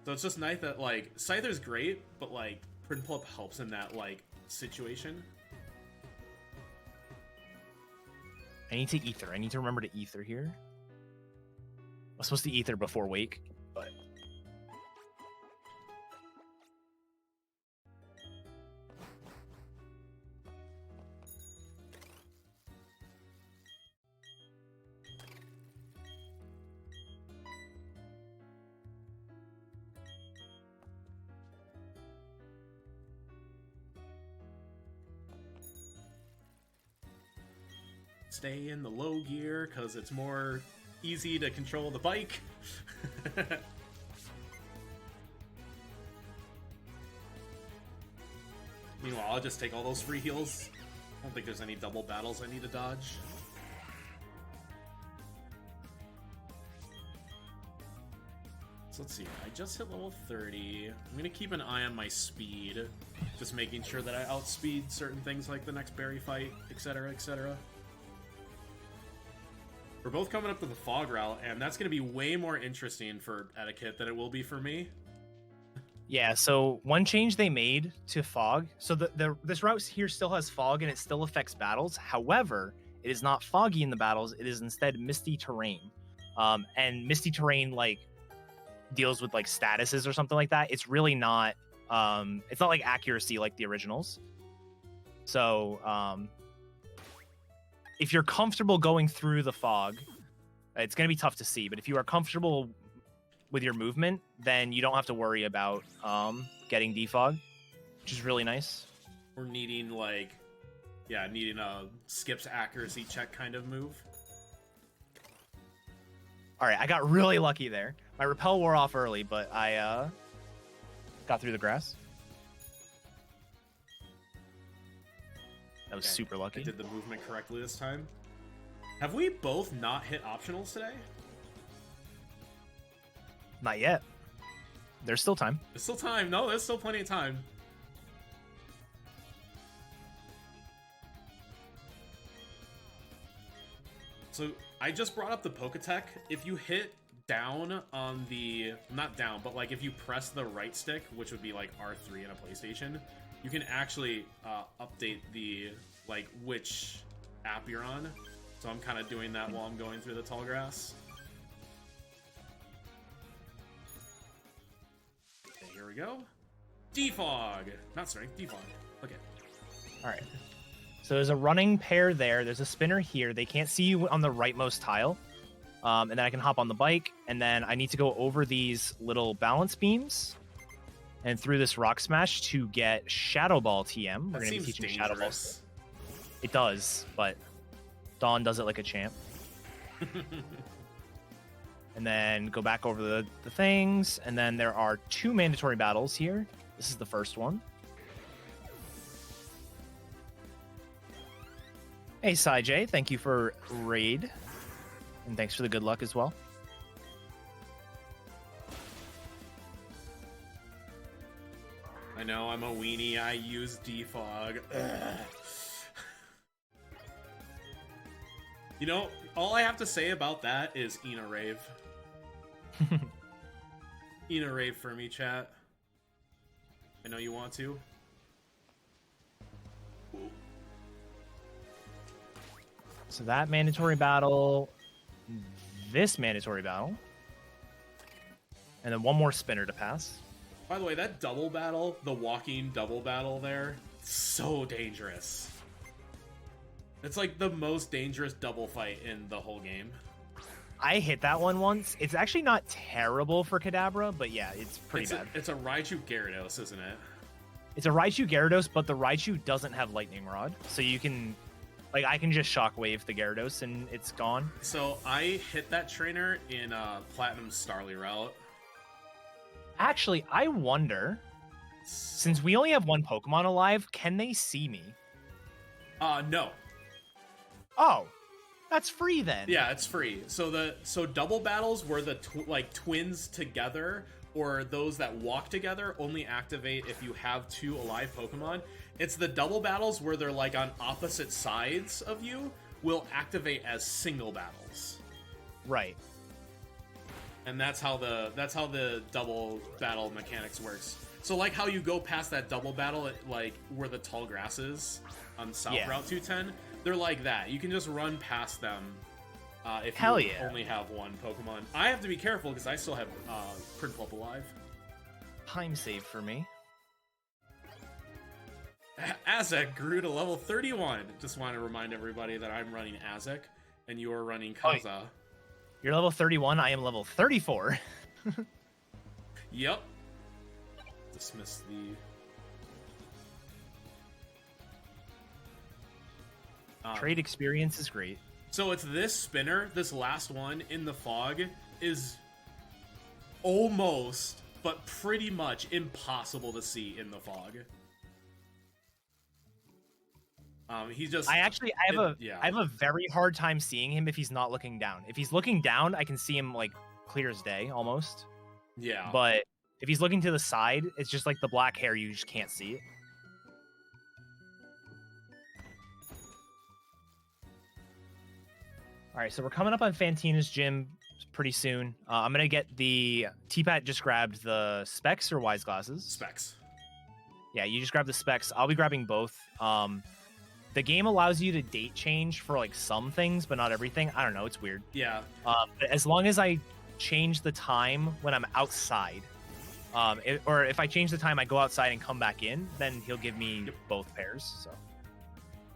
So it's just nice that, like, Scyther's great, but, like, Print Pull Up helps in that, like, situation. I need to ether. I need to remember to ether here. I was supposed to ether before wake, but... Stay in the low gear, because it's more easy to control the bike. Meanwhile, I'll just take all those free heals. I don't think there's any double battles I need to dodge. So let's see, I just hit level 30. I'm gonna keep an eye on my speed, just making sure that I outspeed certain things like the next berry fight, etc, etc. We're both coming up to the fog route, and that's gonna be way more interesting for Etiquette than it will be for me. Yeah, so one change they made to fog, so this route here still has fog and it still affects battles. However, it is not foggy in the battles, it is instead misty terrain. And misty terrain, like, deals with, like, statuses or something like that. It's really not, it's not like accuracy like the originals. So, if you're comfortable going through the fog, it's going to be tough to see, but if you are comfortable with your movement, then you don't have to worry about getting defog, which is really nice. We're needing, like, yeah, needing a skips accuracy check kind of move. All right, I got really lucky there. My repel wore off early, but I got through the grass. That was super lucky. I did the movement correctly this time. Have we both not hit optionals today? Not yet. There's still time. There's still time. No, there's still plenty of time. So I just brought up the Poketech. If you hit down on the, not down, but like if you press the right stick, which would be like R3 in a PlayStation, you can actually update the, like, which app you're on. So I'm kind of doing that while I'm going through the tall grass. Okay, here we go. Defog! Not strength, defog. Okay. All right. So there's a running pair there. There's a spinner here. They can't see you on the rightmost tile. And then I can hop on the bike, and then I need to go over these little balance beams and through this rock smash to get Shadow Ball TM. We're going to be teaching Shadow Ball. It does, but Dawn does it like a champ. And then go back over the things, and then there are 2 mandatory battles here. This is the first one. Hey, Sai thank you for raid, and thanks for the good luck as well. I know, I'm a weenie. I use defog. Ugh. You know, all I have to say about that is Ina Rave. Ina Rave for me, chat. I know you want to. So that mandatory battle, this mandatory battle, and then one more spinner to pass. By the way, that double battle, the walking double battle there, so dangerous. It's like the most dangerous double fight in the whole game. I hit that one once. It's actually not terrible for Kadabra, but yeah, it's pretty bad. It's a Raichu Gyarados, isn't it? It's a Raichu Gyarados, but the Raichu doesn't have Lightning Rod, so you can, like, I can just Shockwave the Gyarados and it's gone. So I hit that trainer in Platinum Starly route. Actually, I wonder, since we only have one Pokemon alive, can they see me? No. Oh, that's free then. Yeah, it's free. So double battles where the twins together or those that walk together only activate if you have 2 alive Pokemon. It's the double battles where they're like on opposite sides of you will activate as single battles. Right. And that's how the double battle mechanics works. So like how you go past that double battle at like where the tall grass is on South Route 210, they're like that. You can just run past them if you only have one Pokemon. I have to be careful because I still have Prinplup alive. Time save for me. Azek grew to level 31. Just want to remind everybody that I'm running Azek and you are running Kaza. You're level 31, I am level 34. Yep. Dismiss the... Trade experience is great. So it's this spinner, this last one in the fog, is almost, but pretty much impossible to see in the fog. He's just... I have a very hard time seeing him if he's not looking down. If he's looking down, I can see him like clear as day almost. Yeah. But if he's looking to the side, it's just like the black hair, you just can't see it. All right, so we're coming up on Fantina's gym pretty soon. I'm going to get the... T-Pat just grabbed the specs or wise glasses? Specs. Yeah, you just grab the specs. I'll be grabbing both. The game allows you to date change for like some things, but not everything. I don't know. It's weird. Yeah. But as long as I change the time when I'm outside, or if I change the time, I go outside and come back in, then he'll give me both pairs. So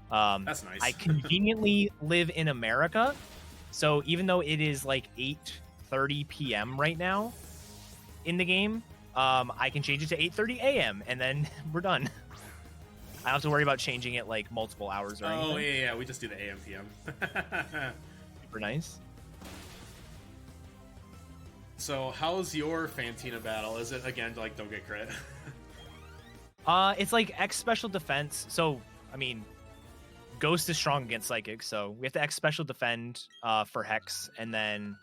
that's nice. I conveniently live in America, so even though it is like 8:30 p.m. right now in the game, I can change it to 8:30 a.m. and then we're done. I don't have to worry about changing it like multiple hours or anything. Oh, yeah, we just do the AM PM. Super nice. So, how's your Fantina battle? Is it, again, like, don't get crit? It's like X special defense. So, I mean, Ghost is strong against Psychic, so we have to X special defend for Hex, and then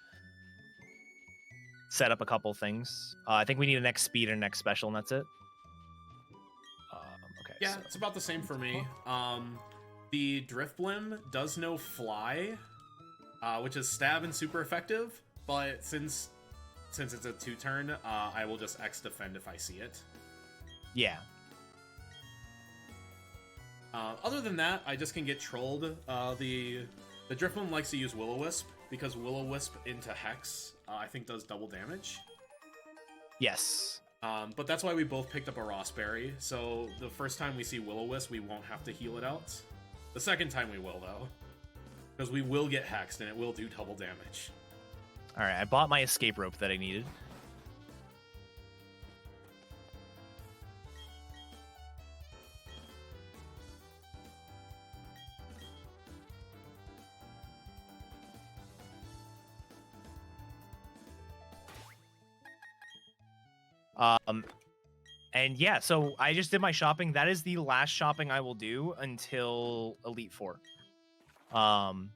set up a couple things. I think we need an X speed and an X special, and that's it. Okay. Yeah, so. it's about the same for me. The Drifblim does no fly, which is stab and super effective, but since it's a 2-turn, I will just X defend if I see it. Yeah. Other than that, I just can get trolled. The Drifblim likes to use Will-O-Wisp, because Will-O-Wisp into Hex, I think does double damage. Yes. But that's why we both picked up a Rossberry, so the first time we see Will-O-Wisp, we won't have to heal it out. The second time we will, though. Because we will get hexed, and it will do double damage. Alright, I bought my escape rope that I needed. And yeah, so I just did my shopping. That is the last shopping I will do until Elite Four. And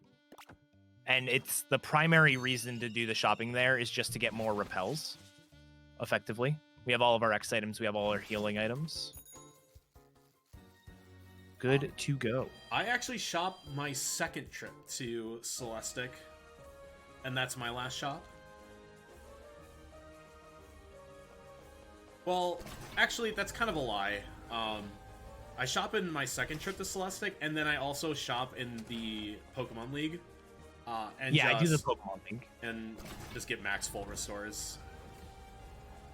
it's the primary reason to do the shopping there is just to get more repels, effectively. We have all of our X items. We have all our healing items. Good to go. I actually shopped my second trip to Celestic, and that's my last shop. Well, actually, that's kind of a lie. I shop in my second trip to Celestic, and then I also shop in the Pokemon League. And yeah, I do the Pokemon League. And just get max full restores.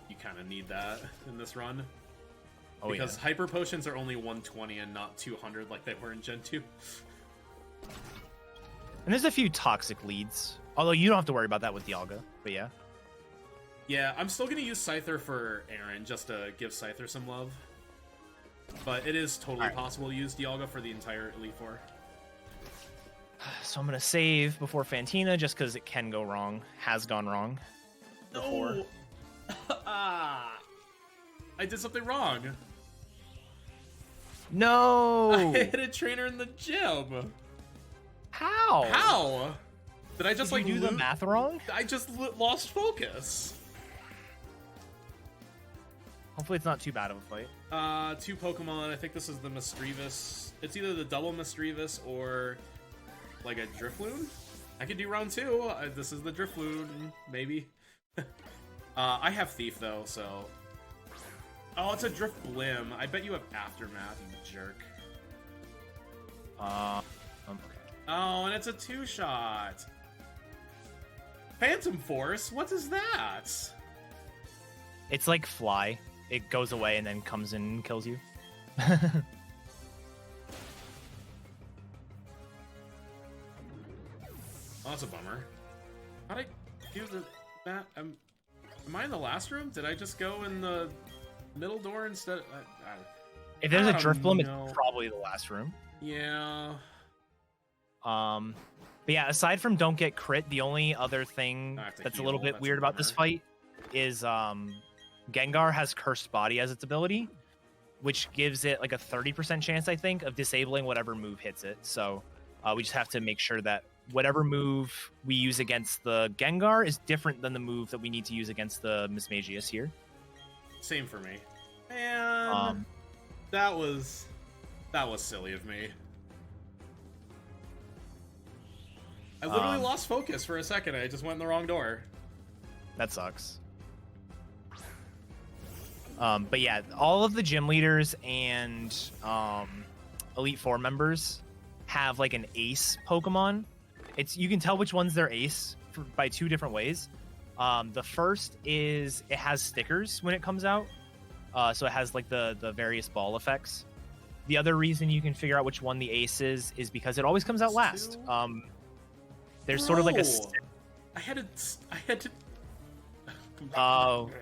You kind of need that in this run. Oh, because Hyper Potions are only 120 and not 200 like they were in Gen 2. And there's a few toxic leads. Although you don't have to worry about that with Dialga, but yeah. Yeah, I'm still going to use Scyther for Aaron, just to give Scyther some love. But it is totally possible to use Dialga for the entire Elite Four. So I'm going to save before Fantina, just because it can go wrong. Has gone wrong before. No! I did something wrong. No! I hit a trainer in the gym. How? How? Did I just Did you do the math wrong? I just lost focus. Hopefully it's not too bad of a fight. 2 Pokemon. I think this is the Misdreavus. It's either the double Misdreavus or like a Drifloon. I could do round 2. This is the Drifloon, maybe. I have Thief, though, so... Oh, it's a Drift Blim. I bet you have Aftermath, you jerk. Okay. Oh, and it's a 2-shot. Phantom Force? What is that? It's like Fly. It goes away and then comes in and kills you. Oh, that's a bummer. How'd I do that? Am I in the last room? Did I just go in the middle door instead? If there's a I Drift don't Bloom, know. it's probably the last room. Yeah. But yeah, aside from don't get crit, the only other thing I have to that's a heal. little bit That's a weird about this bummer. fight is Gengar has Cursed Body as its ability, which gives it like a 30% chance, I think, of disabling whatever move hits it. So we just have to make sure that whatever move we use against the Gengar is different than the move that we need to use against the Mismagius here. Same for me. Man, that was silly of me. I literally lost focus for a second. I just went in the wrong door. That sucks. But yeah, all of the gym leaders and Elite Four members have like an ace Pokemon. You can tell which one's their ace by two different ways. The first is it has stickers when it comes out, so it has like the various ball effects. The other reason you can figure out which one the ace is because it always comes out last. There's sort of like a. I had to.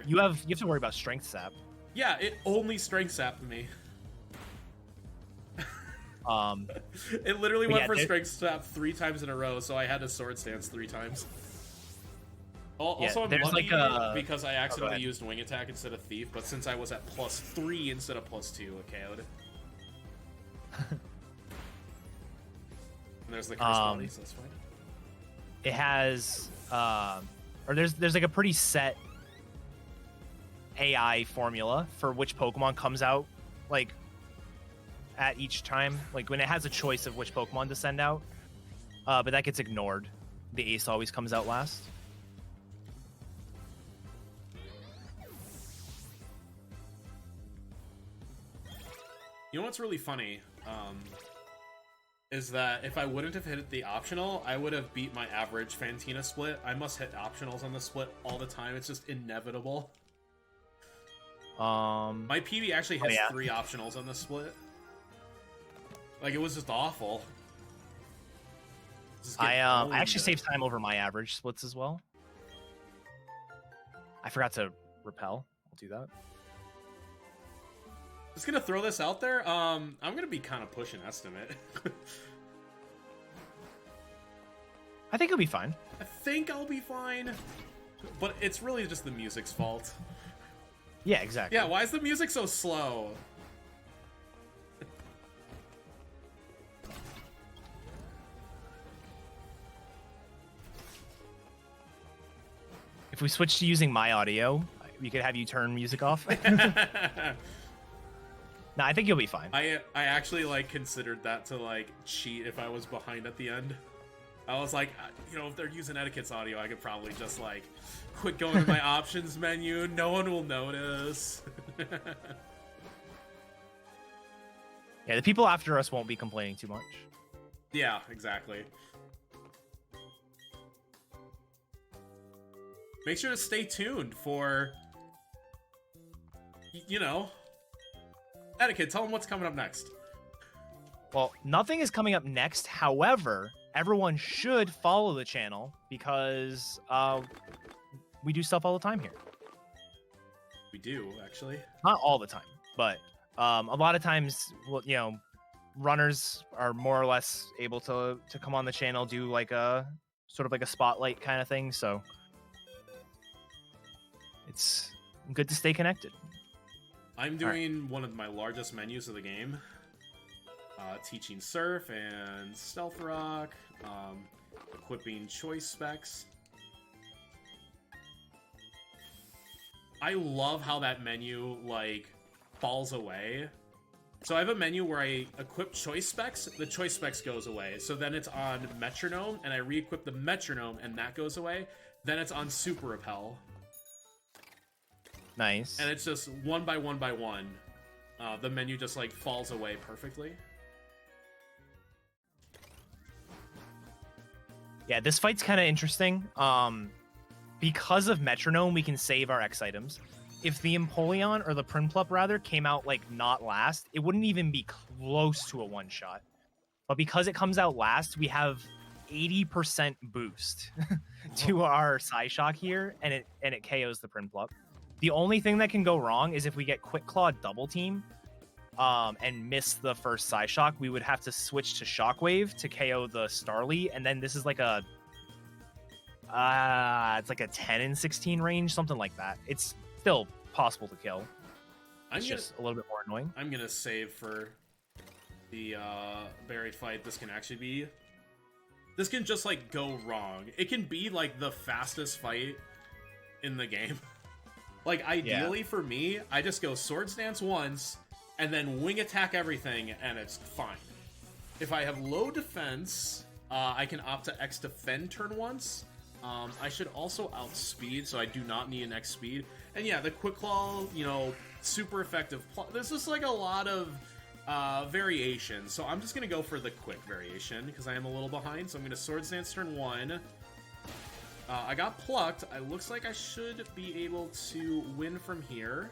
You have to worry about strength sap. Yeah, it only strength sapped me. It literally went for strength sap 3 times in a row, so I had to sword stance 3 times. Also, I'm lucky because I accidentally used wing attack instead of thief, but since I was at +3 instead of +2, it KO'd. And there's the curse body, so that's fine. It has or there's like a pretty set AI formula for which Pokemon comes out like at each time, like when it has a choice of which Pokemon to send out, but that gets ignored. The ace always comes out last. You know what's really funny is that if I wouldn't have hit the optional, I would have beat my average Fantina split. I must hit optionals on the split all the time. It's just inevitable. My PB actually hits 3 optionals on the split. Like, it was just awful. I actually saved time over my average splits as well. I forgot to repel. I'll do that. Just gonna throw this out there. I'm gonna be kind of pushing estimate. I think it'll be fine. I think I'll be fine, but it's really just the music's fault. Yeah, exactly. Yeah, why is the music so slow? If we switch to using my audio, we could have you turn music off. No, I think you'll be fine. I actually like considered that to like cheat if I was behind at the end. I was like, you know, if they're using Etiquette's audio, I could probably just like quit going to my options menu. No one will notice. Yeah, the people after us won't be complaining too much. Yeah, exactly. Make sure to stay tuned for, you know, Etiquette. Tell them what's coming up next. Well, nothing is coming up next. However, everyone should follow the channel because we do stuff all the time here. We do, actually. Not all the time, but a lot of times, well, you know, runners are more or less able to come on the channel, do like a sort of like a spotlight kind of thing. So it's good to stay connected. I'm doing one of my largest menus of the game. Teaching Surf and Stealth Rock. Equipping choice specs. I love how that menu, like, falls away. So I have a menu where I equip choice specs, the choice specs goes away. So then it's on Metronome, and I re-equip the Metronome, and that goes away. Then it's on Super Repel. Nice. And it's just one by one by one. The menu just like falls away perfectly. Yeah, this fight's kind of interesting. Because of Metronome, we can save our X items. If the Empoleon, or the Prinplup rather, came out like not last, it wouldn't even be close to a one-shot. But because it comes out last, we have 80% boost to our Psyshock here, and it KOs the Prinplup. The only thing that can go wrong is if we get Quick Claw double team and miss the first Psyshock, we would have to switch to Shockwave to KO the Starly, and then this is like a it's like a 10 and 16 range, something like that. It's still possible to kill. It's just a little bit more annoying. I'm gonna save for the buried fight. This can just like go wrong. It can be like the fastest fight in the game. Like ideally for me, I just go Swords Dance once and then wing attack everything, and it's fine. If I have low defense, I can opt to X defend turn once. I should also outspeed, so I do not need an X speed. And yeah, the Quick Claw, you know, super effective. There's just like a lot of variation, so I'm just gonna go for the quick variation because I am a little behind. So I'm gonna Swords Dance turn 1. I got plucked. It looks like I should be able to win from here.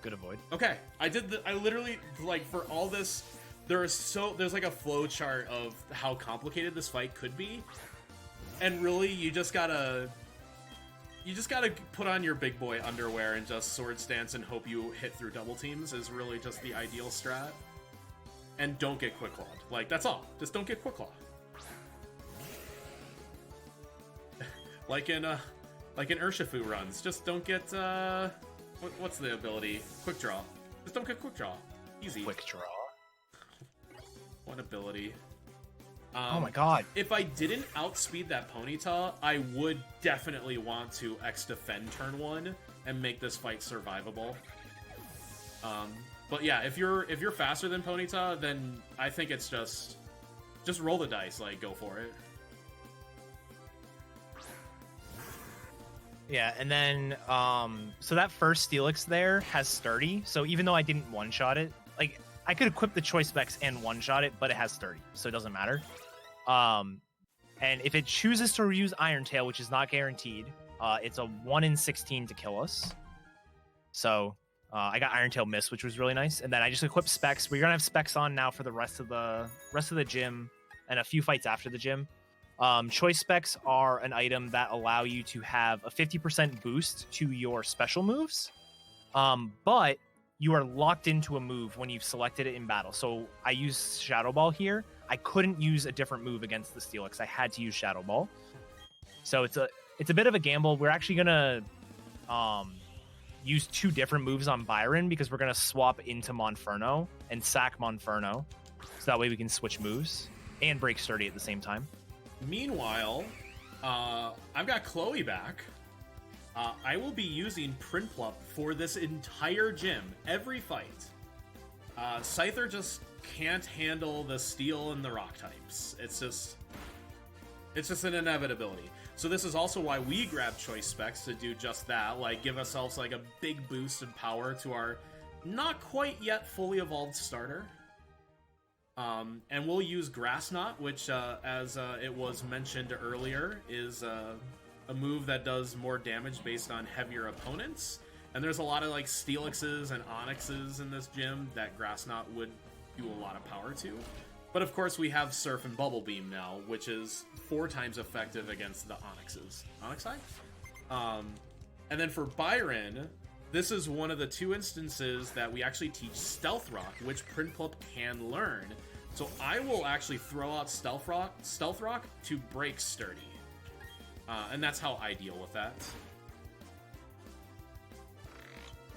Good avoid. Okay, I literally, like, for all this, there's like a flow chart of how complicated this fight could be, and really you just gotta put on your big boy underwear and just Swords Dance and hope you hit through double teams is really just the ideal strat. And don't get quick clawed. Like, that's all. Just don't get quick claw. like in Urshifu runs, just don't get what's the ability? Quick draw. Just don't get quick draw. Easy. Quick draw. What ability? Oh my god. If I didn't outspeed that Ponyta, I would definitely want to X defend turn 1 and make this fight survivable. But yeah, if you're faster than Ponyta, then I think it's just roll the dice, like, go for it. Yeah, and then so that first Steelix there has Sturdy, so even though I didn't one-shot it, like, I could equip the Choice Specs and one-shot it, but it has Sturdy, so it doesn't matter. And if it chooses to use Iron Tail, which is not guaranteed, it's a 1 in 16 to kill us. So I got Iron Tail miss, which was really nice. And then I just equipped Specs. We're gonna have Specs on now for the rest of the gym and a few fights after the gym. Choice Specs are an item that allow you to have a 50% boost to your special moves, but you are locked into a move when you've selected it in battle. So I use Shadow Ball here. I couldn't use a different move against the Steelix. I had to use Shadow Ball. So it's a bit of a gamble. We're actually gonna use 2 different moves on Byron because we're gonna swap into Monferno and sack Monferno, so that way we can switch moves and break Sturdy at the same time. Meanwhile, I've got Chloe back. I will be using Prinplup for this entire gym, every fight. Scyther just can't handle the steel and the rock types. It's just an inevitability. So this is also why we grab Choice Specs to do just that, like give ourselves like a big boost in power to our not quite yet fully evolved starter. And we'll use Grass Knot, which, as it was mentioned earlier, is a move that does more damage based on heavier opponents. And there's a lot of like Steelixes and Onyxes in this gym that Grass Knot would do a lot of power to. But of course we have Surf and Bubble Beam now, which is 4 times effective against the Onyxes. Onyxi? And then for Byron, this is one of the 2 instances that we actually teach Stealth Rock, which Prinplup can learn. So I will actually throw out Stealth Rock to break Sturdy. And that's how I deal with that.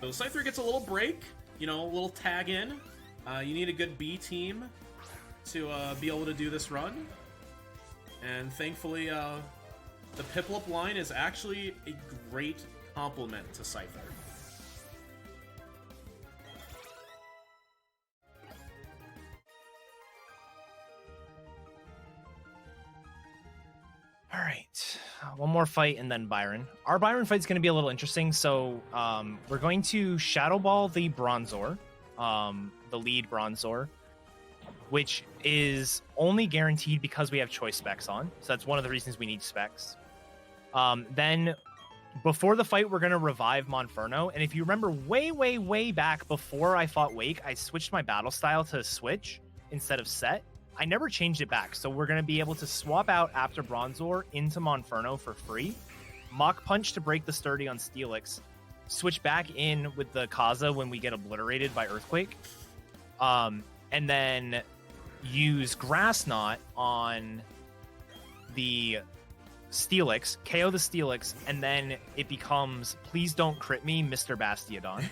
So Scyther gets a little break, you know, a little tag in. You need a good B team to be able to do this run. And thankfully, the Piplup line is actually a great complement to Scyther. All right. one more fight and then Byron. Our Byron fight's going to be a little interesting. So we're going to Shadow Ball the Bronzor, the lead Bronzor, which is only guaranteed because we have choice specs on. So that's one of the reasons we need specs. Then before the fight, we're going to revive Monferno. And if you remember way back before I fought Wake, I switched my battle style to switch instead of set. I never changed it back. So we're going to be able to swap out after Bronzor into Monferno for free. Mach Punch to break the sturdy on Steelix. Switch back in with the Kaza when we get obliterated by Earthquake. And then use Grass Knot on the Steelix, KO the Steelix, and then it becomes Please Don't Crit Me, Mr. Bastiodon.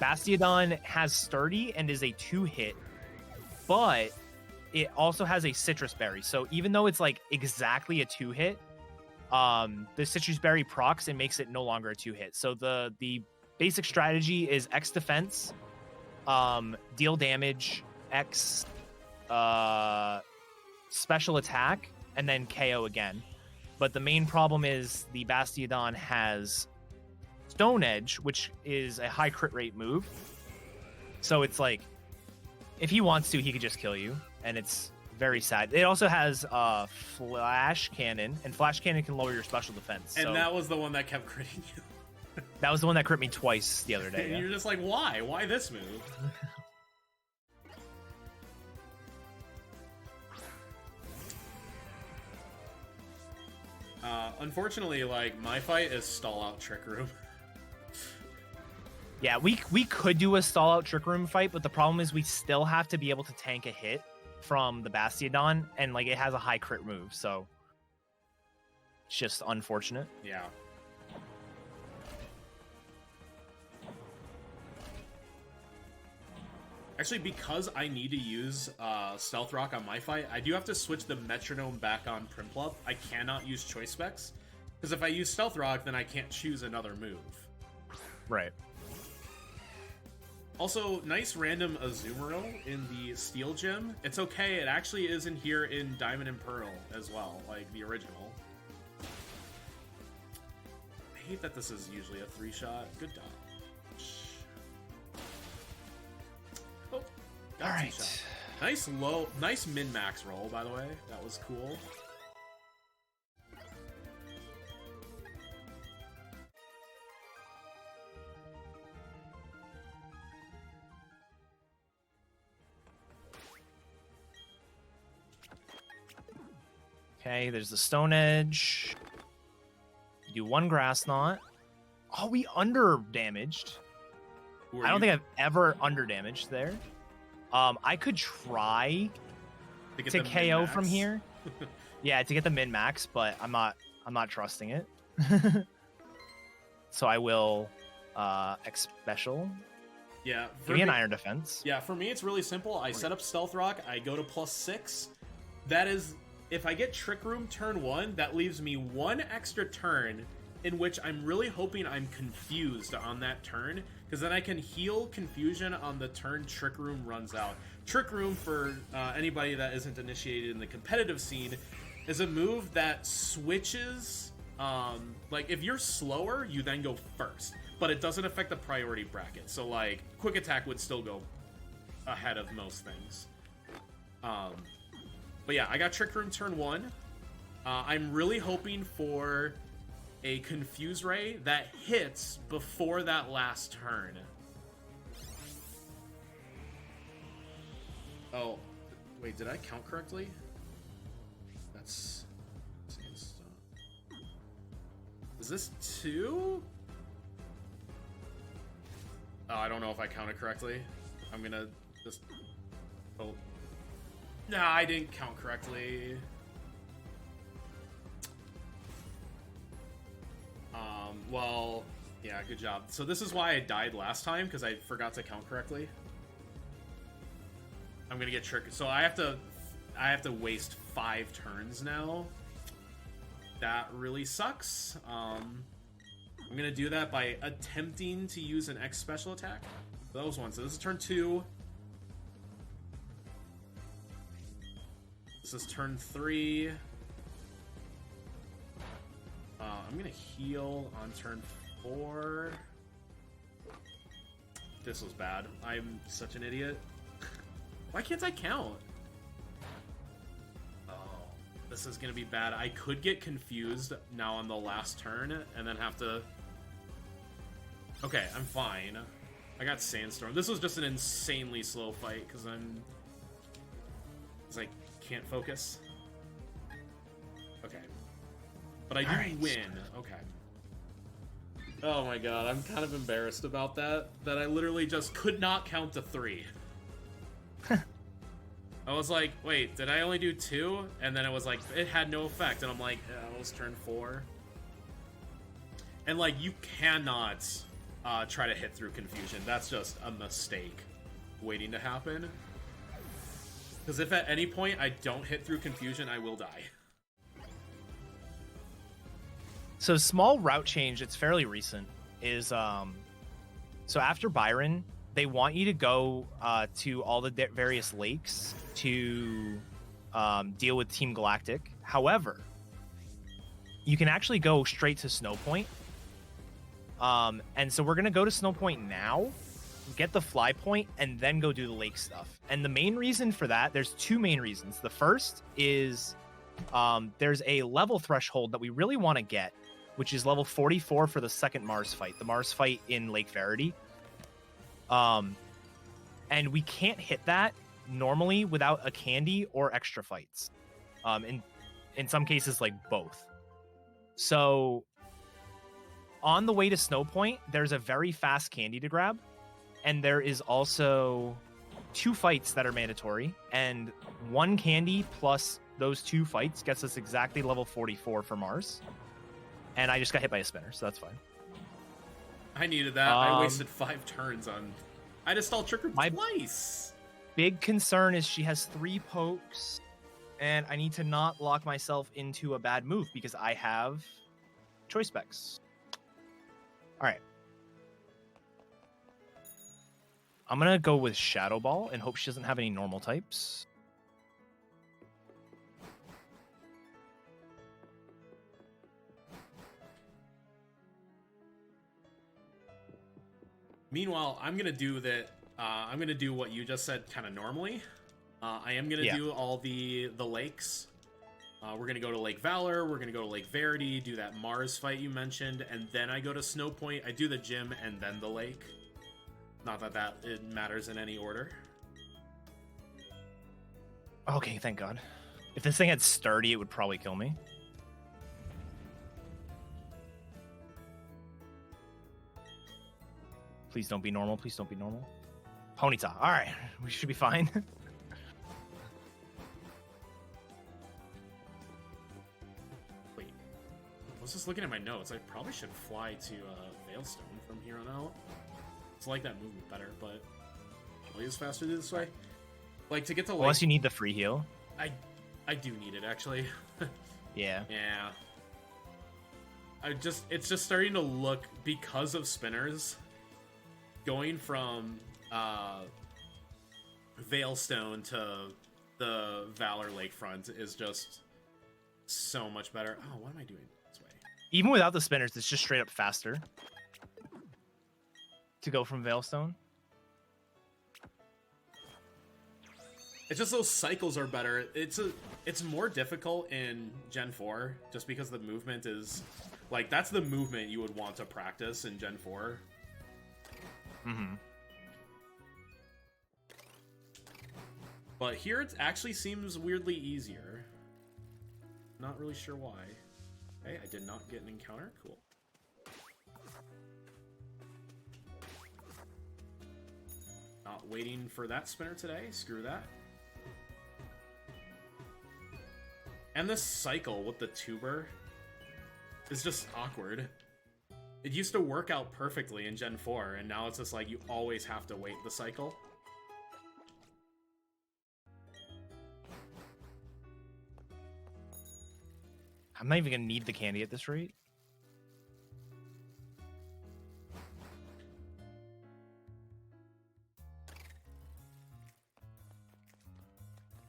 Bastiodon has Sturdy and is a 2-hit, but it also has a Citrus Berry. So even though it's like exactly a 2-hit, the Citrus Berry procs and makes it no longer a 2-hit. So the basic strategy is X defense, deal damage, X special attack, and then KO again. But the main problem is the Bastiodon has Stone Edge, which is a high crit rate move. So it's like, if he wants to, he could just kill you, and it's very sad. It also has Flash Cannon, and Flash Cannon can lower your special defense. And so that was the one that kept critting you. that was the one that crit me twice the other day. And Yeah. you're just like, why? Why this move? Unfortunately, like, my fight is stall out Trick Room. Yeah, we could do a stall out Trick Room fight, but the problem is we still have to be able to tank a hit from the Bastiodon, and like it has a high crit move, so it's just unfortunate. Yeah. Actually, because I need to use Stealth Rock on my fight, I do have to switch the Metronome back on Prinplup. I cannot use Choice Specs, because if I use Stealth Rock, then I can't choose another move. Right. Also, nice random Azumarill in the Steel Gym. It's okay, it actually is in here in Diamond and Pearl as well, like the original. I hate that this is usually a 3-shot. Good dodge. Oh, got All right. 2-shot. Nice min-max roll, by the way. That was cool. Okay, there's the Stone Edge. Do one Grass Knot. Oh, we under damaged. I don't think I've ever under damaged there. I could try to KO from here. Yeah, to get the min max, but I'm not trusting it. So I will X special. Yeah, give me an Iron Defense. Yeah, for me it's really simple. I set up Stealth Rock, I go to +6. That is, if I get Trick Room turn 1, that leaves me one extra turn in which I'm really hoping I'm confused on that turn, because then I can heal Confusion on the turn Trick Room runs out. Trick Room, for anybody that isn't initiated in the competitive scene, is a move that switches, like if you're slower, you then go first, but it doesn't affect the priority bracket. So like, Quick Attack would still go ahead of most things. But yeah, I got Trick Room turn 1. I'm really hoping for a Confuse Ray that hits before that last turn. Oh, wait, did I count correctly? That's... Is this 2? Oh, I don't know if I counted correctly. I'm gonna just... Oh. Nah, I didn't count correctly. Well, yeah, good job. So this is why I died last time, because I forgot to count correctly. I'm gonna get tricked. So I have to waste 5 turns now. That really sucks. I'm gonna do that by attempting to use an X special attack. Those ones. So this is turn 2. This is turn 3. I'm gonna heal on turn 4. This was bad. I'm such an idiot. Why can't I count? Oh, this is gonna be bad. I could get confused now on the last turn and then have to... Okay, I'm fine. I got Sandstorm. This was just an insanely slow fight because I can't focus. Okay. But I do win. Okay. Oh my god, I'm kind of embarrassed about that. That I literally just could not count to 3. I was like, wait, did I only do 2? And then it was like, it had no effect. And I'm like, it was turn 4. And like, you cannot try to hit through confusion. That's just a mistake waiting to happen. Because if at any point I don't hit through confusion, I will die. So small route change, it's fairly recent, is so after Byron, they want you to go to all the various lakes to deal with Team Galactic. However, you can actually go straight to Snow Point. And so we're going to go to Snow Point now, get the fly point, and then go do the lake stuff. And the main reason for that, there's 2 main reasons. The first is there's a level threshold that we really want to get, which is level 44 for the second Mars fight, the Mars fight in Lake Verity. And we can't hit that normally without a candy or extra fights. In some cases, like both. So on the way to Snow Point, there's a very fast candy to grab. And there is also 2 fights that are mandatory. And 1 candy plus those 2 fights gets us exactly level 44 for Mars. And I just got hit by a spinner, so that's fine. I needed that. I wasted 5 turns on... I just stalled Trick Room twice! Big concern is she has 3 pokes. And I need to not lock myself into a bad move because I have choice specs. Alright. I'm going to go with Shadow Ball and hope she doesn't have any normal types. Meanwhile, I'm gonna do that. I'm gonna do what you just said, kind of normally. I am gonna do all the lakes. We're gonna go to Lake Valor. We're gonna go to Lake Verity, do that Mars fight you mentioned, and then I go to Snow Point. I do the gym and then the lake. Not that it matters in any order. Okay, thank God. If this thing had Sturdy, it would probably kill me. Please don't be normal. Please don't be normal. Ponyta. All right. We should be fine. Wait. I was just looking at my notes. I probably should fly to Veilstone from here on out. It's like that movement better, but probably is faster this way. Like, to get to Unless you need the free heal. I do need it, actually. Yeah. Yeah. It's just starting to look, because of spinners, going from Veilstone to the Valor Lakefront is just so much better. Oh, what am I doing this way? Even without the spinners, it's just straight up faster to go from Veilstone. It's just those cycles are better. It's more difficult in Gen 4 just because the movement is like, that's the movement you would want to practice in Gen 4. Mm-hmm. But here it actually seems weirdly easier. Not really sure why. Okay, I did not get an encounter. Cool. Not waiting for that spinner today. Screw that. And this cycle with the tuber is just awkward. It used to work out perfectly in Gen 4, and now it's just like you always have to wait the cycle. I'm not even gonna need the candy at this rate.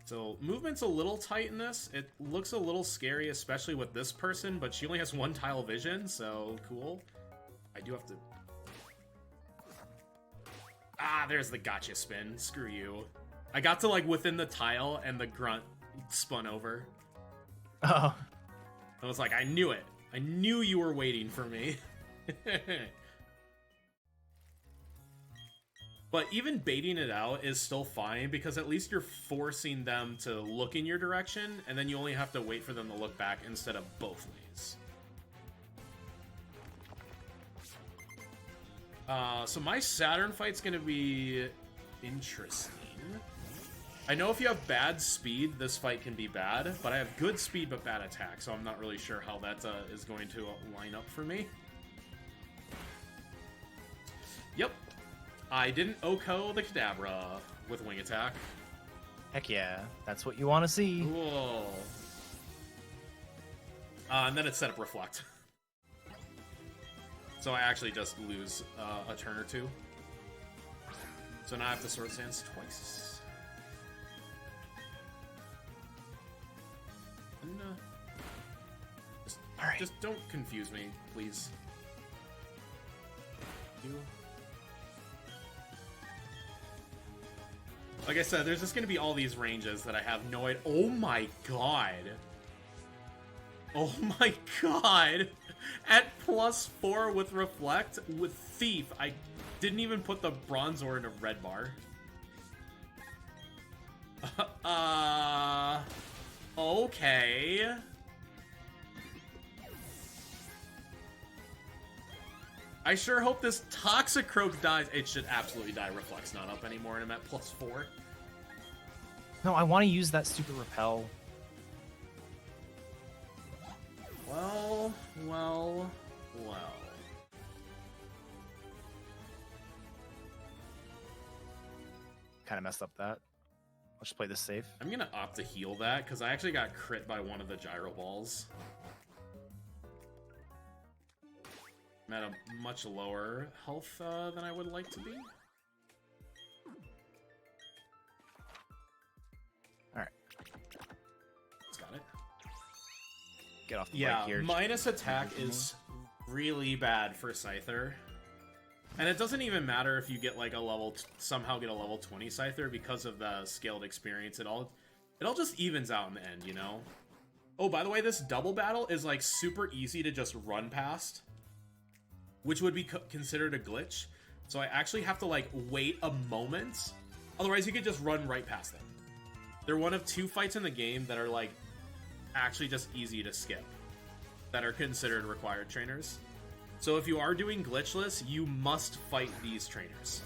So movement's a little tight in this. It looks a little scary, especially with this person, but she only has 1 tile vision, so cool. I do have to... Ah, there's the gotcha spin. Screw you. I got to, like, within the tile, and the grunt spun over. Oh. I was like, I knew it. I knew you were waiting for me. But even baiting it out is still fine, because at least you're forcing them to look in your direction, and then you only have to wait for them to look back instead of both ways. So my Saturn fight's gonna be interesting. I know if you have bad speed, this fight can be bad, but I have good speed but bad attack, so I'm not really sure how that is going to line up for me. Yep. I didn't Oko the Kadabra with wing attack. Heck yeah, that's what you want to see. Cool. And then it set up Reflect. So I actually just lose a turn or two. So now I have to Sword Stance twice. And, just don't confuse me, please. Like I said, there's just gonna be all these ranges that I have no idea. Oh my god! Oh my god! At +4 with Reflect, with Thief, I didn't even put the Bronzor in a red bar. Okay. I sure hope this Toxicroak dies. It should absolutely die. Reflect's not up anymore, and I'm at +4. No, I want to use that stupid repel. Well. Kind of messed up that. Let's just play this safe. I'm gonna opt to heal that, because I actually got crit by one of the gyro balls. I'm at a much lower health than I would like to be. Alright. It's got it. Get off the bike here. Minus attack is really bad for Scyther. And it doesn't even matter if you get like somehow get a level 20 Scyther because of the scaled experience. It all just evens out in the end, you know? Oh, by the way, this double battle is like super easy to just run past, which would be considered a glitch. So I actually have to like wait a moment. Otherwise, you could just run right past them. They're one of 2 fights in the game that are like actually just easy to skip, that are considered required trainers. So if you are doing Glitchless, you must fight these trainers.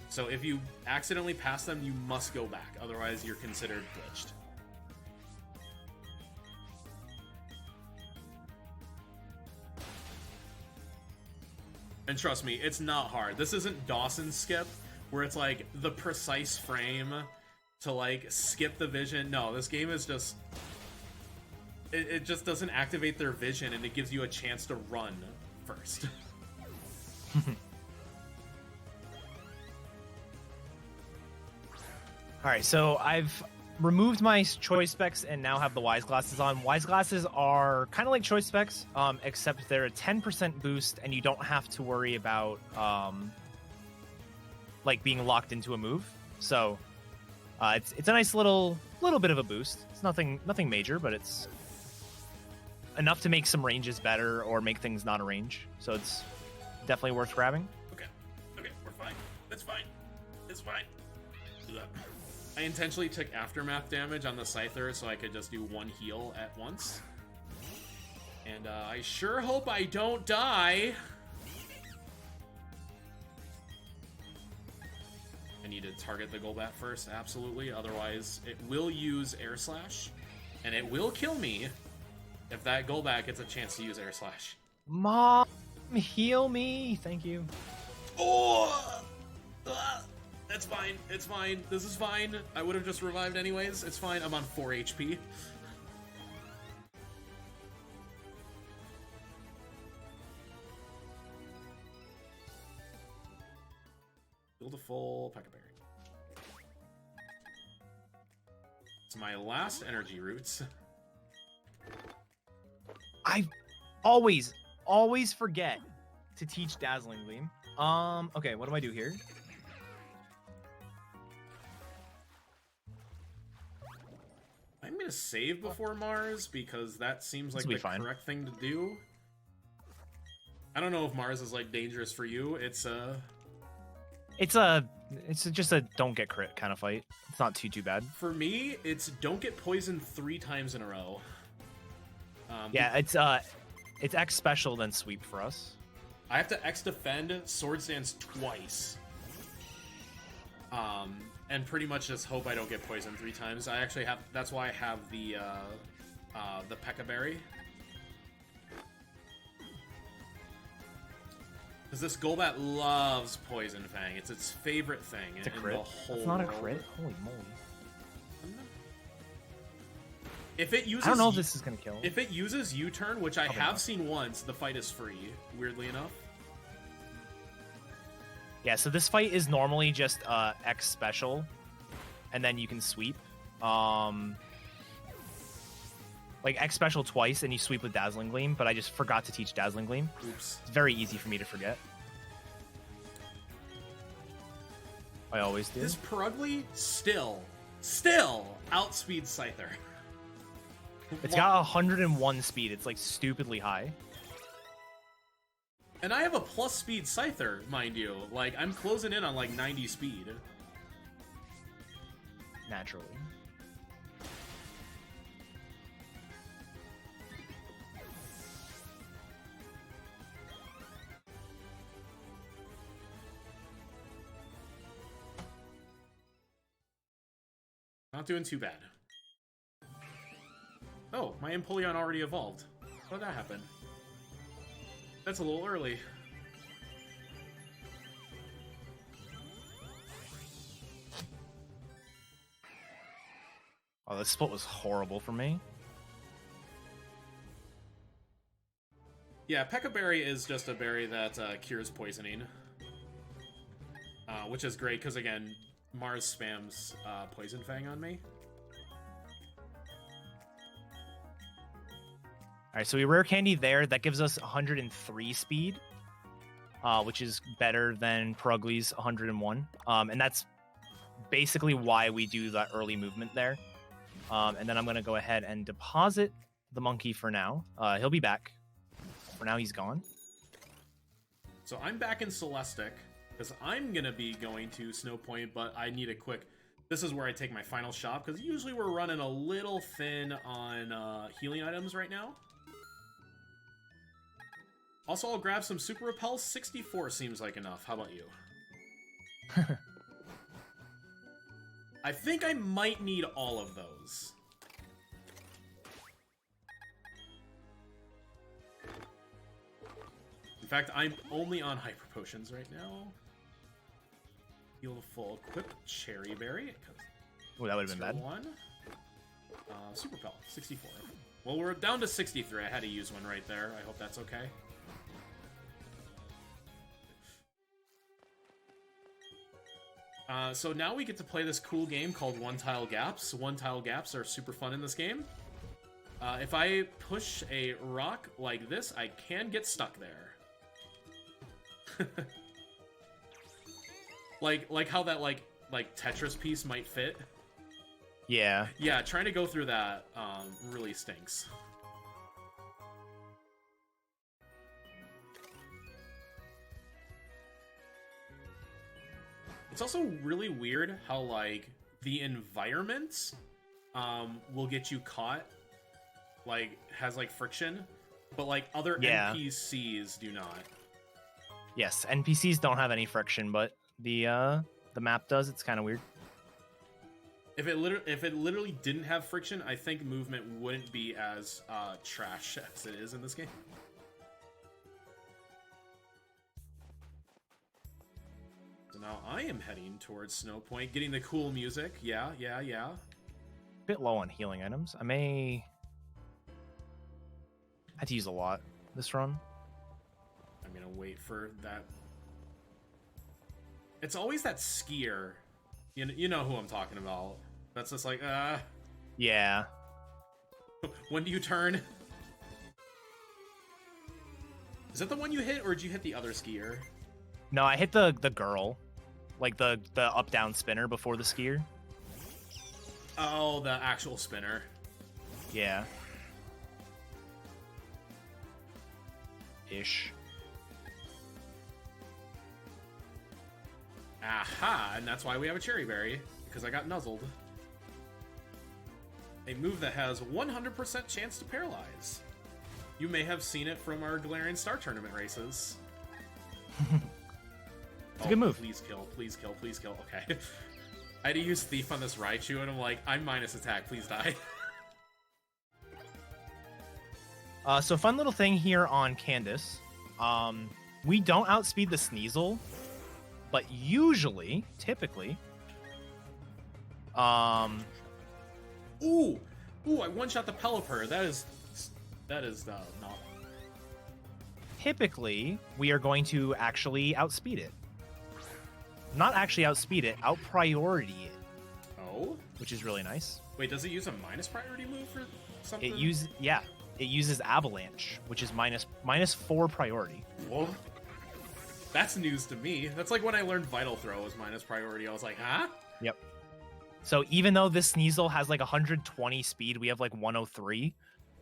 So if you accidentally pass them, you must go back. Otherwise, you're considered glitched. And trust me, it's not hard. This isn't Dawson's skip, where it's like the precise frame to like skip the vision. No, this game is just... It just doesn't activate their vision, and it gives you a chance to run first. Alright, so I've removed my choice specs and now have the Wise Glasses on. Wise Glasses are kind of like choice specs, except they're a 10% boost, and you don't have to worry about like being locked into a move. So it's a nice little bit of a boost. It's nothing major, but it's enough to make some ranges better or make things not a range. So it's definitely worth grabbing. Okay, we're fine. It's fine. It's fine. I intentionally took aftermath damage on the Scyther so I could just do 1 heal at once. And I sure hope I don't die. I need to target the Golbat first, absolutely. Otherwise, it will use Air Slash, and it will kill me if that Golbat gets a chance to use Air Slash. Mom, heal me. Thank you. Oh! That's fine. It's fine. This is fine. I would have just revived anyways. It's fine. I'm on 4 HP. Build a full Peck Berry. It's my last energy roots. I always forget to teach Dazzling Gleam. Okay, what do I do here? I'm gonna save before Mars because that seems like the correct thing to do. I don't know if Mars is like dangerous for you. It's just a don't get crit kind of fight. It's not too bad. For me, it's don't get poisoned 3 times in a row. Yeah, it's X special then sweep for us. I have to X defend Swords Dance twice. And pretty much just hope I don't get poisoned 3 times. I actually have. That's why I have the P.E.K.K.A. Berry. Because this Golbat loves Poison Fang. It's its favorite thing it's a in crit. the whole That's not a world. crit? Holy moly. If it uses, I don't know if this is gonna kill. If it uses U-turn, which I Probably have not. seen once, the fight is free. Weirdly enough. Yeah, so this fight is normally just X special, and then you can sweep. Like X special twice, and you sweep with Dazzling Gleam, but I just forgot to teach Dazzling Gleam. Oops. It's very easy for me to forget. I always do. This Purugly still outspeeds Scyther. It's got 101 speed. It's like stupidly high. And I have a plus speed Scyther, mind you. Like, I'm closing in on like 90 speed. Naturally. Not doing too bad. Oh, my Empoleon already evolved. How did that happen? That's a little early. Oh, this split was horrible for me. Yeah, P.E.K.K.A. Berry is just a berry that cures poisoning. Which is great, because again, Mars spams Poison Fang on me. Alright, so we rare candy there. That gives us 103 speed, which is better than Purugly's 101. And that's basically why we do that early movement there. And then I'm going to go ahead and deposit the monkey for now. He'll be back. For now, he's gone. So I'm back in Celestic, because I'm going to be going to Snow Point, but I need a quick... This is where I take my final shop, because usually we're running a little thin on healing items right now. Also, I'll grab some Super Repel. 64 seems like enough. How about you? I think I might need all of those. In fact, I'm only on Hyper Potions right now. Heal to full. Equip Cherry Berry. Oh, that would have been bad. One. Super Pelt, 64. Well, we're down to 63. I had to use one right there. I hope that's okay. So now we get to play this cool game called One Tile Gaps. One Tile Gaps are super fun in this game. If I push a rock like this, I can get stuck there. like how that like Tetris piece might fit. Yeah. Yeah, trying to go through that really stinks. It's also really weird how, like, the environments will get you caught, like, has, like, friction, but, like, other NPCs do not. Yes, NPCs don't have any friction, but the map does. It's kind of weird. If it literally didn't have friction, I think movement wouldn't be as trash as it is in this game. So now I am heading towards Snow Point, getting the cool music. Yeah. Bit low on healing items. I may had to use a lot this run. I'm gonna wait for that. It's always that skier. You know who I'm talking about. That's just like, Yeah. When do you turn? Is that the one you hit, or did you hit the other skier? No, I hit the girl. Like the up-down spinner before the skier. Oh, the actual spinner. Yeah. Ish. Aha, and that's why we have a cherry berry, because I got nuzzled. A move that has 100% chance to paralyze. You may have seen it from our Galarian Star Tournament races. It's a good move. Please kill, please kill, please kill. Okay. I had to use Thief on this Raichu, and I'm like, I'm minus attack, please die. So fun little thing here on Candace. We don't outspeed the Sneasel, but usually, typically, Ooh, I one-shot the Pelipper. That is not. Typically, we are going to actually outspeed it. Not actually outspeed it, out-priority it. Oh? Which is really nice. Wait, does it use a minus priority move for something? It uses Avalanche, which is minus 4 priority. Whoa. That's news to me. That's like when I learned Vital Throw was minus priority. I was like, huh? Yep. So even though this Sneasel has like 120 speed, we have like 103.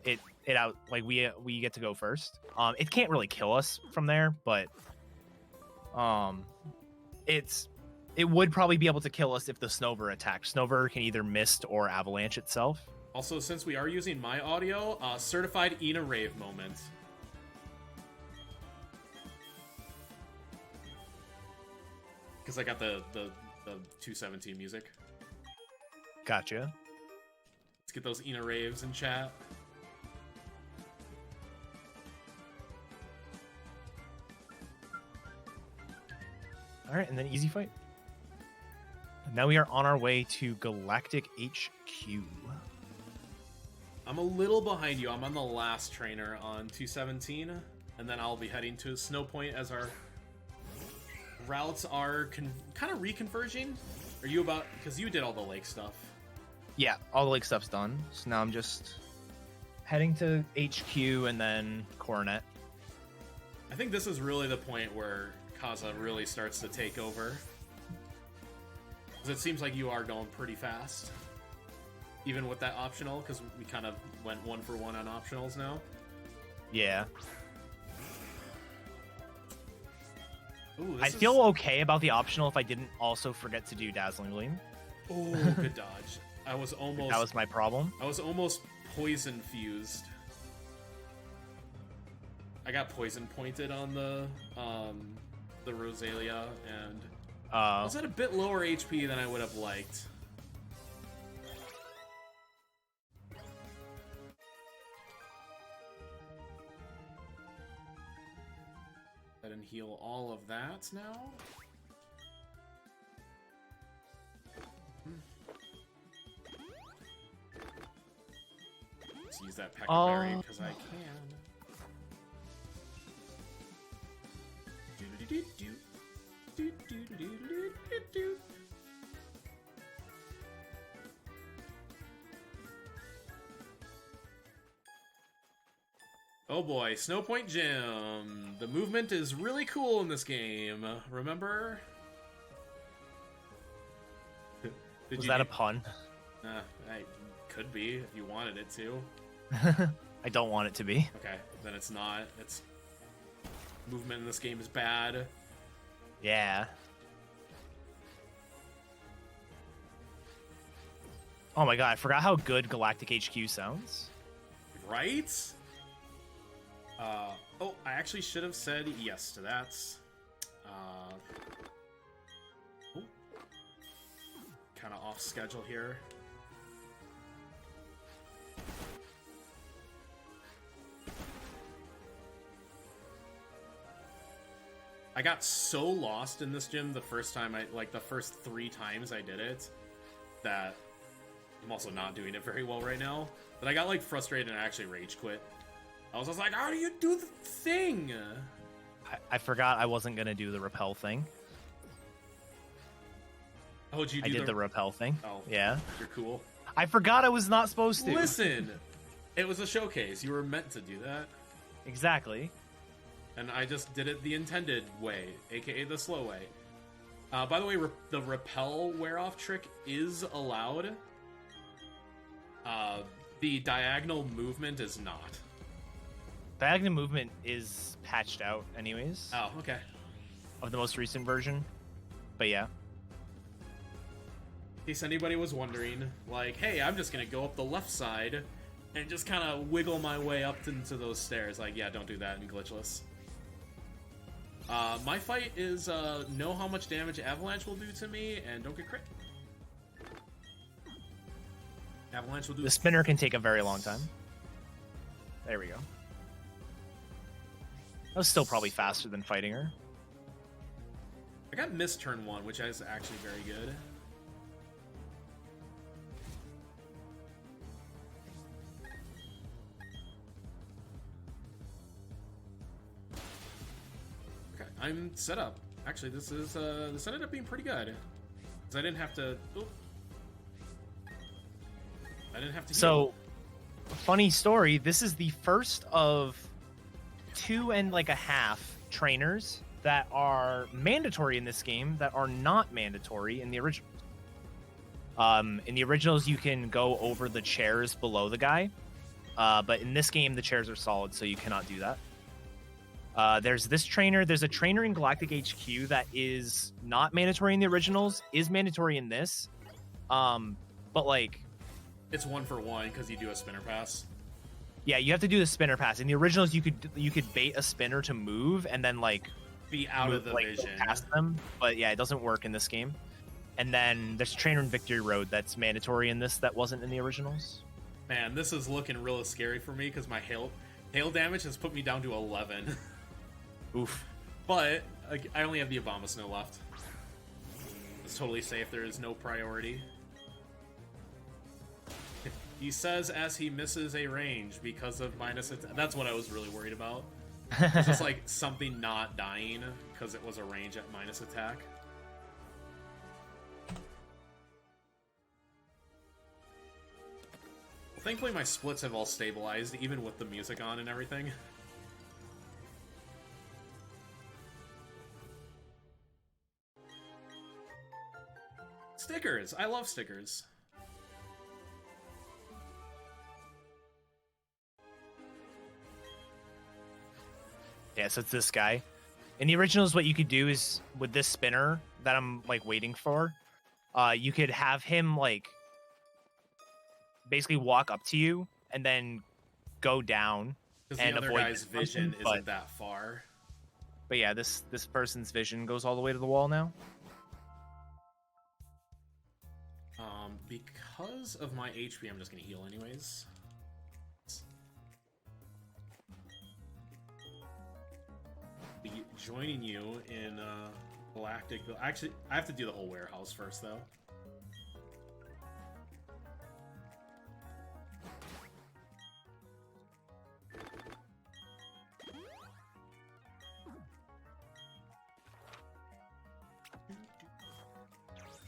It out like we get to go first. It can't really kill us from there, but it would probably be able to kill us if the Snover attacked. Snover can either mist or Avalanche itself. Also, since we are using my audio, certified Ina Rave moment. Because I got the 217 music. Gotcha. Let's get those Ina Raves in chat. All right, and then easy fight. Now we are on our way to Galactic HQ. I'm a little behind you. I'm on the last trainer on 217, and then I'll be heading to Snow Point as our routes are kind of reconverging. Are you about... Because you did all the lake stuff. Yeah, all the lake stuff's done. So now I'm just heading to HQ and then Coronet. I think this is really the point where Kaza really starts to take over. Because it seems like you are going pretty fast. Even with that optional, because we kind of went 1-for-1 on optionals now. Yeah. Ooh, I'd feel okay about the optional if I didn't also forget to do Dazzling Gleam. Oh, good dodge. I was almost... That was my problem. I was almost poison fused. I got poison pointed on the Rosalia, and I was at a bit lower HP than I would have liked. Let him heal all of that now. Let's use that Pekka Berry because I can. Oh boy, Snowpoint Gym. The movement is really cool in this game. Remember? Was that a pun? I could be if you wanted it to. I don't want it to be. Okay, then it's not. It's movement in this game is bad. Yeah. Oh my god, I forgot how good Galactic HQ sounds. Right? Oh, I actually should have said yes to that. Kind of off schedule here. I got so lost in this gym the first time the first 3 times I did it, that I'm also not doing it very well right now. But I got like frustrated and I actually rage quit. I was just like, how do you do the thing? I forgot I wasn't gonna do the repel thing. Oh, did you do I did the repel thing. Oh, yeah. You're cool. I forgot I was not supposed to. Listen, it was a showcase. You were meant to do that. Exactly. And I just did it the intended way, aka the slow way. By the way, the repel wear-off trick is allowed. The diagonal movement is not. Diagonal movement is patched out anyways. Oh, okay. Of the most recent version. But yeah. In case anybody was wondering, like, hey, I'm just gonna go up the left side and just kind of wiggle my way up into those stairs. Like, yeah, don't do that in Glitchless. My fight is know how much damage Avalanche will do to me and don't get crit. Avalanche will do. The spinner can take a very long time. There we go. That was still probably faster than fighting her. I got missed turn 1, which is actually very good. Okay, I'm set up. Actually, this ended up being pretty good. Because I didn't have to. Oop. I didn't have to. So, funny story. This is the first of 2.5 trainers that are mandatory in this game that are not mandatory in the originals. In the originals, you can go over the chairs below the guy, but in this game, the chairs are solid, so you cannot do that. There's this trainer. There's a trainer in Galactic HQ that is not mandatory in the originals, is mandatory in this, but like. It's 1-for-1 because you do a spinner pass. Yeah, you have to do the spinner pass. In the originals, you could bait a spinner to move and then like be out of the vision past them. But yeah, it doesn't work in this game. And then there's Trainer in Victory Road that's mandatory in this that wasn't in the originals. Man, this is looking real scary for me because my hail damage has put me down to 11. Oof. But I only have the Abomasnow left. It's totally safe. There is no priority. He says as he misses a range because of minus attack. That's what I was really worried about. It's just like something not dying because it was a range at minus attack. Well, thankfully my splits have all stabilized, even with the music on and everything. Stickers! I love stickers. Yeah, so it's this guy. In the originals, what you could do is with this spinner that I'm like waiting for, you could have him like basically walk up to you and then go down and the other avoid guy's vision but, isn't that far. But yeah, this person's vision goes all the way to the wall now. Because of my HP, I'm just gonna heal anyways. Be joining you in Galactic. Actually, I have to do the whole warehouse first, though.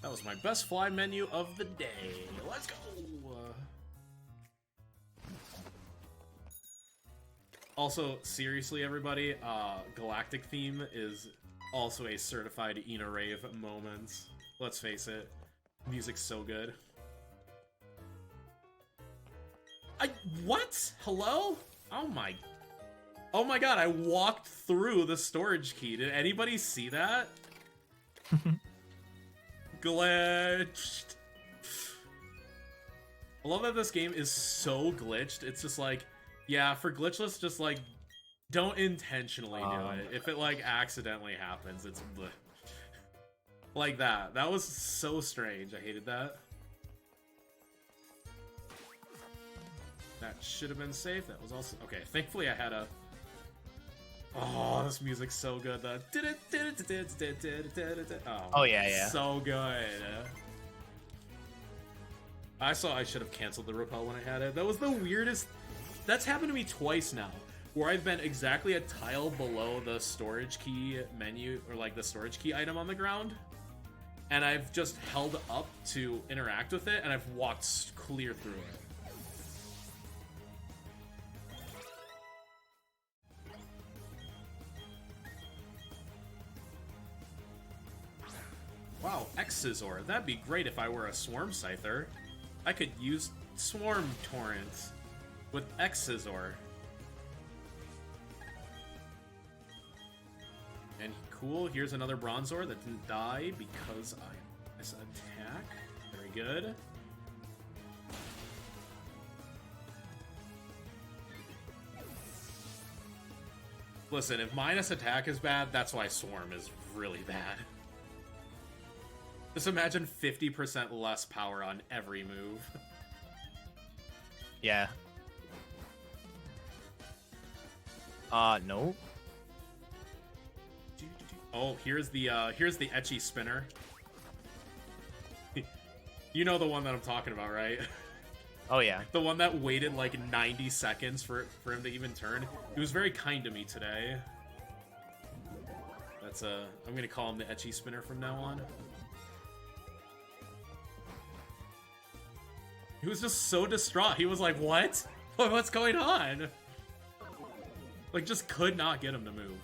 That was my best fly menu of the day. Let's go! Also, seriously, everybody, Galactic theme is also a certified Ina Rave moment. Let's face it, music's so good. What? Hello? Oh my god, I walked through the storage key. Did anybody see that? Glitched. I love that this game is so glitched. It's just like, yeah, for Glitchless, just like, don't intentionally do it. If it like accidentally happens, it's bleh. Like that. That was so strange. I hated that. That should have been safe. That was also okay. Thankfully, I had a. Oh, this music's so good. The oh yeah. So good. I should have canceled the repel when I had it. That was the weirdest. That's happened to me twice now, where I've been exactly a tile below the storage key menu, or like the storage key item on the ground. and I've just held up to interact with it, and I've walked clear through it. Wow, X-Scissor. That'd be great if I were a Swarm Scyther. I could use Swarm Torrent with X-Scissor. And cool, here's another Bronzor that didn't die because I missed attack. Very good. Listen, if minus attack is bad, that's why Swarm is really bad. Just imagine 50% less power on every move. Yeah. No. Oh, here's the etchy spinner. You know the one that I'm talking about, right? Oh yeah. The one that waited like 90 seconds for him to even turn. He was very kind to me today. That's I'm gonna call him the etchy spinner from now on. He was just so distraught. He was like, what? What's going on? Like, just could not get him to move.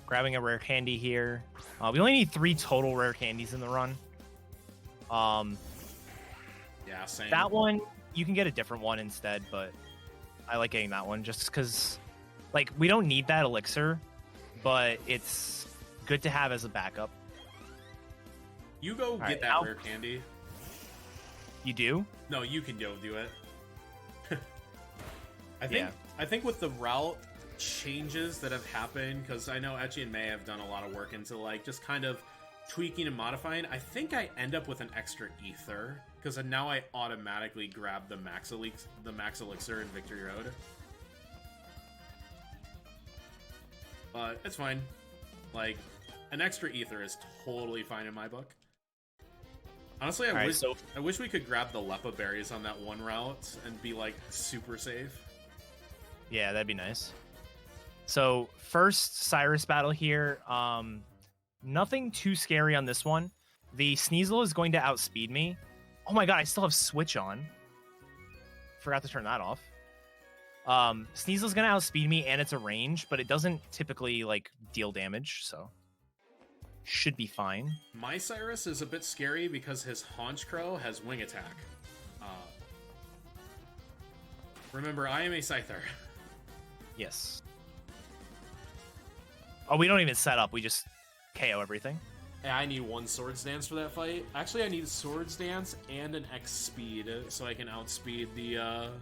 Grabbing a rare candy here. We only need 3 total rare candies in the run. Yeah, same. That one, you can get a different one instead, but I like getting that one just because, like, we don't need that elixir, but it's good to have as a backup. You go get that rare candy. You do? No, you can go do it. I think with the route changes that have happened, because I know Etchy and May have done a lot of work into like just kind of tweaking and modifying, I think I end up with an extra ether because now I automatically grab the max elixir in Victory Road. But it's fine. Like, an extra ether is totally fine in my book. Honestly, I wish we could grab the Lepa berries on that one route and be like super safe. Yeah, that'd be nice. So first Cyrus battle here. Nothing too scary on this one. The Sneasel is going to outspeed me. Oh my god, I still have Switch on. Forgot to turn that off. Sneasel's gonna outspeed me, and it's a range, but it doesn't typically like deal damage, so should be fine. My Cyrus is a bit scary because his Haunch Crow has wing attack. Remember, I am a Scyther. Yes. Oh, we don't even set up. We just KO everything. Yeah, I need 1 Swords Dance for that fight. Actually, I need Swords Dance and an X Speed so I can outspeed the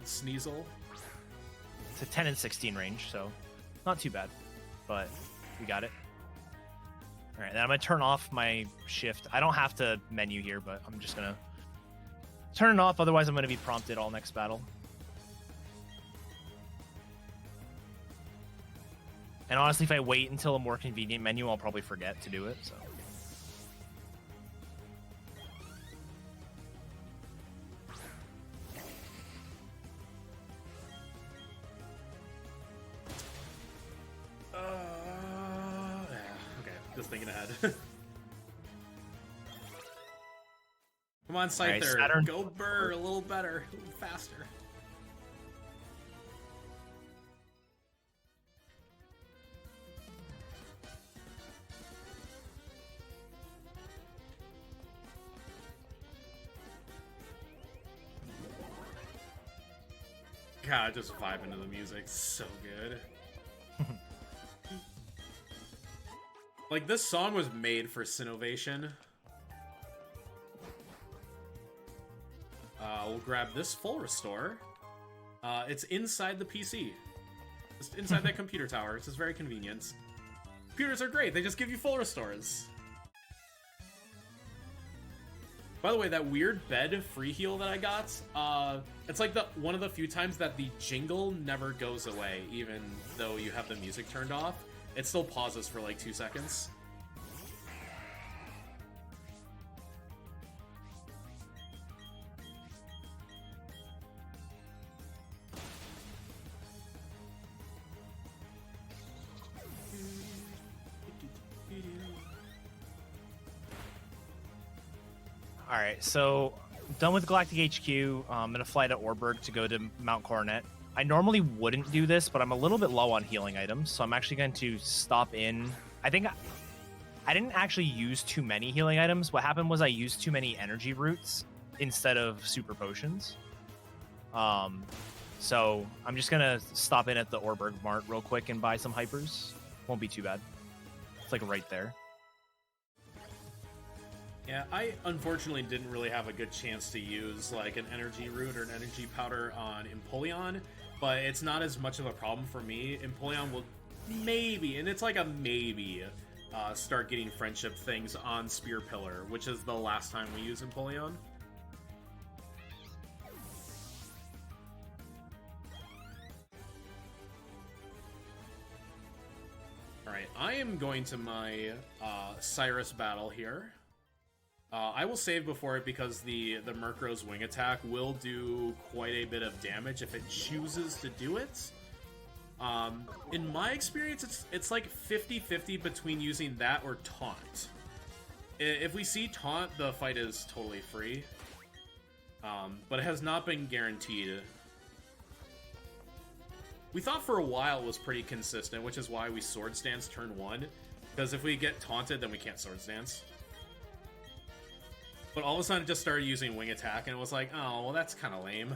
Sneasel. It's a 10 and 16 range, so not too bad. But we got it. All right, then I'm going to turn off my shift. I don't have to menu here, but I'm just going to turn it off. Otherwise, I'm going to be prompted all next battle. And honestly, if I wait until a more convenient menu, I'll probably forget to do it. So. Yeah, okay, just thinking ahead. Come on, Scyther, right, go burr a little better, a little faster. God, just vibe into the music. So good. Like, this song was made for Synovation. We'll grab this full restore. It's inside the PC. Just inside that computer tower. It's just very convenient. Computers are great. They just give you full restores. By the way, that weird bed free heal that I got, it's like one of the few times that the jingle never goes away, even though you have the music turned off. It still pauses for like 2 seconds. All right, so done with Galactic HQ. I'm gonna fly to Orberg to go to Mount Coronet. I normally wouldn't do this, but I'm a little bit low on healing items, so I'm actually going to stop in. I think I didn't actually use too many healing items. What happened was I used too many energy roots instead of super potions. So I'm just gonna stop in at the Orberg Mart real quick and buy some hypers. Won't be too bad. It's like right there. Yeah, I unfortunately didn't really have a good chance to use like an energy root or an energy powder on Empoleon, but it's not as much of a problem for me. Empoleon will maybe, and it's like a maybe, start getting friendship things on Spear Pillar, which is the last time we use Empoleon. Alright, I am going to my Cyrus battle here. I will save before it because the Murkrow's wing attack will do quite a bit of damage if it chooses to do it. In my experience, it's like 50-50 between using that or Taunt. If we see Taunt, the fight is totally free. But it has not been guaranteed. We thought for a while it was pretty consistent, which is why we Sword Stance turn 1. Because if we get taunted, then we can't Sword Stance. But all of a sudden it just started using Wing Attack, and it was like, oh, well that's kind of lame.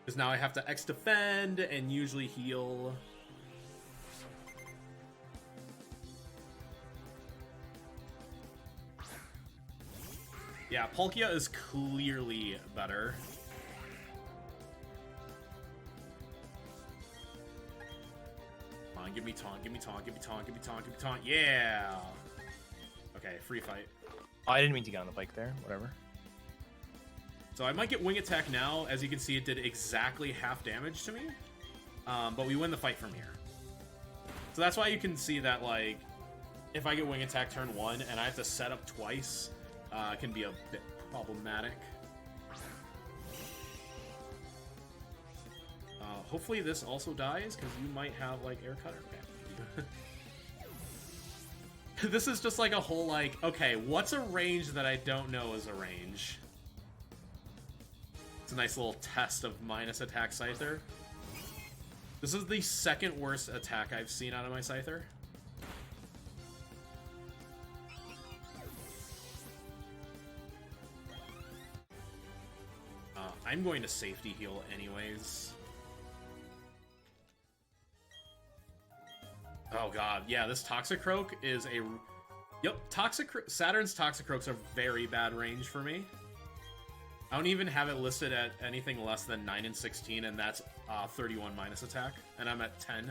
Because now I have to X defend and usually heal. Yeah, Palkia is clearly better. Come on, give me taunt, give me taunt, give me taunt, give me taunt, give me taunt. Yeah! Okay, free fight. Oh, I didn't mean to get on the bike there. Whatever. So I might get Wing Attack now. As you can see, it did exactly half damage to me. But we win the fight from here. So that's why you can see that, like, if I get Wing Attack turn 1 and I have to set up twice, it can be a bit problematic. Hopefully this also dies, because you might have, like, Air Cutter. Okay. This is just like a whole, like, okay, what's a range that I don't know is a range? It's a nice little test of minus attack Scyther. This is the second worst attack I've seen out of my Scyther. I'm going to safety heal anyways. Oh god, yeah, this Toxicroak is a... Yep, Saturn's Toxicroaks are very bad range for me. I don't even have it listed at anything less than 9 and 16, and that's 31 minus attack, and I'm at 10.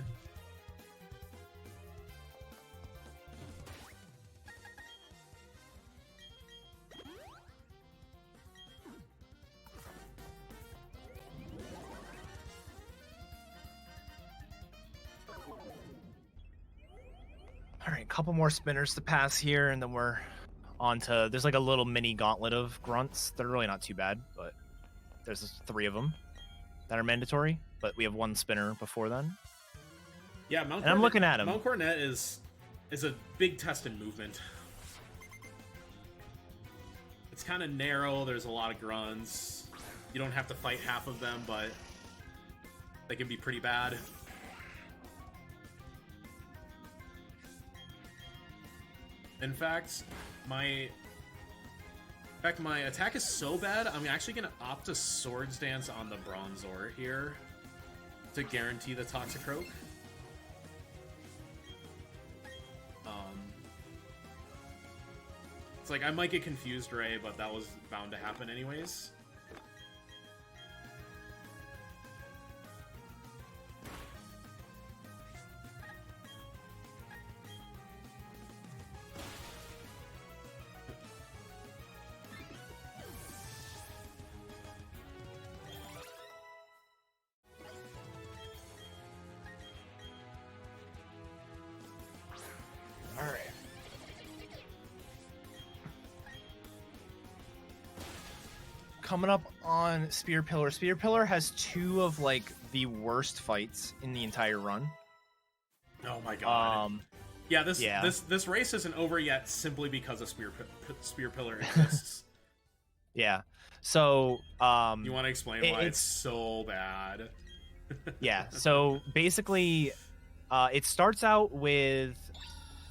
All right, couple more spinners to pass here, and then we're on to... There's like a little mini gauntlet of grunts. They're really not too bad, but there's 3 of them that are mandatory, but we have 1 spinner before then. Yeah, Mount and Coronet, I'm looking at him. Mount Coronet is a big test in movement. It's kind of narrow, there's a lot of grunts. You don't have to fight half of them, but they can be pretty bad. In fact, my attack is so bad, I'm actually going to opt to Sword Dance on the Bronzor here to guarantee the Toxicroak. It's like, I might get confused, Ray, but that was bound to happen anyways. Coming up on Spear Pillar. Spear Pillar has 2 of like the worst fights in the entire run. Oh my god. Yeah, this race isn't over yet simply because of Spear Pillar exists. Yeah. So You want to explain why it's so bad? Yeah. So basically, it starts out with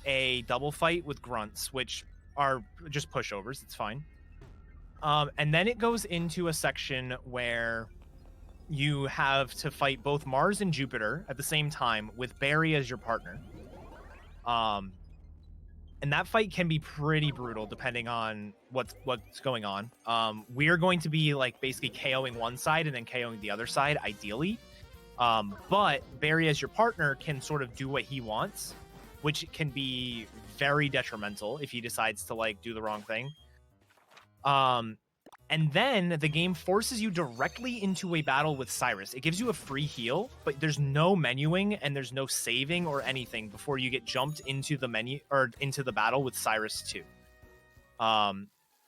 a double fight with grunts, which are just pushovers. It's fine. And then it goes into a section where you have to fight both Mars and Jupiter at the same time with Barry as your partner. And that fight can be pretty brutal depending on what's going on. We're going to be like basically KOing one side and then KOing the other side, ideally. But Barry as your partner can sort of do what he wants, which can be very detrimental if he decides to like do the wrong thing. And then the game forces you directly into a battle with Cyrus. It gives you a free heal, but there's no menuing and there's no saving or anything before you get jumped into the menu or into the battle with Cyrus 2.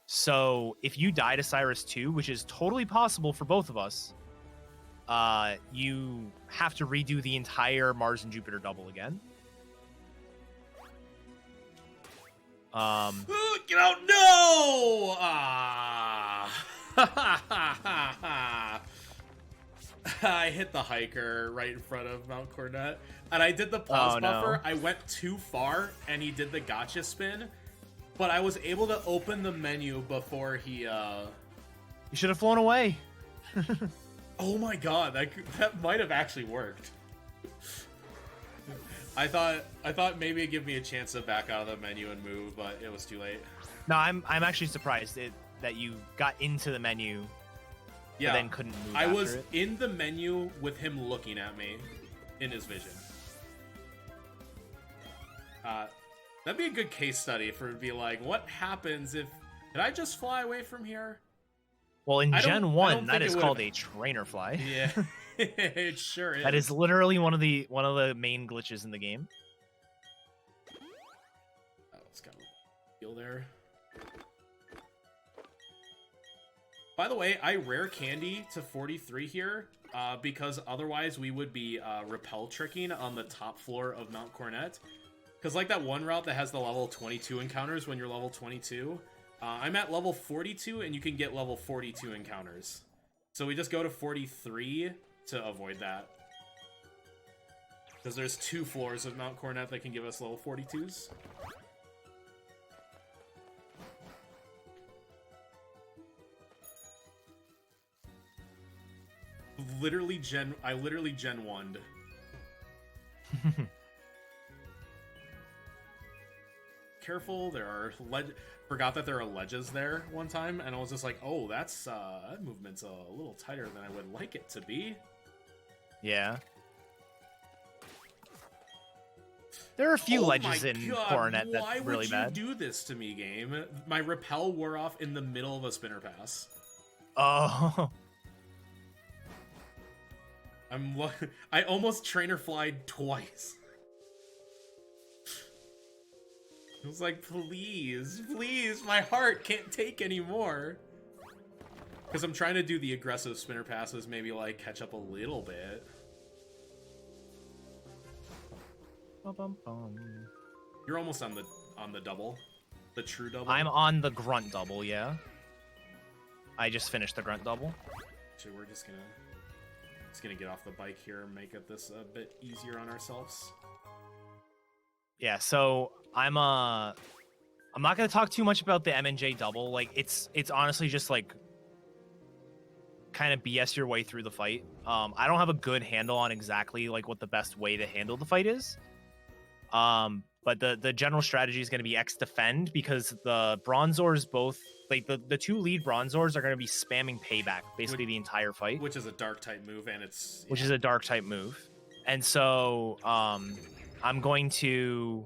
So if you die to Cyrus 2, which is totally possible for both of us, you have to redo the entire Mars and Jupiter double again. Get out! No! I hit the hiker right in front of Mount Cornet, and I did the pause buffer. I went too far, and he did the gotcha spin, but I was able to open the menu before he. You should have flown away. Oh my god, that might have actually worked. I thought maybe it'd give me a chance to back out of the menu and move, but it was too late. No, I'm actually surprised that you got into the menu, yeah, but then couldn't move. I was in the menu with him looking at me in his vision. That'd be a good case study for it to be like, what happens if... Did I just fly away from here? Well, in Gen 1, that is called a trainer fly. Yeah, it sure is. That is literally one of the main glitches in the game. Oh, it's got a feel there. By the way, I rare candy to 43 here because otherwise we would be repel tricking on the top floor of Mount Cornet. Because like that one route that has the level 22 encounters when you're level 22, I'm at level 42 and you can get level 42 encounters. So we just go to 43 to avoid that. Because there's 2 floors of Mount Cornet that can give us level 42s. I literally Gen 1'd. Careful, there are forgot that there are ledges there one time, and I was just like, oh, that movement's a little tighter than I would like it to be. Yeah. There are a few ledges in Coronet that's really bad. Why would you do this to me, game? My repel wore off in the middle of a spinner pass. Oh. I almost trainer flied twice. I was like, please, my heart can't take anymore. Because I'm trying to do the aggressive spinner passes, maybe like catch up a little bit. You're almost on the double, the true double. I'm on the grunt double, yeah. I just finished the grunt double. Actually, we're just gonna get off the bike here and make it this a bit easier on ourselves. Yeah, so I'm not gonna talk too much about the MNJ double. Like it's honestly just like kind of BS your way through the fight. I don't have a good handle on exactly like what the best way to handle the fight is. But the general strategy is going to be X defend, because the Bronzors both, like the 2 lead Bronzors are going to be spamming payback basically the entire fight, which is a dark type move, and it's which is a dark type move. And so I'm going to,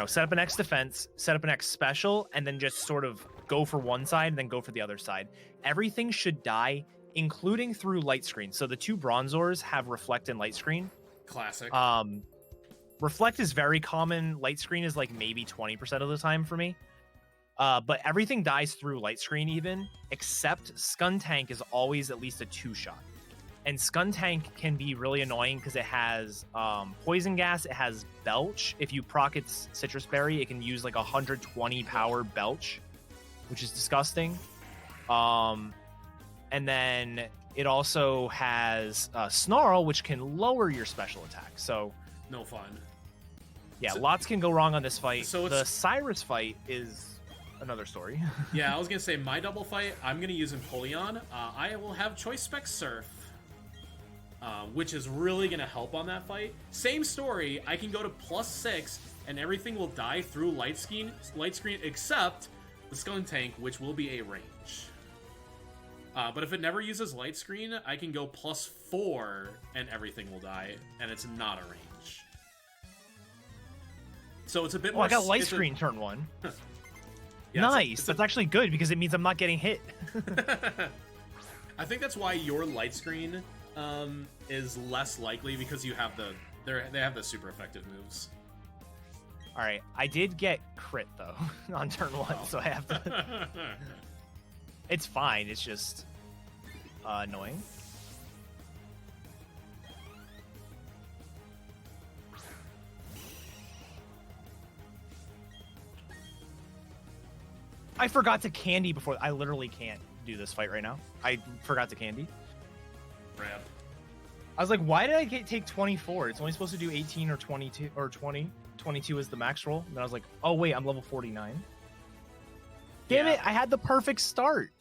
set up an X defense, set up an X special, and then just sort of go for one side and then go for the other side. Everything should die, including through light screen. So the 2 Bronzors have reflect and light screen. Classic. Reflect is very common. Light screen is like maybe 20% of the time for me. But everything dies through light screen even, except Scun Tank is always at least a 2-shot. And Scun Tank can be really annoying because it has poison gas, it has belch. If you proc its citrus berry, it can use like 120 power belch, which is disgusting. And then it also has Snarl, which can lower your special attack. So No fun. yeah, So- lots can go wrong on this fight. So the it's- Cyrus fight is another story. Yeah, I was gonna say my double fight. I'm gonna use Empoleon. I will have Choice Spec Surf, which is really gonna help on that fight. Same story. I can go to +6, and everything will die through light screen except the Skuntank, which will be a range. But if it never uses light screen, I can go +4, and everything will die, and it's not a range. So it's a bit Oh, more. I got light it's a- screen turn 1. Yeah, Nice. That's actually good because it means I'm not getting hit. I think that's why your light screen is less likely because you have they have the super effective moves. All right, I did get crit though on turn 1, so I have to. It's fine. It's just annoying. I forgot to candy before. I literally can't do this fight right now. I forgot to candy. Rap. I was like, why did I take 24? It's only supposed to do 18 or 22 or 20. 22 is the max roll. And then I was like, oh wait, I'm level 49. Damn it, I had the perfect start.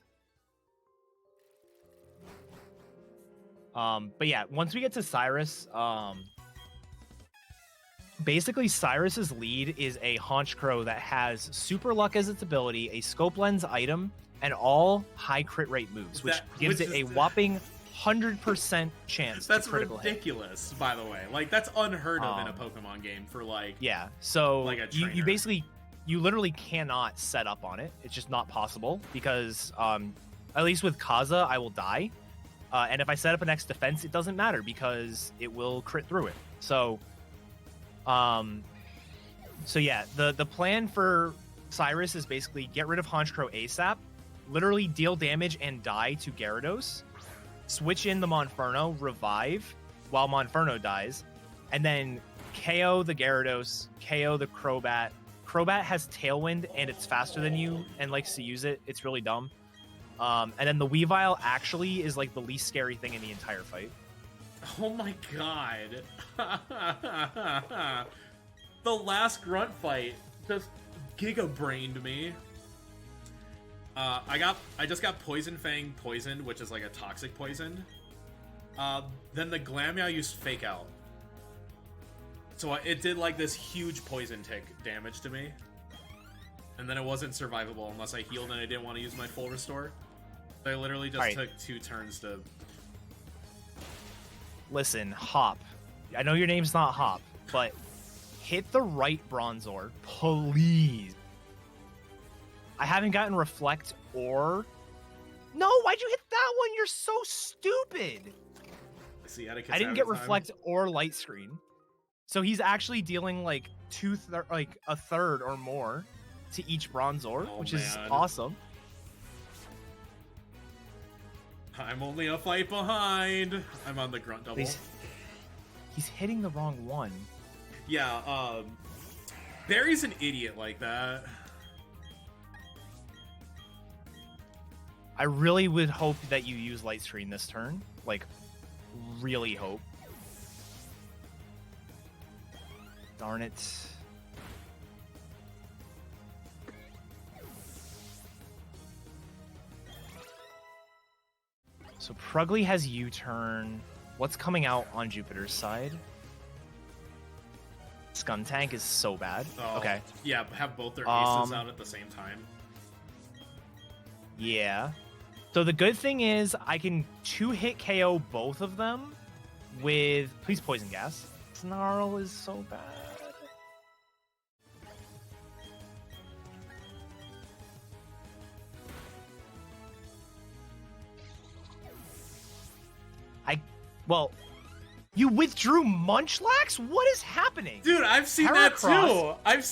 But yeah, once we get to Cyrus, basically Cyrus's lead is a Haunch Crow that has Super Luck as its ability, a Scope Lens item, and all high crit rate moves, which gives it a whopping 100% chance That's to critical hit. ridiculous, by the way. Like, that's unheard of in a Pokemon game for, like... Yeah, so like a you trainer. basically, you literally cannot set up on it. It's just not possible because, at least with Kaza, I will die. And if I set up an X defense, it doesn't matter because it will crit through it. So, so yeah, the plan for Cyrus is basically get rid of Haunch Crow ASAP, literally deal damage and die to Gyarados, switch in the Monferno, revive while Monferno dies, and then KO the Gyarados, KO the Crobat. Crobat has Tailwind and it's faster than you and likes to use it. It's really dumb. And then the Weavile actually is like the least scary thing in the entire fight. Oh my god. The last grunt fight just giga-brained me. I just got Poison Fang poisoned, which is like a toxic poison. Then the Glameow used Fake Out. So it did like this huge poison tick damage to me. And then it wasn't survivable unless I healed and I didn't want to use my full restore. So I literally just took 2 turns to... Listen, Hop. I know your name's not Hop, but hit the right Bronzor, please. I haven't gotten Reflect or... No, why'd you hit that one? You're so stupid. See, I didn't get Reflect or Light Screen. So he's actually dealing like a third or more to each Bronzor, which is awesome. I'm only a fight behind. I'm on the grunt double. He's hitting the wrong one. Yeah, Barry's an idiot like that. I really would hope that you use Light Screen this turn. Like, really hope. Darn it. So Prugly has U-turn. What's coming out on Jupiter's side? Skuntank is so bad. Oh, okay. Yeah, have both their aces out at the same time. Yeah. So the good thing is I can 2-hit KO both of them with... Please Poison Gas. Snarl is so bad. Well, you withdrew Munchlax? What is happening? Dude, I've seen that too. Heracross. I've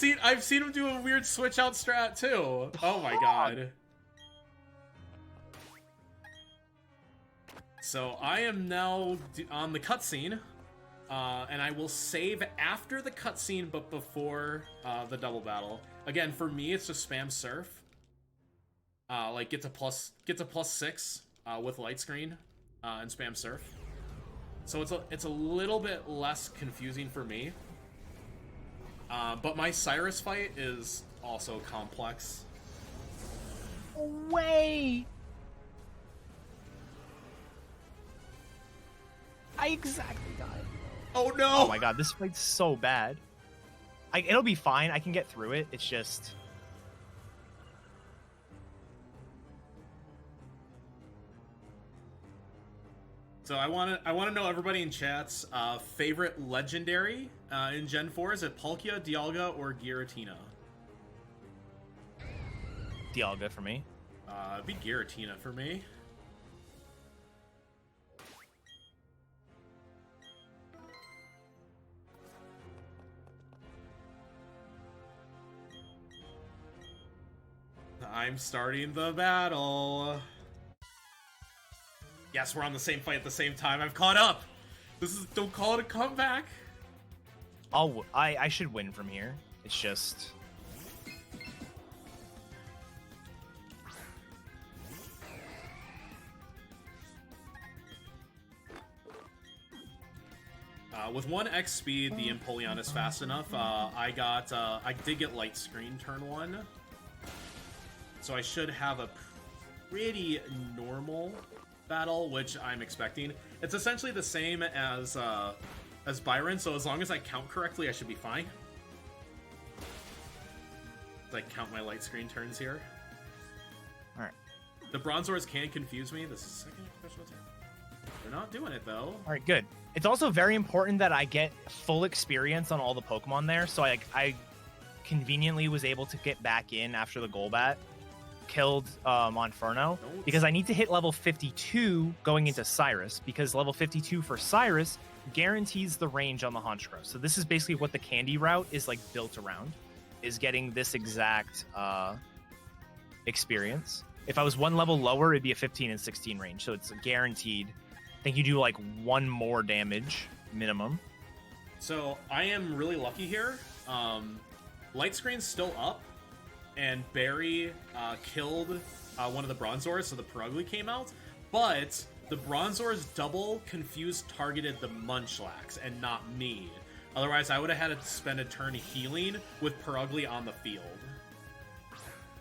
seen him do a weird switch out strat too. Oh my god. So I am now on the cutscene, and I will save after the cutscene, but before the double battle. Again, for me, it's just spam surf. like gets a plus 6 with light screen and spam surf. So it's a little bit less confusing for me. But my Cyrus fight is also complex. Way. I exactly died. Oh no! Oh my god, this fight's so bad. It'll be fine. I can get through it. It's just... So I want to know everybody in chat's favorite legendary in Gen 4. Is it Palkia, Dialga, or Giratina? Dialga for me. It'd be Giratina for me. I'm starting the battle. Yes, we're on the same fight at the same time. I've caught up. Don't call it a comeback. I should win from here. It's just... With 1x speed, the Empoleon is fast enough. I did get light screen turn 1. So I should have a pretty normal battle, which I'm expecting. It's essentially the same as Byron, so as long as I count correctly, I should be fine. I count my light screen turns here. Alright. The Bronzors can confuse me. This is second special attack. They're not doing it, though. Alright, good. It's also very important that I get full experience on all the Pokemon there, so I conveniently was able to get back in after the Golbat killed Monferno, because I need to hit level 52 going into Cyrus, because level 52 for Cyrus guarantees the range on the Honchkrow. So this is basically what the candy route is like built around, is getting this exact experience. If I was one level lower, it'd be a 15 and 16 range, so it's guaranteed. I think you do like 1 more damage minimum. So I am really lucky here. Light screen's still up, and Barry killed one of the Bronzors, so the Perugly came out. But the Bronzors double confused targeted the Munchlax and not me. Otherwise, I would have had to spend a turn healing with Perugly on the field.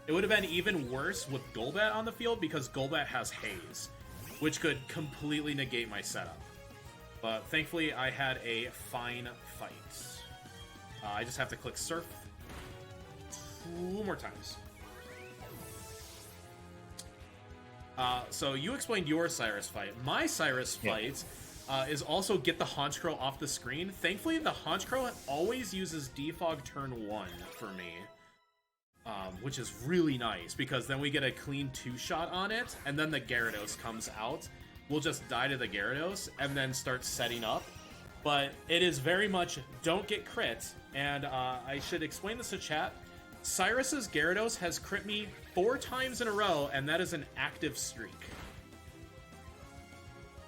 It would have been even worse with Golbat on the field because Golbat has Haze, which could completely negate my setup. But thankfully, I had a fine fight. I just have to click Surf 2 more times. So you explained your Cyrus fight. My Cyrus fight is also get the Honchkrow off the screen. Thankfully, the Honchkrow always uses Defog turn 1 for me. Which is really nice, because then we get a clean 2-shot on it, and then the Gyarados comes out. We'll just die to the Gyarados, and then start setting up. But it is very much don't get crit, and I should explain this to chat. Cyrus's Gyarados has crit me 4 times in a row, and that is an active streak.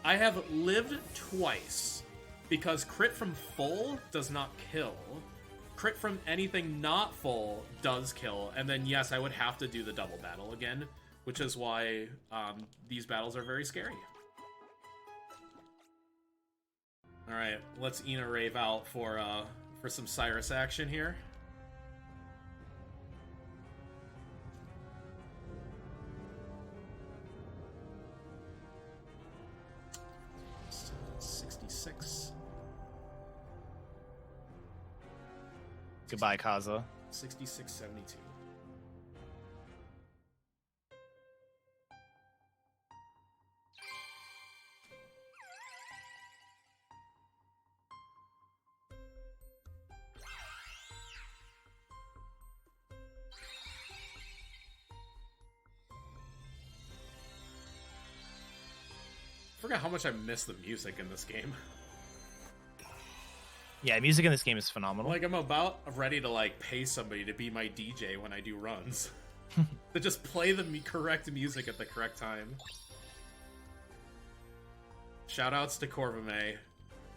I have lived twice, because crit from full does not kill. Crit from anything not full does kill, and then yes, I would have to do the double battle again, which is why these battles are very scary. All right, let's Ina Rave out for some Cyrus action here. Goodbye, Kaza. 66.72. Forgot how much I miss the music in this game. Yeah, music in this game is phenomenal. Like, I'm about ready to, like, pay somebody to be my DJ when I do runs. To just play the correct music at the correct time. Shoutouts to Corvame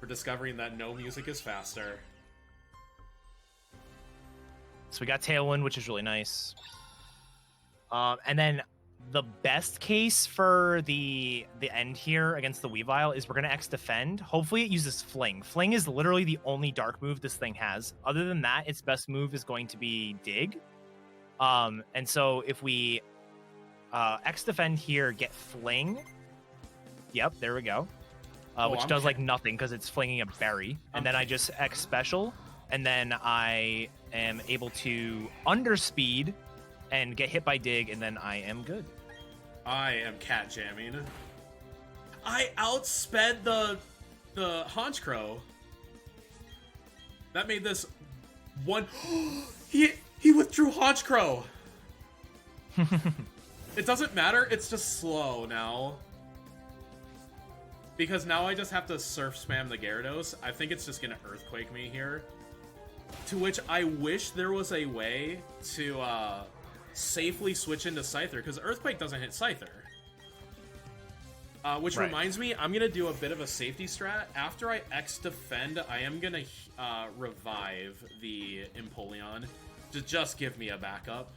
for discovering that no music is faster. So we got Tailwind, which is really nice. And then the best case for the end here against the Weavile is we're gonna X defend. Hopefully it uses Fling. Fling is literally the only dark move this thing has. Other than that, its best move is going to be Dig. And so if we X defend here, get Fling. Yep, there we go. Which does like nothing because it's flinging a berry. And then I just X special, and then I am able to underspeed and get hit by Dig, and then I am good. I am cat jamming. I outsped the Honchcrow. That made this one. he withdrew Honchcrow. It doesn't matter. It's just slow now. Because now I just have to surf spam the Gyarados. I think it's just gonna Earthquake me here. To which I wish there was a way to safely switch into Scyther, because Earthquake doesn't hit Scyther. Which reminds me, I'm gonna do a bit of a safety strat. After I X defend, I am gonna revive the Empoleon to just give me a backup.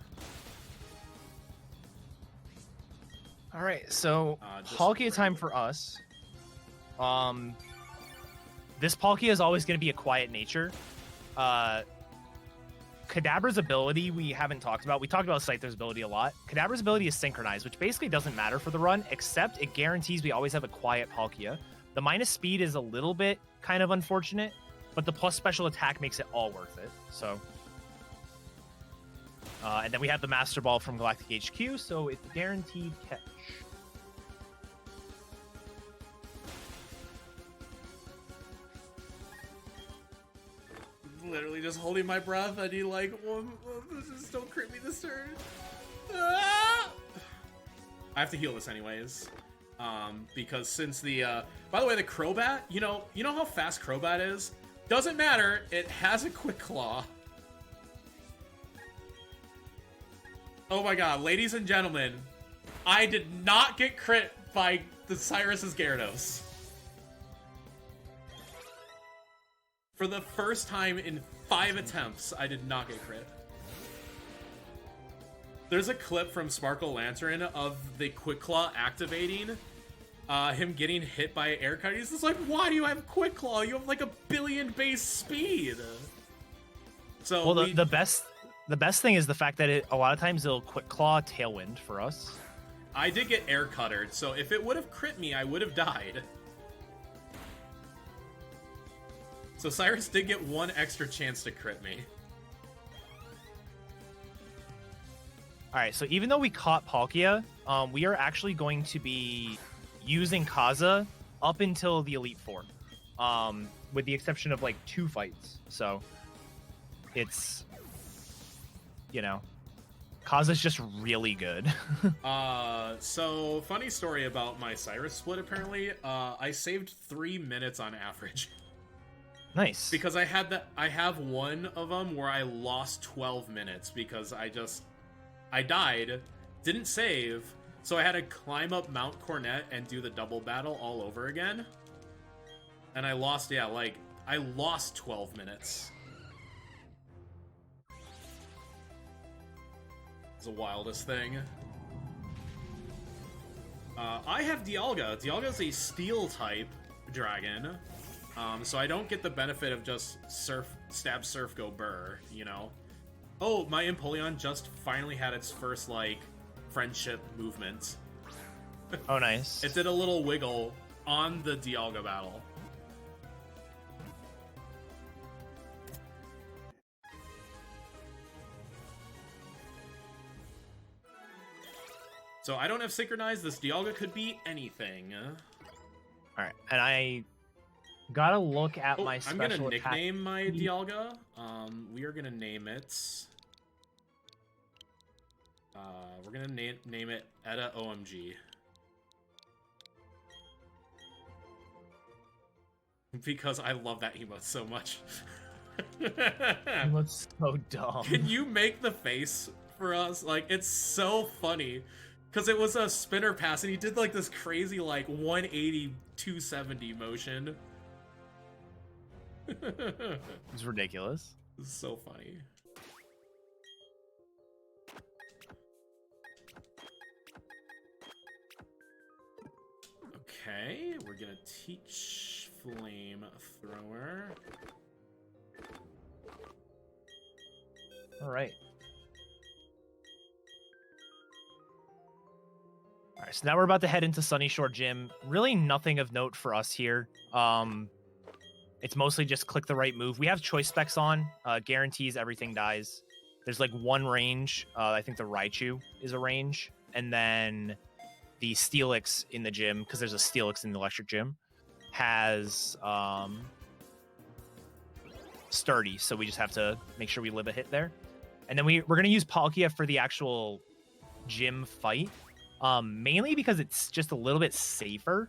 All right, so Palkia time for us. This Palkia is always going to be a quiet nature. Kadabra's ability we haven't talked about. We talked about Scyther's ability a lot. Kadabra's ability is synchronized, which basically doesn't matter for the run, except it guarantees we always have a quiet Palkia. The minus speed is a little bit kind of unfortunate, but the plus special attack makes it all worth it. So, and then we have the Master Ball from Galactic HQ, so it's guaranteed catch. Literally just holding my breath. I need like one. Just don't crit me this turn. Ah! I have to heal this anyways, because since the by the way, the Crobat, you know how fast Crobat is. Doesn't matter. It has a Quick Claw. Oh my god, ladies and gentlemen, I did not get crit by the Cyrus's Gyarados. For the first time in 5 attempts, I did not get crit. There's a clip from Sparkle Lantern of the Quick Claw activating, him getting hit by Air Cutter. He's just like, why do you have Quick Claw? You have like 1 billion base speed. So well, the best thing is the fact that a lot of times it'll Quick Claw Tailwind for us. I did get Air Cuttered, so if it would have crit me, I would have died. So Cyrus did get 1 extra chance to crit me. Alright, so even though we caught Palkia, we are actually going to be using Kaza up until the Elite Four. With the exception of like 2 fights. So it's, Kaza's just really good. So funny story about my Cyrus split apparently. I saved 3 minutes on average. Nice. Because I have one of them where I lost 12 minutes because I died, didn't save, so I had to climb up Mount Cornet and do the double battle all over again. And I lost, I lost 12 minutes. It's the wildest thing. I have Dialga. Dialga is a steel type dragon. So I don't get the benefit of just stab, surf, go burr, Oh, my Empoleon just finally had its first, friendship movement. Oh, nice. It did a little wiggle on the Dialga battle. So I don't have Synchronized. This Dialga could be anything. Alright, and I gotta look at my special I'm gonna attack. nickname my Dialga. We are gonna name it. We're gonna name it Edda OMG. Because I love that emote so much. Emote's so dumb. Can you make the face for us? It's so funny. Because it was a spinner pass and he did this crazy 180, 270 motion. It's ridiculous. This is so funny. Okay, we're gonna teach Flamethrower. All right. All right, so now we're about to head into Sunny Shore Gym. Really nothing of note for us here. It's mostly just click the right move. We have choice specs on, guarantees everything dies. There's like one range. I think the Raichu is a range. And then the Steelix in the gym, because there's a Steelix in the electric gym, has sturdy. So we just have to make sure we live a hit there. And then we're going to use Palkia for the actual gym fight. Mainly because it's just a little bit safer.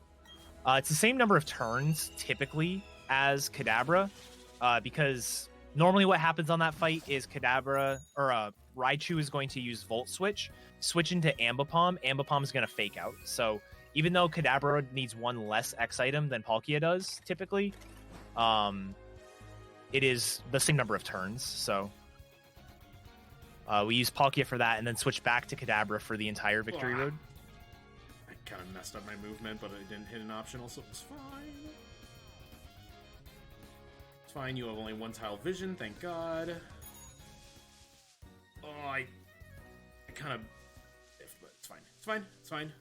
It's the same number of turns typically as Kadabra, because normally what happens on that fight is Raichu is going to use Volt Switch into Ambipom. Ambipom is going to fake out. So even though Kadabra needs one less X item than Palkia does typically, it is the same number of turns. So we use Palkia for that and then switch back to Kadabra for the entire Victory Road. I kind of messed up my movement, but I didn't hit an optional, so it was fine. It's fine, you have only one tile vision, thank God. Oh, I kind of... But it's fine. It's fine. It's fine.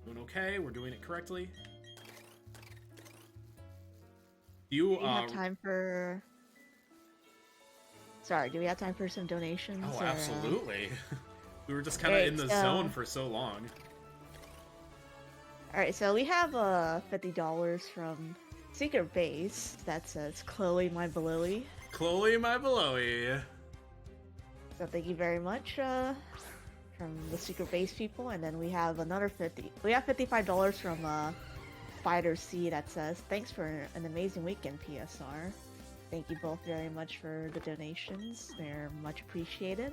Doing okay. We're doing it correctly. Do we have time for... Sorry, do we have time for some donations? Oh, absolutely. We were just kind of in the zone for so long. Alright, so we have $50 from Secret Base that says Chloe my Belowy. Chloe my Belowy. So thank you very much from the Secret Base people. And then we have another We have $55 from Fighter C that says, thanks for an amazing weekend, PSR. Thank you both very much for the donations. They're much appreciated.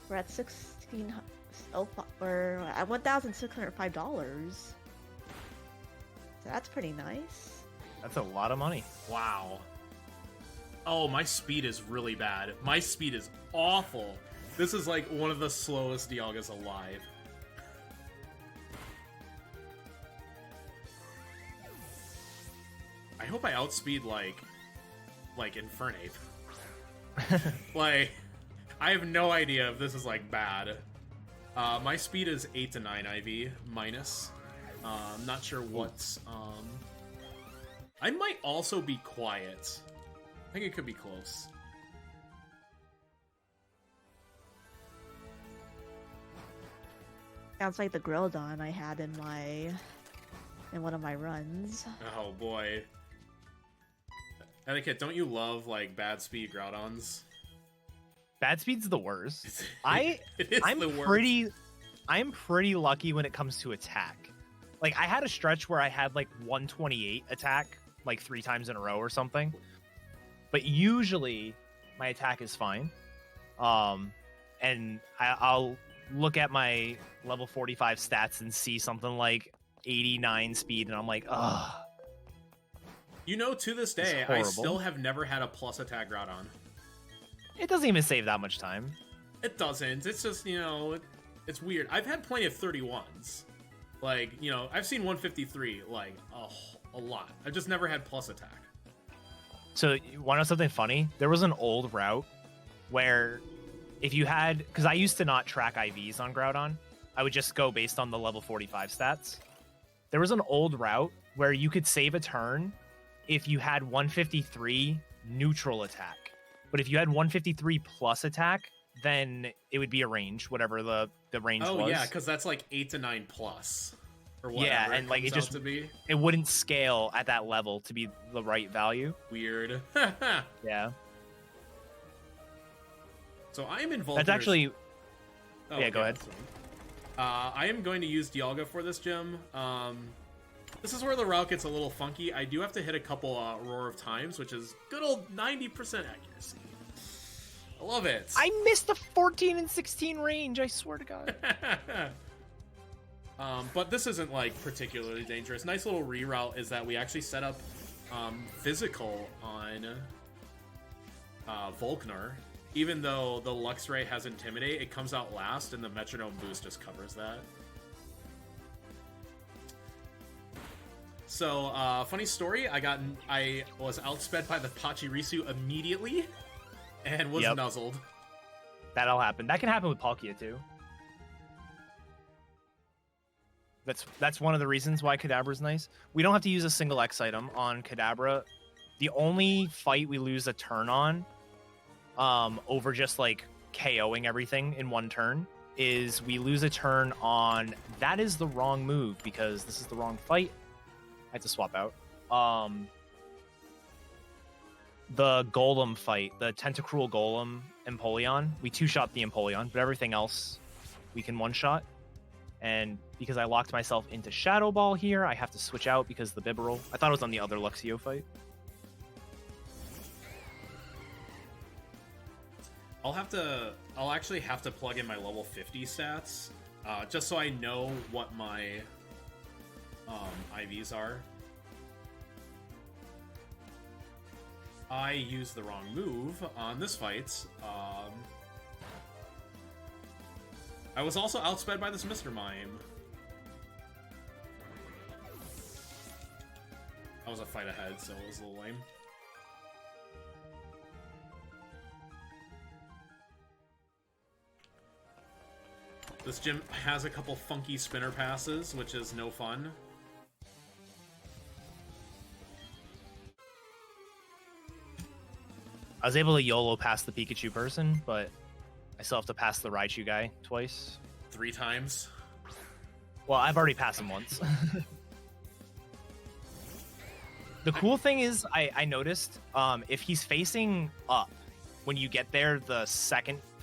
We're at $1,605. So that's pretty nice. That's a lot of money. Wow. Oh, my speed is really bad. My speed is awful. This is like one of the slowest Dialgas alive. I hope I outspeed like Infernape. Like, I have no idea if this is like bad. My speed is 8 to 9 IV minus. I'm not sure what's I might also be quiet. I think it could be close. Sounds like the Groudon I had in one of my runs. Oh boy. Eddaket, don't you love like bad speed Groudons? Bad speed's the worst. I'm pretty lucky when it comes to attack. Like, I had a stretch where I had like 128 attack like 3 times in a row or something. But usually my attack is fine. And I'll look at my level 45 stats and see something like 89 speed and I'm like, ugh. You know, to this day, I still have never had a plus attack Groudon. It doesn't even save that much time. It doesn't. It's just, you know, it's weird. I've had plenty of 31s. Like, you know, I've seen 153, like, a lot. I've just never had plus attack. So, you want to know something funny? There was an old route where if you had... Because I used to not track IVs on Groudon. I would just go based on the level 45 stats. There was an old route where you could save a turn if you had 153 neutral attack. But if you had 153 plus attack, then it would be a range, whatever the range was. Oh, yeah, because that's like 8 to 9 plus. Or whatever. Yeah, and like it wouldn't scale at that level to be the right value. Weird. Yeah. So I am involved. That's actually... Oh, yeah, go ahead. I am going to use Dialga for this gym. This is where the route gets a little funky. I do have to hit a couple Roar of Times, which is good old 90% accuracy. I love it. I missed the 14 and 16 range, I swear to God. But this isn't like particularly dangerous. Nice little reroute is that we actually set up physical on Volkner. Even though the Luxray has Intimidate, it comes out last, and the Metronome boost just covers that. So, funny story, I was outsped by the Pachirisu immediately and was nuzzled. That'll happen. That can happen with Palkia too. That's one of the reasons why Kadabra's nice. We don't have to use a single X item on Kadabra. The only fight we lose a turn on, over just like KOing everything in one turn, is we lose a turn on that is the wrong move because this is the wrong fight. I have to swap out. The Golem fight, the Tentacruel Golem Empoleon, we two-shot the Empoleon, but everything else we can one-shot. And because I locked myself into Shadow Ball here, I have to switch out because the Bibarel. I thought it was on the other Luxio fight. I'll actually have to plug in my level 50 stats, just so I know what my IVs are. I used the wrong move on this fight. I was also outsped by this Mr. Mime. I was a fight ahead, so it was a little lame. This gym has a couple funky spinner passes, which is no fun. I was able to YOLO past the Pikachu person, but I still have to pass the Raichu guy twice. 3 times. Well, I've already passed him once. The cool thing is, I noticed, if he's facing up, when you get there for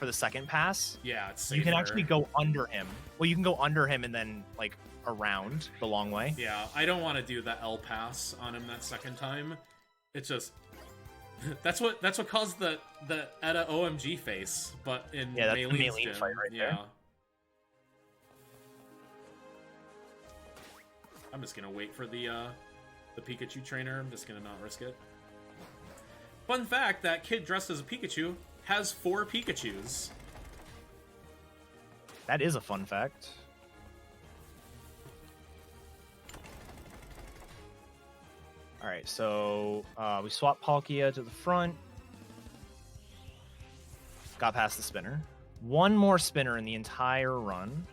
the second pass, yeah, it's safer. You can actually go under him. Well, you can go under him and then like around the long way. Yeah, I don't want to do the L pass on him that second time. It's just that's what caused the Edda OMG face, but in that's the Maylene's Maylene gym. fight right there. I'm just gonna wait for the Pikachu trainer. I'm just gonna not risk it. Fun fact, that kid dressed as a Pikachu has 4 Pikachus. That is a fun fact. Alright, so we swap Palkia to the front. Got past the spinner. One more spinner in the entire run.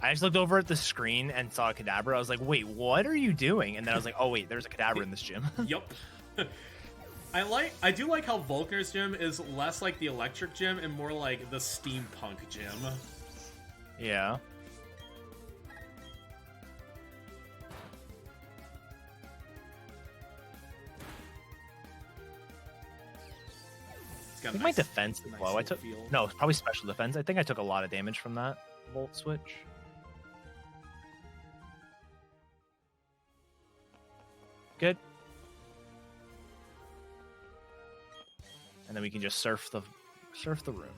I just looked over at the screen and saw a Kadabra. I was like, wait, what are you doing? And then I was like, oh wait, there's a Kadabra in this gym. Yup. I do like how Volkner's gym is less like the electric gym and more like the steampunk gym. Yeah. I think my defense is low. I took no, it's probably special defense. I think I took a lot of damage from that Volt switch. Good. And then we can just surf the room.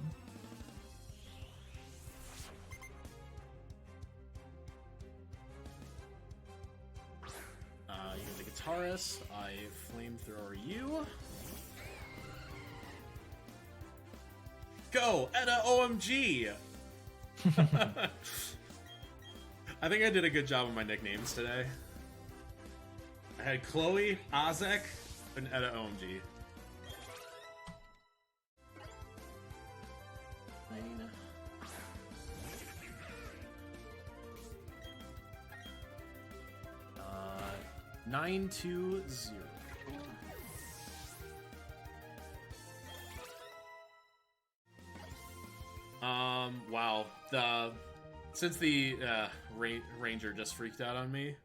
You're the guitarist. I flamethrower you. Go, Edda OMG! I think I did a good job of my nicknames today. I had Chloe, Ozek, and Edda OMG. Uh, 920. Wow. Since the Ranger just freaked out on me,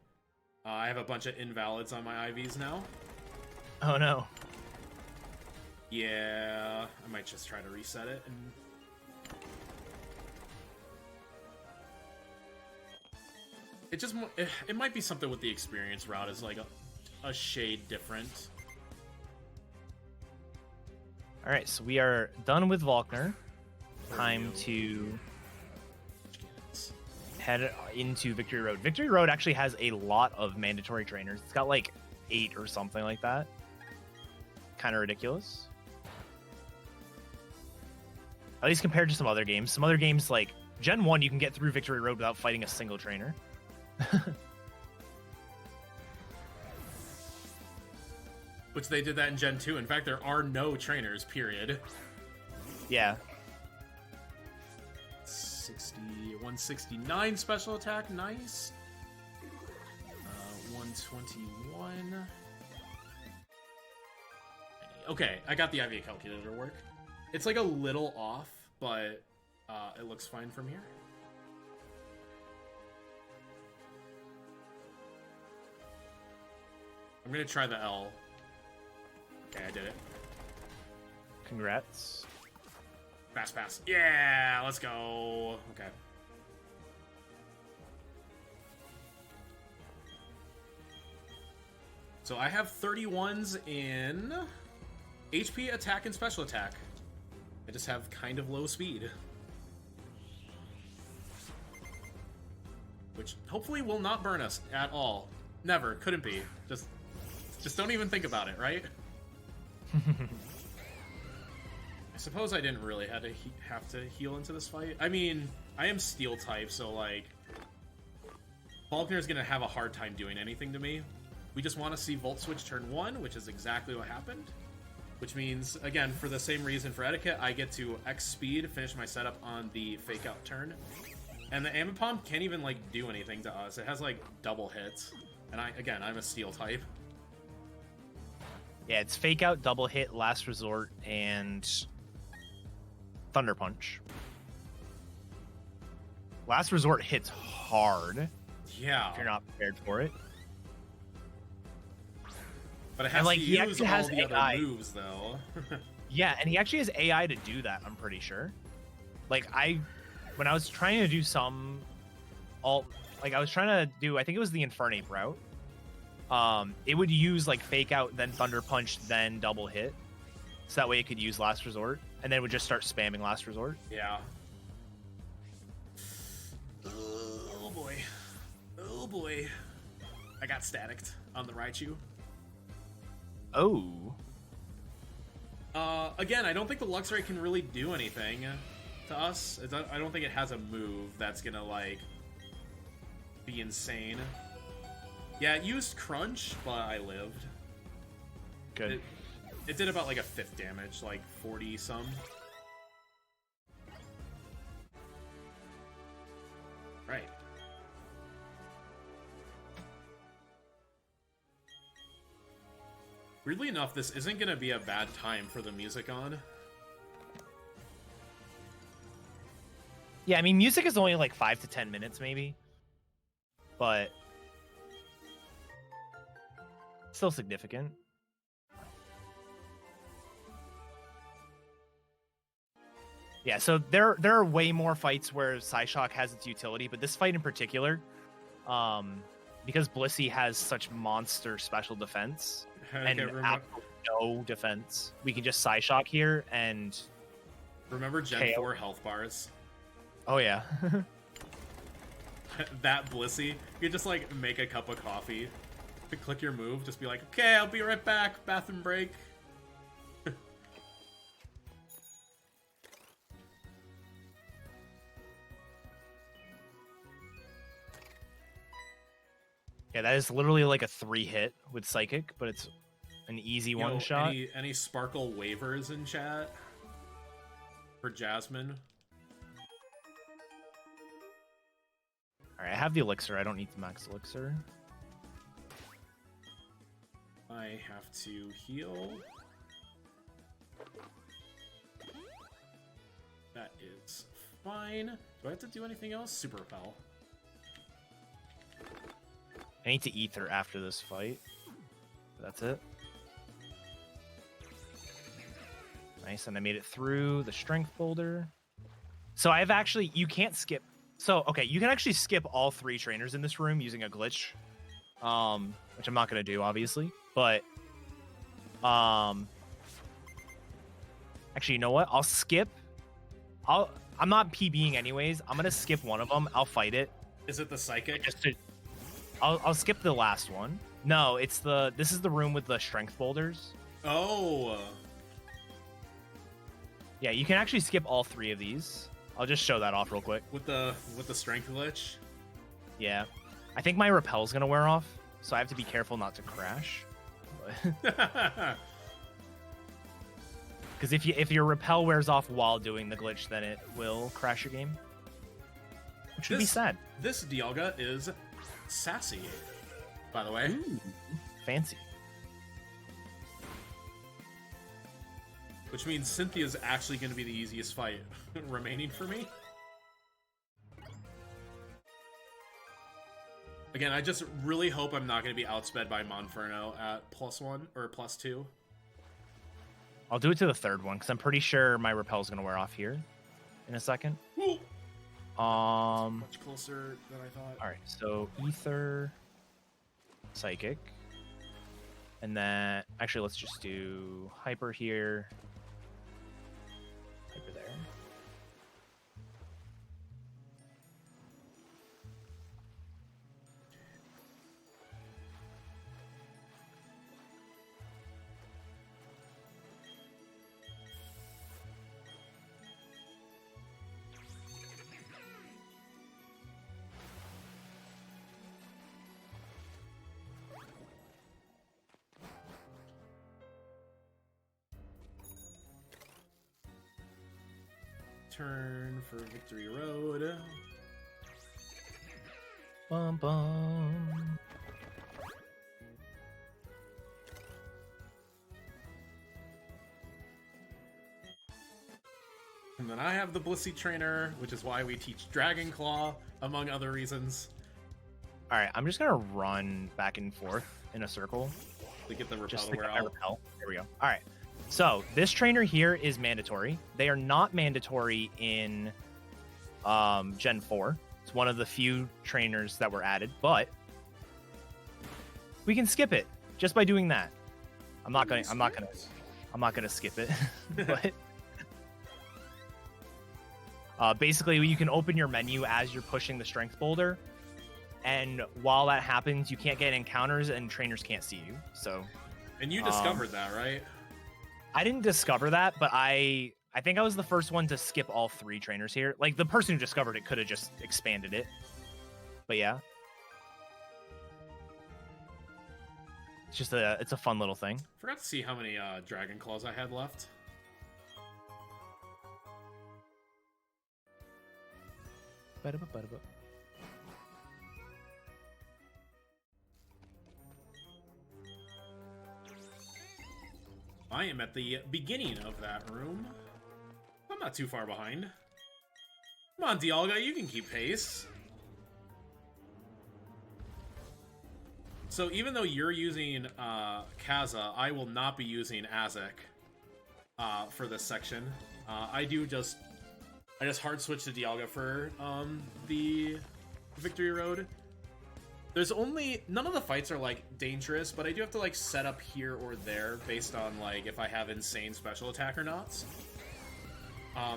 I have a bunch of invalids on my IVs now. Oh no. Yeah, I might just try to reset it and... It might be something with the experience route is like a shade different. Alright, so we are done with Volkner. Time to head into Victory Road. Victory Road actually has a lot of mandatory trainers. It's got like 8 or something like that. kind of ridiculous. At least compared to some other games. Some other games like Gen 1, you can get through Victory Road without fighting a single trainer. Which they did that in Gen 2. In fact, there are no trainers, period. Yeah. 169 special attack, nice. 121. Okay, I got the IVA calculator to work. It's like a little off, but it looks fine from here. I'm gonna try the L. Okay, I did it. Congrats. Fast pass. Yeah, let's go. Okay. So I have 31s in HP, attack, and special attack. I just have kind of low speed. Which hopefully will not burn us at all. Never. Couldn't be. Just don't even think about it, right? I suppose I didn't really have to heal into this fight. I mean, I am steel type, so like Faulkner's gonna have a hard time doing anything to me. We just want to see Volt Switch turn 1, which is exactly what happened. Which means, again, for the same reason for Etiquette, I get to X speed, finish my setup on the fake out turn. And the Ambipom can't even like do anything to us. It has like double hits. And I'm a steel type. Yeah, it's fake out, double hit, last resort, and Thunder Punch. Last resort hits hard. Yeah. If you're not prepared for it. But it has like, to he use actually all has the AI. other moves, though. Yeah, and he actually has AI to do that, I'm pretty sure. Like, when I was trying to do I was trying to do, I think it was the Infernape route. It would use, like, Fake Out, then Thunder Punch, then Double Hit. So that way it could use Last Resort. And then it would just start spamming Last Resort. Yeah. Oh, boy. Oh, boy. I got staticked on the Raichu. Oh. Again, I don't think the Luxray can really do anything to us. I don't think it has a move that's gonna, like, be insane. Yeah, it used Crunch, but I lived. Good. It did about, like, a 5th damage, like 40-some. Right. Weirdly enough, this isn't gonna be a bad time for the music on. Yeah, I mean, music is only like 5 to 10 minutes, maybe. But still significant. Yeah, so there are way more fights where Psyshock has its utility, but this fight in particular, because Blissey has such monster special defense and absolutely no defense, we can just Psyshock here and remember Gen 4 health bars. Oh yeah. That Blissey, you could just like make a cup of coffee, click your move, just be like, okay, I'll be right back, bathroom break. Yeah, that is literally like a 3-hit with Psychic, but it's an easy one-shot. Any Sparkle waivers in chat for Jasmine? Alright, I have the Elixir. I don't need the Max Elixir. I have to heal. That is fine. Do I have to do anything else? Super Repel. I need to Ether after this fight. That's it. Nice, and I made it through the Strength Boulder. So I've actually, you can't skip. So, okay, you can actually skip all 3 trainers in this room using a glitch. Which I'm not going to do, obviously. But, actually, you know what? I'll skip. I'm not PBing anyways. I'm going to skip one of them. I'll fight it. Is it the Psychic? I'll skip the last one. No, this is the room with the Strength Boulders. Oh. Yeah, you can actually skip all 3 of these. I'll just show that off real quick. With the strength glitch. Yeah. I think my repel's gonna wear off, so I have to be careful not to crash. Because if your repel wears off while doing the glitch, then it will crash your game. Which would be sad. This Dialga is sassy, by the way. Ooh, fancy. Which means Cynthia's actually going to be the easiest fight remaining for me. Again, I just really hope I'm not going to be outsped by Monferno at +1 or +2. I'll do it to the 3rd one, because I'm pretty sure my repel's going to wear off here in a second. Ooh. Much closer than I thought. All right, so Ether, Psychic, and then actually let's just do Hyper here, Hyper there. Turn for Victory Road. Bum bum. And then I have the Blissey Trainer, which is why we teach Dragon Claw, among other reasons. All right, I'm just gonna run back and forth in a circle. To get the repel Just to to wear get my out. repel. There we go. All right. So this trainer here is mandatory. They are not mandatory in Gen 4. It's one of the few trainers that were added, but we can skip it just by doing that. I'm not gonna skip it. But basically, you can open your menu as you're pushing the strength boulder, and while that happens, you can't get encounters and trainers can't see you. So, And you discovered that, right? I didn't discover that, but I think I was the first one to skip all 3 trainers here. Like, the person who discovered it could have just expanded it. But yeah. It's just it's a fun little thing. Forgot to see how many Dragon Claws I had left. I am at the beginning of that room. I'm not too far behind. Come on, Dialga, you can keep pace. So even though you're using Kaza, I will not be using Azek for this section. I just hard switch to Dialga for the Victory Road. There's none of the fights are like dangerous, but I do have to like set up here or there based on like if I have insane special attack or not.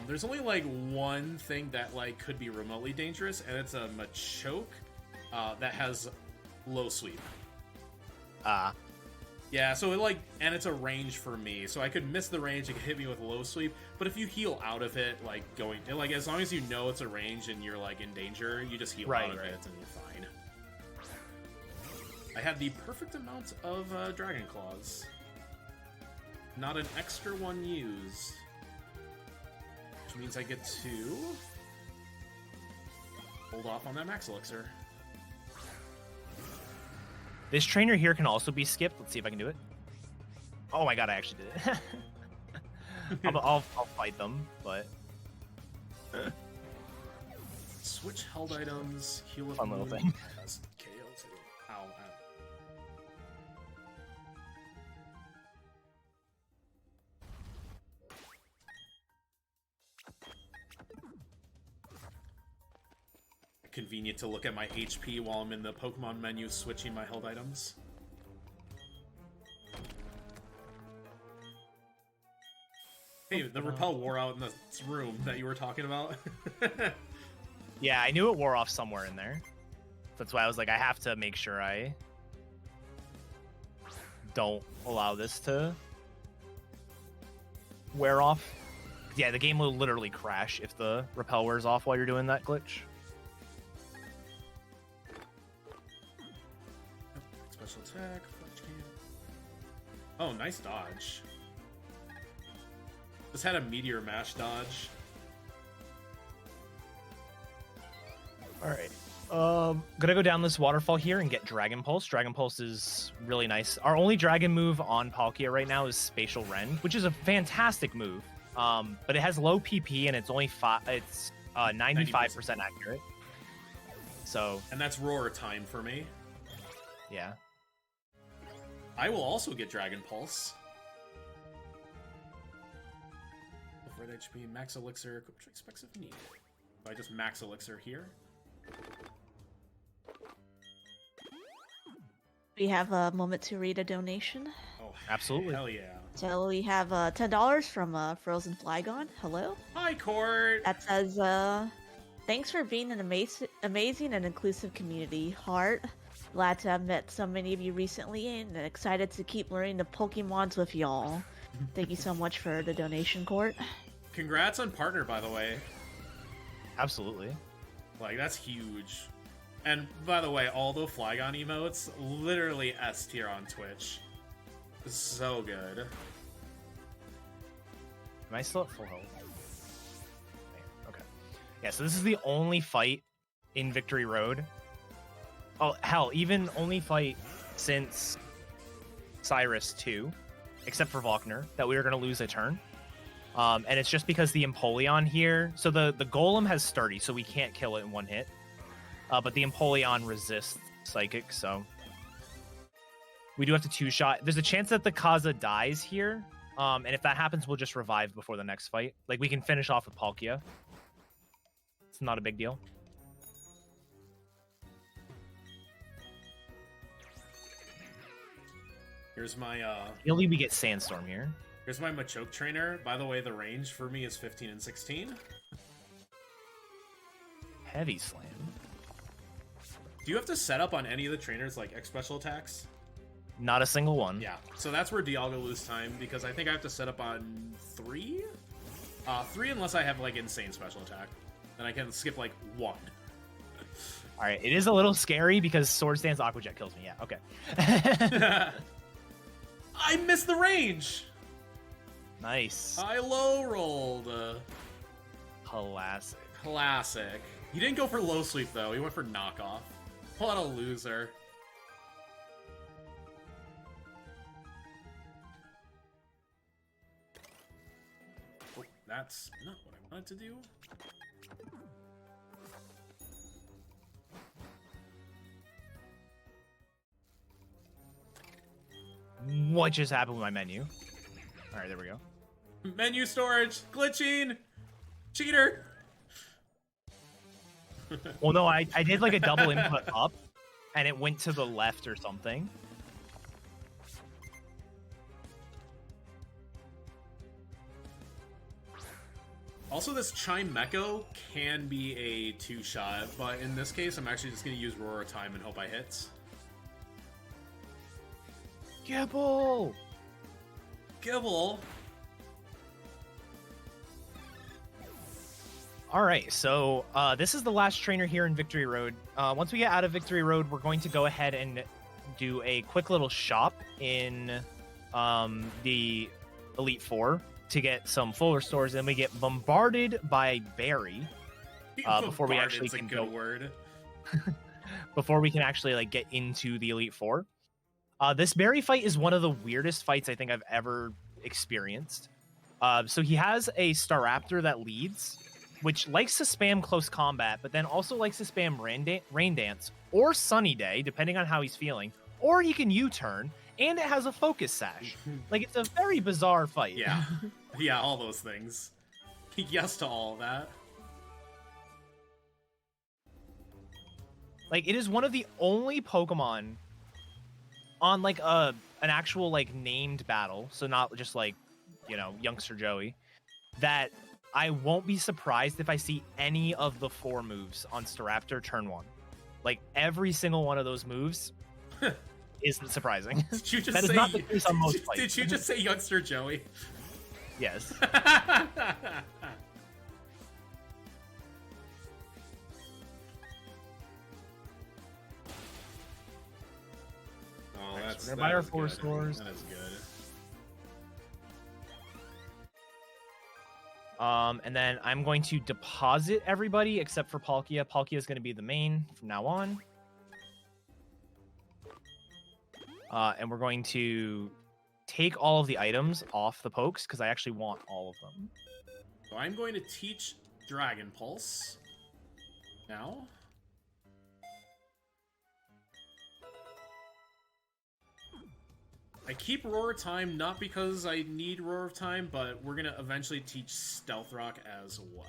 There's only like one thing that like could be remotely dangerous, and it's a Machoke that has low sweep. Yeah, so and it's a range for me, so I could miss the range, it could hit me with low sweep, but if you heal out of it, like as long as you know it's a range and you're like in danger, you just heal out of it and you're fine. I had the perfect amount of Dragon Claws. Not an extra one used. Which means I get to hold off on that Max Elixir. This trainer here can also be skipped. Let's see if I can do it. Oh my god, I actually did it. I'll fight them, but... Switch held items, heal a fun little thing. KOs. Ow, ow. Convenient to look at my HP while I'm in the Pokemon menu switching my held items. Hey, the repel wore out in the room that you were talking about. Yeah, I knew it wore off somewhere in there. That's why I was like, I have to make sure I don't allow this to wear off. Yeah, the game will literally crash if the repel wears off while you're doing that glitch. Special attack. Oh, nice dodge. Just had a meteor mash dodge. Alright. Gonna go down this waterfall here and get Dragon Pulse. Dragon Pulse is really nice. Our only dragon move on Palkia right now is Spatial Rend, which is a fantastic move. But it has low PP and it's only 95% accurate. So, and that's roar time for me. Yeah. I will also get Dragon Pulse. Red HP, max elixir, which expects of need. So I just max elixir here. We have a moment to read a donation. Oh, absolutely. Hell yeah. So we have $10 from Frozen Flygon. Hello. Hi, Court. That says, thanks for being an amazing and inclusive community. Heart. Glad to have met so many of you recently and excited to keep learning the Pokemons with y'all. Thank you so much for the donation, Court. Congrats on partner, by the way. Absolutely. Like, that's huge. And by the way, all the Flygon emotes, literally S tier on Twitch. So good. Am I still at full health? Okay. Yeah, so this is the only fight in Victory Road. Oh, hell, even only fight since Cyrus 2, except for Volkner, that we were going to lose a turn. And it's just because the Empoleon here... So the Golem has Sturdy, so we can't kill it in one hit. But the Empoleon resists Psychic, so... We do have to two-shot. There's a chance that the Kaza dies here. And if that happens, we'll just revive before the next fight. Like, we can finish off with Palkia. It's not a big deal. Here's my, Really, we get Sandstorm here. Here's my Machoke trainer. By the way, the range for me is 15 and 16. Heavy Slam. Do you have to set up on any of the trainers, like, X special attacks? Not a single one. Yeah, so that's where Dialga lose time, because I think I have to set up on 3? 3 unless I have, like, insane special attack. Then I can skip, like, 1. Alright, it is a little scary because Swords Dance Aqua Jet kills me. Yeah, okay. I missed the range! Nice. I low rolled. Classic. Classic. He didn't go for low sweep though. He went for knockoff. What a loser. Oh, that's not what I wanted to do. What just happened with my menu? Alright, there we go. Menu storage, glitching, cheater. Well, no, I did like a double input up, and it went to the left or something. Also, this Chime Meko can be a 2-shot, but in this case, I'm actually just going to use Roar Time and hope I hit. Gibble! Gibble! Alright, so this is the last trainer here in Victory Road. Once we get out of Victory Road, we're going to go ahead and do a quick little shop in the Elite Four to get some full restores, and we get bombarded by Barry before we actually can go. Word. Before we can actually like get into the Elite Four. This Barry fight is one of the weirdest fights I think I've ever experienced. So he has a Staraptor that leads, which likes to spam close combat, but then also likes to spam Rain Dance or Sunny Day, depending on how he's feeling. Or he can U-turn, and it has a Focus Sash. Like, it's a very bizarre fight. Yeah. Yeah, all those things. Yes to all of that. Like, it is one of the only Pokemon on, like, an actual, like, named battle, so not just, like, you know, Youngster Joey, that I won't be surprised if I see any of the 4 moves on Staraptor turn 1. Like, every single one of those moves isn't surprising. Did you just that is say, not the case on most fights. Did you just say Youngster Joey? Yes. Oh, Alright, that's so we're gonna buy our is 4 good. stores. That is good. And then I'm going to deposit everybody except for Palkia. Palkia is going to be the main from now on. And we're going to take all of the items off the pokes because I actually want all of them. So I'm going to teach Dragon Pulse now. I keep Roar of Time not because I need Roar of Time, but we're going to eventually teach Stealth Rock as well.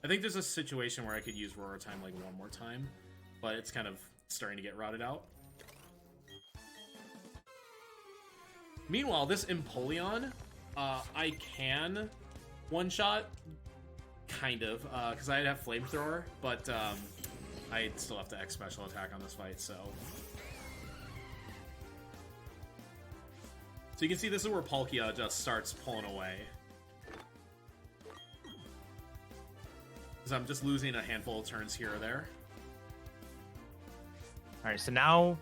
I think there's a situation where I could use Roar of Time like one more time, but it's kind of starting to get routed out. Meanwhile, this Empoleon, I can one-shot, kind of, because I'd have Flamethrower, but I'd still have to X Special Attack on this fight, so... So you can see this is where Palkia just starts pulling away. Because I'm just losing a handful of turns here or there. Alright, so now,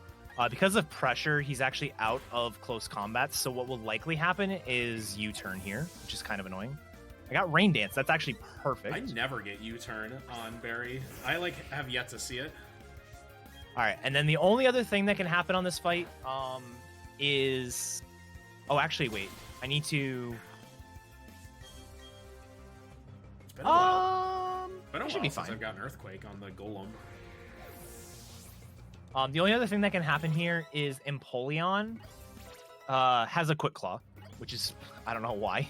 because of pressure, he's actually out of close combat, so what will likely happen is U-turn here, which is kind of annoying. I got Rain Dance, that's actually perfect. I never get U-turn on Barry. I, have yet to see it. Alright, and then the only other thing that can happen on this fight, is... Oh, actually, wait. I need to... It's been a while. I should be fine. Since I've got an Earthquake on the Golem. The only other thing that can happen here is Empoleon has a Quick Claw, which is... I don't know why.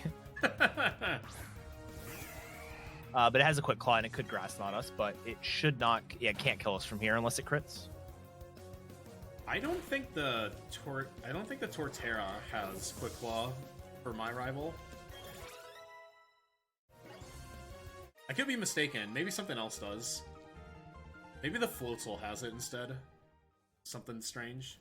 But it has a Quick Claw and it could Grass Knot us, but it should not... Yeah, it can't kill us from here unless it crits. I don't think the Torterra has Quick Claw for my rival. I could be mistaken. Maybe something else does. Maybe the Floatzel has it instead. Something strange.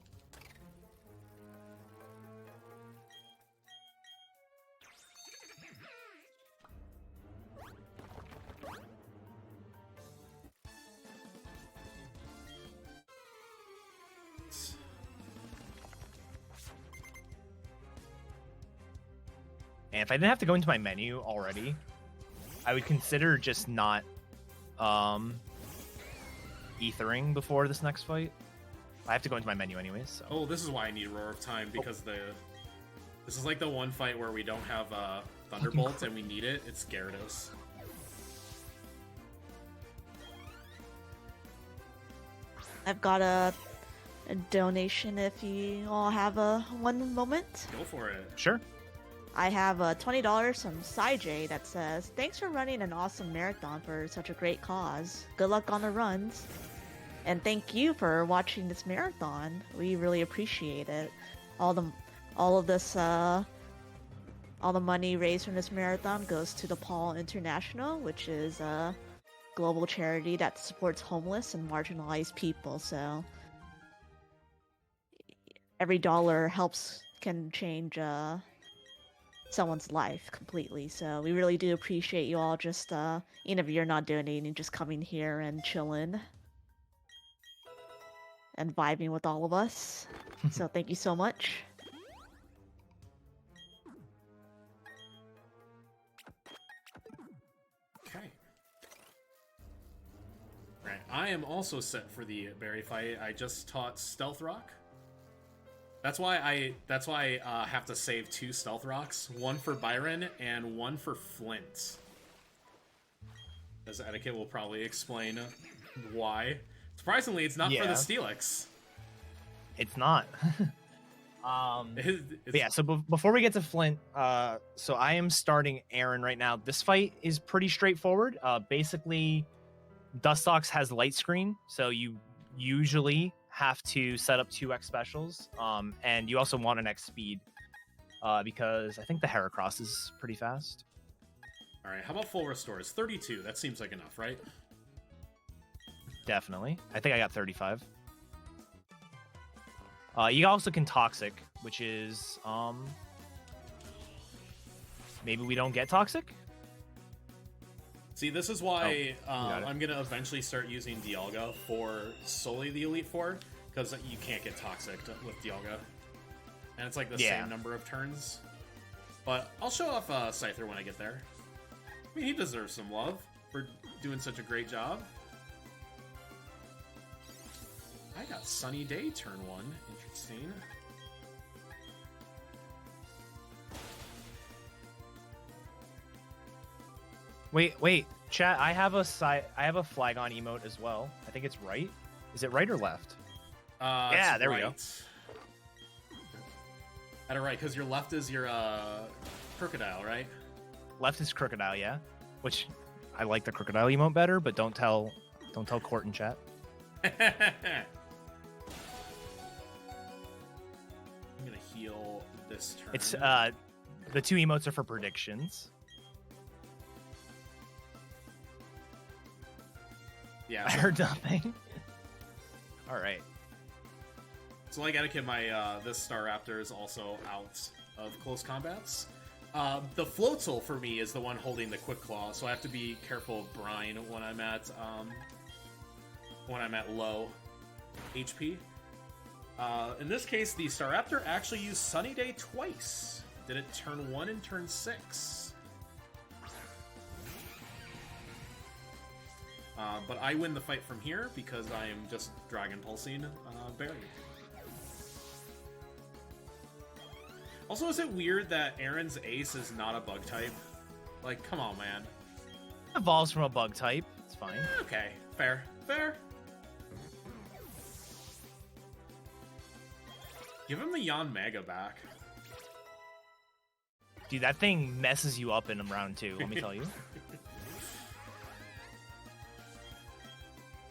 And if I didn't have to go into my menu already, I would consider just not ethering before this next fight. I have to go into my menu anyways. So. Oh, this is why I need Roar of Time, because this is like the one fight where we don't have Thunderbolt and we need it. It's Gyarados. I've got a donation if you all have one moment. Go for it. Sure. I have $20 from J that says, "Thanks for running an awesome marathon for such a great cause. Good luck on the runs. And thank you for watching this marathon. We really appreciate it. All the money raised from this marathon goes to the Paul International, which is a global charity that supports homeless and marginalized people. So every dollar can change someone's life completely. So we really do appreciate you all just even if you're not donating, just coming here and chilling and vibing with all of us. So thank you so much. Okay. Right. I am also set for the Barry fight. I just taught Stealth Rock. That's why I have to save 2 Stealth Rocks, one for Byron and one for Flint. As Eddaket will probably explain why. Surprisingly, it's not for the Steelix. It's not. But yeah, so before we get to Flint, so I am starting Aaron right now. This fight is pretty straightforward. Basically, Dustox has light screen, so you usually have to set up 2 X specials, and you also want an X speed, because I think the Heracross is pretty fast. Alright, how about full restores? 32, that seems like enough, right? Definitely. I think I got 35. You also can Toxic, which is maybe we don't get toxic. See, this is why got it. I'm gonna eventually start using Dialga for solely the Elite Four, because you can't get toxic with Dialga, and it's like the same number of turns. But I'll show off Scyther when I get there. I mean, he deserves some love for doing such a great job. I got Sunny Day turn 1. Interesting. Wait, chat. I have a Flagon emote as well. I think it's right. Is it right or left? Yeah, there we go. Got it right, because your left is your crocodile, right? Left is crocodile, yeah. Which I like the crocodile emote better, but don't tell Court in chat. I'm gonna heal this turn. It's the 2 emotes are for predictions. Yeah. I heard nothing. All right. So like etiquette, my this Star Raptor is also out of close combats. The Floatzel for me is the one holding the Quick Claw, so I have to be careful of Brine when I'm at low HP. In this case, the Star Raptor actually used Sunny Day twice. Did it turn 1 and turn 6? But I win the fight from here because I am just Dragon Pulsing Barry. Also, is it weird that Aaron's Ace is not a bug type? Like, come on, man. Evolves from a bug type. It's fine. Okay, fair. Fair. Give him the Yanmega back. Dude, that thing messes you up in round 2, let me tell you.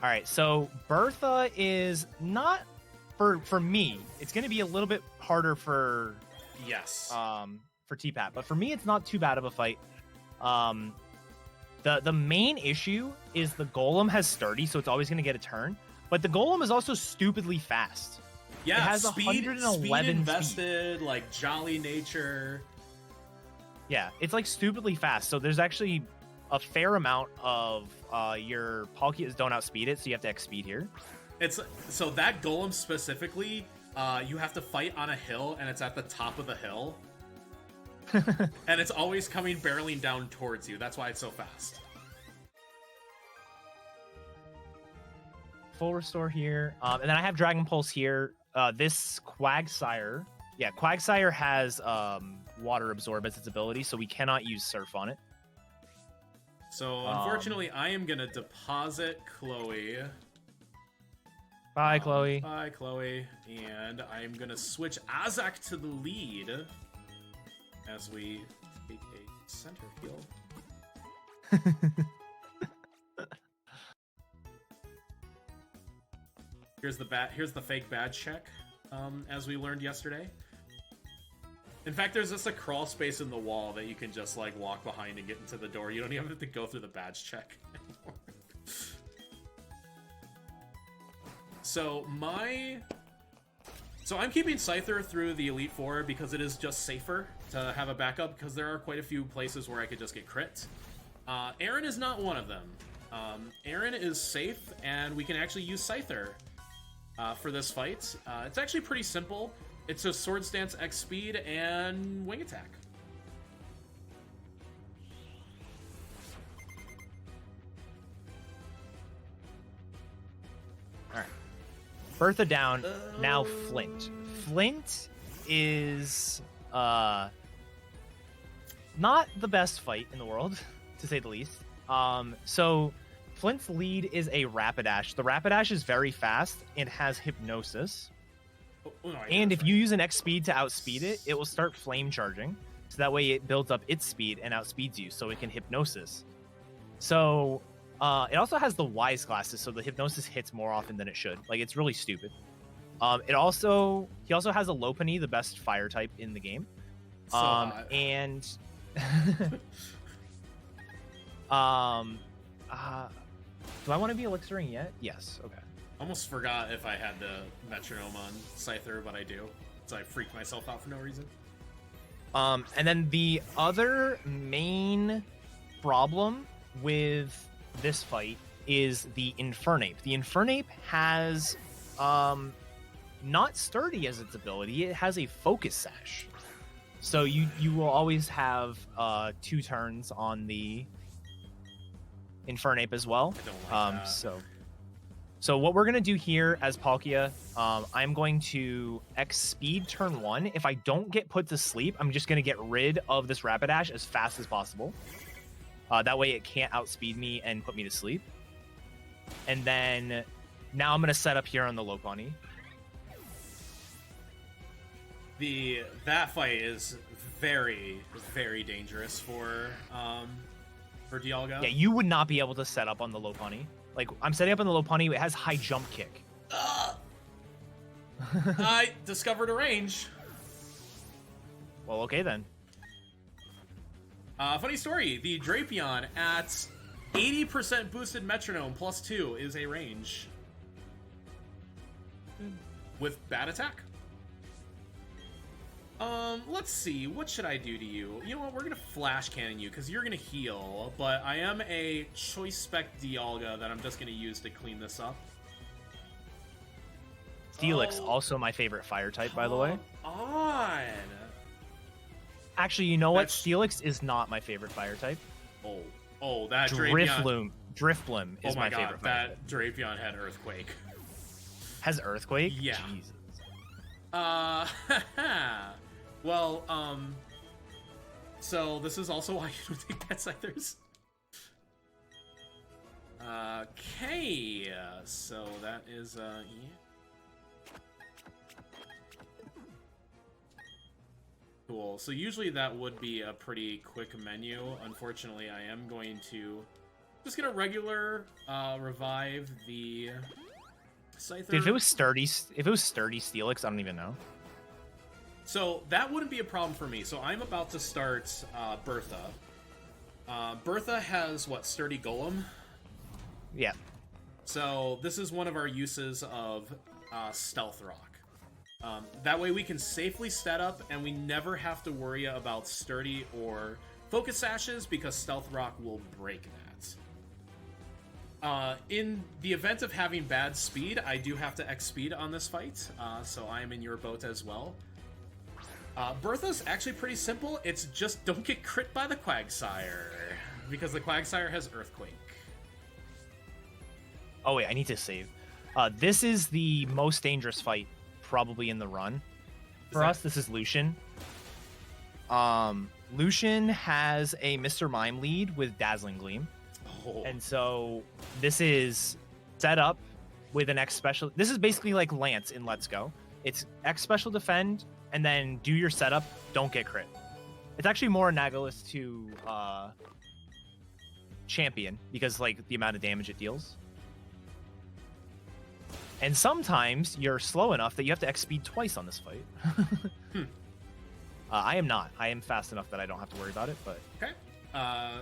All right, so Bertha is not for me. It's going to be a little bit harder for TPAT, but for me, it's not too bad of a fight. The main issue is the Golem has sturdy, so it's always going to get a turn. But the Golem is also stupidly fast. Yeah, it has speed 111 invested, speed. like jolly nature. Yeah, it's like stupidly fast. So there's actually a fair amount of your Palkias don't outspeed it, so you have to X speed here. So that Golem specifically, you have to fight on a hill, and it's at the top of the hill. And it's always coming barreling down towards you. That's why it's so fast. Full restore here. And then I have Dragon Pulse here. This Quagsire. Yeah, Quagsire has Water Absorb as its ability, so we cannot use Surf on it. So, unfortunately, I am going to deposit Chloe. Bye, Chloe. Bye, Chloe. And I'm going to switch Azak to the lead as we take a center heal. Here's the fake badge check, as we learned yesterday. In fact, there's just a crawl space in the wall that you can just like walk behind and get into the door. You don't even have to go through the badge check anymore. So I'm keeping Scyther through the Elite Four because it is just safer to have a backup, because there are quite a few places where I could just get crit. Aaron is not one of them. Aaron is safe, and we can actually use Scyther for this fight. It's actually pretty simple. It's just Sword Stance, X Speed, and Wing Attack. Alright. Bertha down, now Flint. Flint is not the best fight in the world, to say the least. So Flint's lead is a Rapidash. The Rapidash is very fast and has Hypnosis. Oh, no, and if you use an X speed to outspeed it, it will start flame charging. So that way it builds up its speed and outspeeds you, so it can Hypnosis. So it also has the Wise Glasses, so the Hypnosis hits more often than it should. Like, it's really stupid. He also has a Lopunny, the best fire type in the game. And do I want to be Elixiring yet? Yes. Okay. Almost forgot if I had the metronome on Scyther, but I do. So I freaked myself out for no reason. And then the other main problem with this fight is the Infernape. The Infernape has not sturdy as its ability. It has a focus sash. So you will always have 2 turns on the Infernape as well. I don't like that. So what we're gonna do here as Palkia, I'm going to X speed turn 1. If I don't get put to sleep, I'm just gonna get rid of this Rapidash as fast as possible. That way it can't outspeed me and put me to sleep. And then now I'm gonna set up here on the Lopunny. That fight is very, very dangerous for Dialga. Yeah, you would not be able to set up on the Lopunny. Like, I'm setting up on the Lopunny. It has high jump kick. I discovered a range. Well, okay then. Funny story. The Drapion at 80% boosted metronome +2 is a range. With bad attack. Let's see. What should I do to you? You know what? We're gonna flash cannon you because you're gonna heal. But I am a choice spec Dialga that I'm just gonna use to clean this up. Steelix, also my favorite fire type, by the way. On. Actually, you know what? That's- Steelix is not my favorite fire type. Oh, that Drapion. Drifloom is Oh my my god, favorite fire type. that Drapion had Earthquake. Has Earthquake? Yeah. Jesus. Well, so this is also why you don't take Pet Scythers. Okay, so that is, yeah. Cool, so usually that would be a pretty quick menu. Unfortunately, I am going to, just gonna regular, revive the Scyther. Dude, if it was sturdy Steelix, I don't even know. So that wouldn't be a problem for me. So I'm about to start Bertha. Bertha has, what, Sturdy Golem? Yeah. So this is one of our uses of Stealth Rock. That way we can safely set up and we never have to worry about Sturdy or Focus Sashes because Stealth Rock will break that. In the event of having bad speed, I do have to X speed on this fight, so I am in your boat as well. Bertha's actually pretty simple. It's just don't get crit by the Quagsire, because the Quagsire has Earthquake. Oh wait, I need to save. This is the most dangerous fight probably in the run. For us, this is Lucian. Lucian has a Mr. Mime lead with Dazzling Gleam. Oh. And so this is set up with an X special. This is basically like Lance in Let's Go. It's X special defend, and then do your setup, don't get crit. It's actually more analogous to Champion, because like the amount of damage it deals. And sometimes you're slow enough that you have to X speed twice on this fight. I am not. I am fast enough that I don't have to worry about it, but... Okay.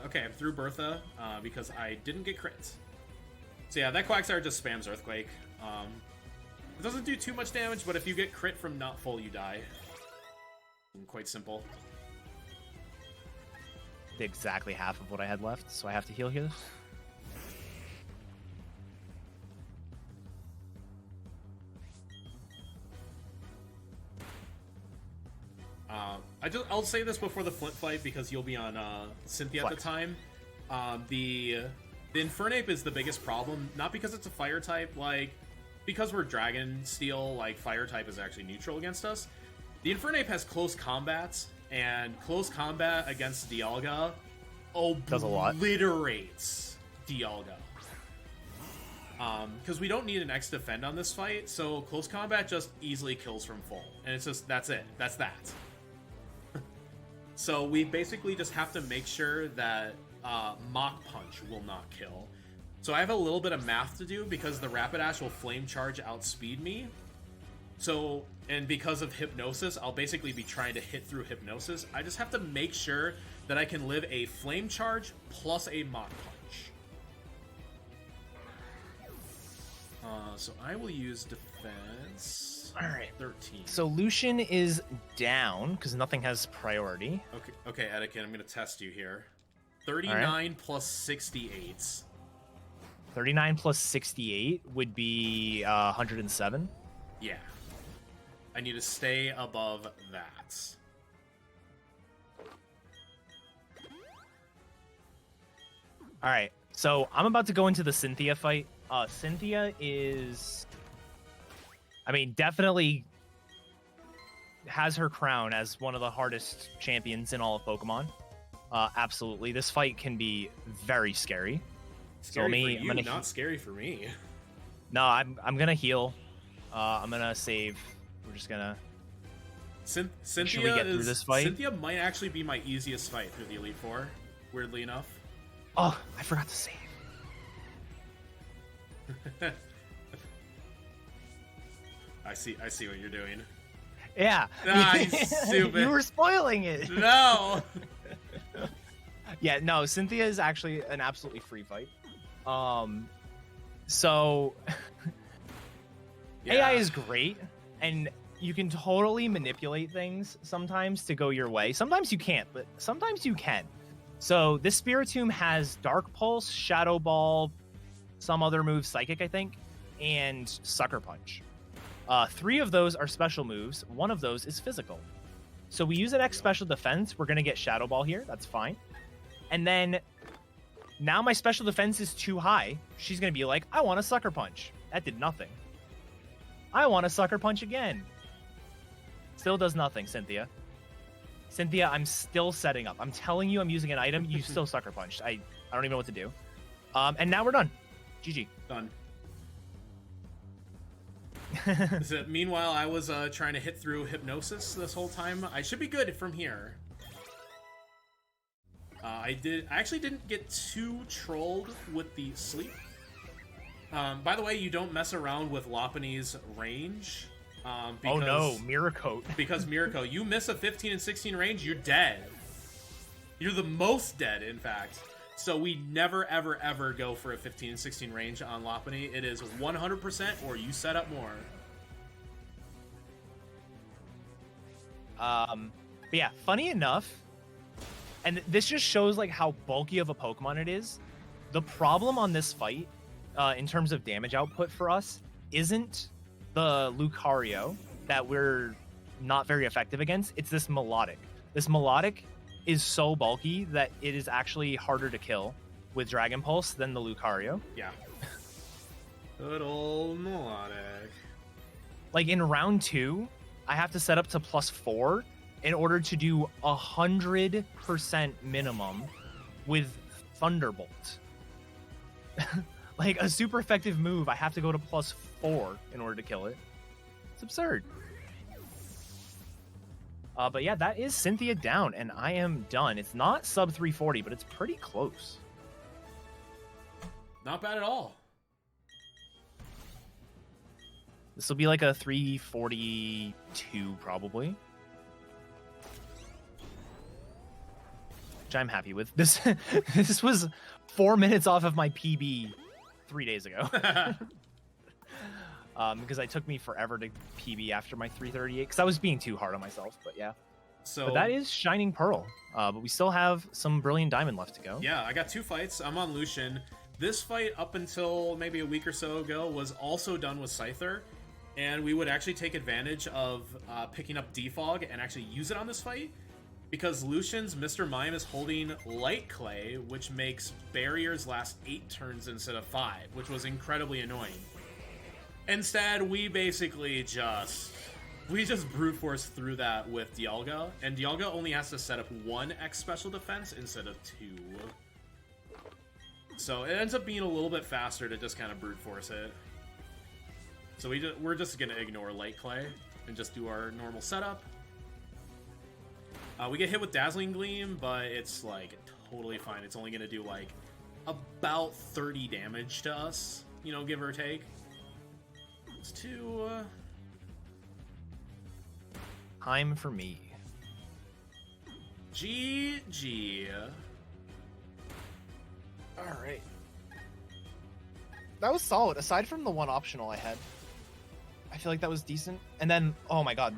Okay, I'm through Bertha, because I didn't get crits. So yeah, that Quagsire just spams Earthquake. It doesn't do too much damage, but if you get crit from not full, you die. Quite simple. Exactly half of what I had left, so I have to heal here. I'll say this before the Flint fight because you'll be on Cynthia at the time. The Infernape is the biggest problem, not because it's a fire type, like because we're Dragon Steel, like fire type is actually neutral against us. The Infernape has close combats, and close combat against Dialga does a lot. Obliterates Dialga. Because we don't need an X defend on this fight, so close combat just easily kills from full, and it's just that's it. That's that. So we basically just have to make sure that Mach Punch will not kill. So I have a little bit of math to do because the Rapidash will Flame Charge outspeed me. So, and because of Hypnosis, I'll basically be trying to hit through Hypnosis. I just have to make sure that I can live a Flame Charge plus a Mach Punch. So I will use Defense. All right. 13. So Lucian is down because nothing has priority. Okay, Eddaket, I'm gonna test you here. 39 plus 68. 39 plus 68 would be 107. Yeah. I need to stay above that. All right. So I'm about to go into the Cynthia fight. Cynthia is, I mean, definitely has her crown as one of the hardest champions in all of Pokemon. Absolutely. This fight can be very scary. Scary for you, not scary for me. No, I'm gonna heal. I'm gonna save. We're just gonna. Cynthia should we get through this fight? Cynthia might actually be my easiest fight through the Elite Four. Weirdly enough. Oh, I forgot to save. I see what you're doing. Yeah. Stupid. You were spoiling it. No. Yeah, no, Cynthia is actually an absolutely free fight. So Yeah. AI is great, and you can totally manipulate things sometimes to go your way. Sometimes you can't, but sometimes you can. So this Spiritomb has Dark Pulse, Shadow Ball, some other move, Psychic, I think, and Sucker Punch. 3 of those are special moves. 1 of those is physical. So we use an X special defense. We're going to get Shadow Ball here. That's fine. And then now my special defense is too high. She's going to be like, I want a Sucker Punch. That did nothing. I want a Sucker Punch again. Still does nothing, Cynthia. Cynthia, I'm still setting up. I'm telling you I'm using an item. You still Sucker Punched. I don't even know what to do. And now we're done. GG. Done. So, meanwhile, I was trying to hit through Hypnosis this whole time. I should be good from here. I actually didn't get too trolled with the sleep. By the way, you don't mess around with Lopunny's range. Because, oh no, Miracote. Because Miracle, you miss a 15 and 16 range, you're dead. You're the most dead, in fact. So we never, ever, ever go for a 15 and 16 range on Lopunny. It is 100% or you set up more. But yeah, funny enough, and this just shows like how bulky of a Pokemon it is. The problem on this fight, in terms of damage output for us, isn't the Lucario that we're not very effective against. It's this Melodic. This Melodic is so bulky that it is actually harder to kill with Dragon Pulse than the Lucario. Yeah. Good old Melodic. Like in round 2, I have to set up to +4 in order to do 100% minimum with Thunderbolt. Like a super effective move, I have to go to +4 in order to kill it. It's absurd. But yeah, that is Cynthia down, and I am done. It's not sub 340, but it's pretty close. Not bad at all. This will be like a 342 probably. Which I'm happy with. This this was 4 minutes off of my PB 3 days ago. Because it took me forever to PB after my 338, because I was being too hard on myself, but yeah. So but that is Shining Pearl, but we still have some Brilliant Diamond left to go. Yeah, I got 2 fights. I'm on Lucian. This fight, up until maybe a week or so ago, was also done with Scyther, and we would actually take advantage of picking up Defog and actually use it on this fight, because Lucian's Mr. Mime is holding Light Clay, which makes barriers last 8 turns instead of 5, which was incredibly annoying. Instead, we basically just brute force through that with Dialga, and Dialga only has to set up 1 X special defense instead of 2. So it ends up being a little bit faster to just kind of brute force it. So we're just gonna ignore Light Clay and just do our normal setup. We get hit with Dazzling Gleam, but it's like totally fine. It's only gonna do like about 30 damage to us, you know, give or take. It's too Time for me. GG. All right. That was solid. Aside from the one optional I had, I I feel like that was decent. And then, oh my god,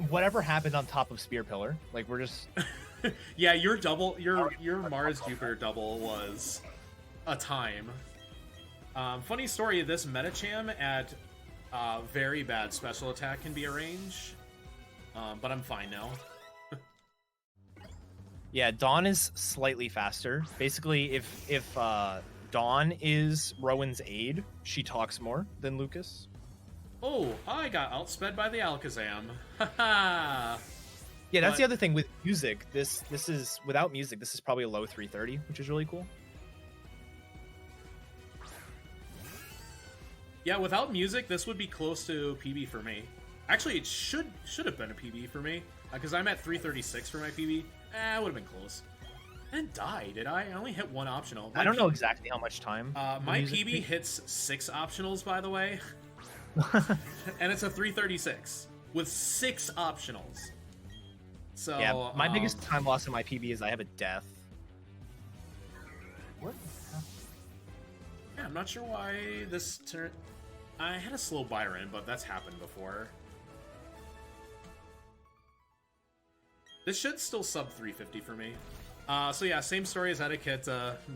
whatever happened on top of Spear Pillar, like we're just... Yeah, your Mars Jupiter double was a time. Funny story, this Metacham at very bad special attack can be a range, but I'm fine now. Yeah, Dawn is slightly faster. Basically, if Dawn is Rowan's aide, she talks more than Lucas. Oh, I got outsped by the Alakazam. Haha. Yeah, that's the other thing with music. This is without music. This is probably a low 330, which is really cool. Yeah, without music, this would be close to PB for me. Actually, it should have been a PB for me, because I'm at 336 for my PB. It would have been close. I didn't die, did I? I only hit one optional. I don't know exactly how much time. My PB hits 6 optionals, by the way. And it's a 336 with 6 optionals. So yeah, my biggest time loss in my PB is I have a death. What? Yeah, I'm not sure why this turn. I had a slow Byron, but that's happened before. This should still sub 350 for me. So yeah, same story as Etiquette.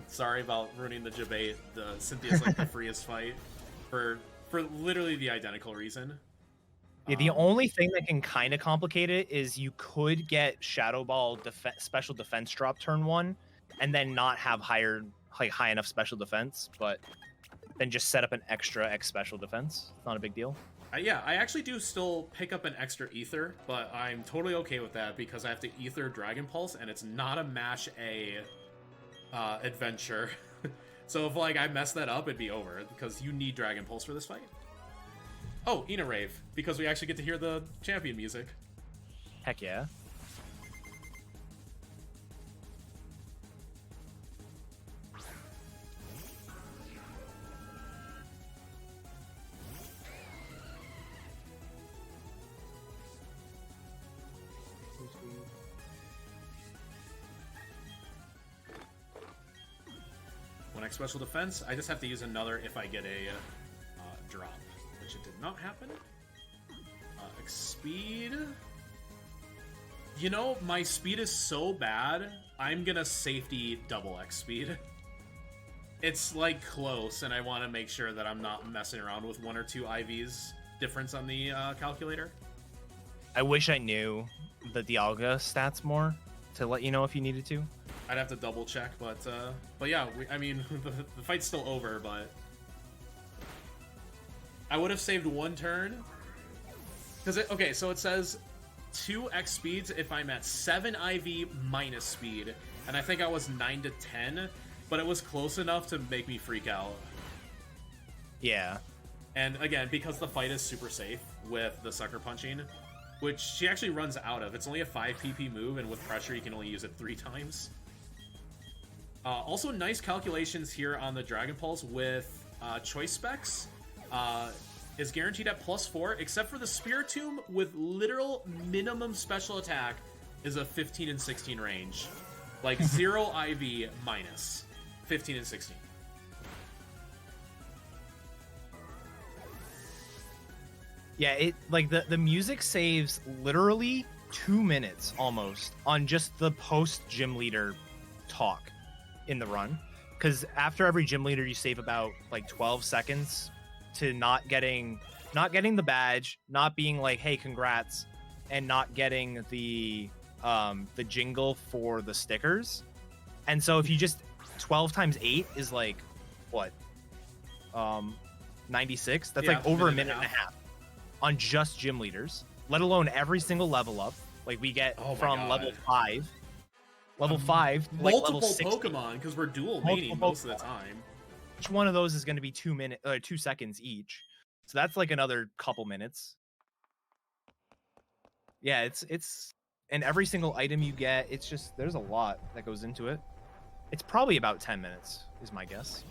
Sorry about ruining the debate. Cynthia's like the freest fight for literally the identical reason. Yeah, the only thing that can kind of complicate it is you could get Shadow Ball special defense drop turn 1, and then not have high enough special defense, but then just set up an extra X special defense. It's not a big deal. Yeah, I actually do still pick up an extra Ether, but I'm totally okay with that because I have to Ether Dragon Pulse, and it's not a Mash A adventure. So if like I mess that up, it'd be over because you need Dragon Pulse for this fight. Oh, Ina Rave, because we actually get to hear the champion music. Heck yeah. One X special defense. I just have to use another if I get a drop, which it did not happen. X speed. You know, my speed is so bad, I'm gonna safety double X speed. It's like close, and I want to make sure that I'm not messing around with 1 or 2 IVs difference on the calculator. I wish I knew the Dialga stats more to let you know if you needed to. I'd have to double check, but yeah, I mean, the fight's still over, but I would have saved 1 turn. Because okay, so it says 2x speeds if I'm at 7 IV minus speed, and I think I was 9 to 10, but it was close enough to make me freak out. Yeah. And again, because the fight is super safe with the sucker punching, which she actually runs out of. It's only a 5 PP move, and with pressure you can only use it 3 times. Also, nice calculations here on the Dragon Pulse with choice specs. Is guaranteed at +4, except for the Spiritomb with literal minimum special attack is a 15 and 16 range. Like 0 IV minus 15 and 16. Yeah, it like the music saves literally 2 minutes almost on just the post gym leader talk in the run, because after every gym leader you save about like 12 seconds to not getting the badge, not being like hey congrats, and not getting the jingle for the stickers. And so if you just 12 times 8 is like what 96, that's like over a minute and a half on just gym leaders, let alone every single level up like we get from level 5 to like multiple level 60. Pokemon, because we're dual maining most of the time. Each one of those is going to be 2 seconds each, so that's like another couple minutes. Yeah, it's and every single item you get, it's just there's a lot that goes into it. It's probably about 10 minutes is my guess.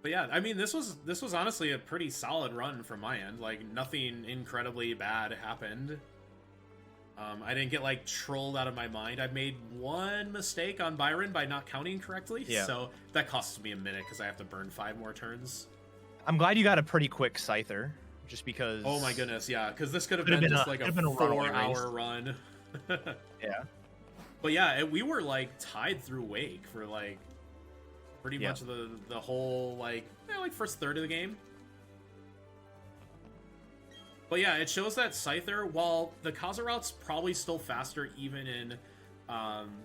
But yeah, I mean, this was honestly a pretty solid run from my end. Like, nothing incredibly bad happened. I didn't get like trolled out of my mind. I made one mistake on Byron by not counting correctly, so that costs me a minute because I have to burn 5 more turns. I'm glad you got a pretty quick Scyther, just because. Oh my goodness, yeah, because this could have been just like a 4-hour run. Yeah. But yeah, we were like tied through Wake for like pretty much the whole like first third of the game. But yeah, it shows that Scyther, while the Kaza route's probably still faster even in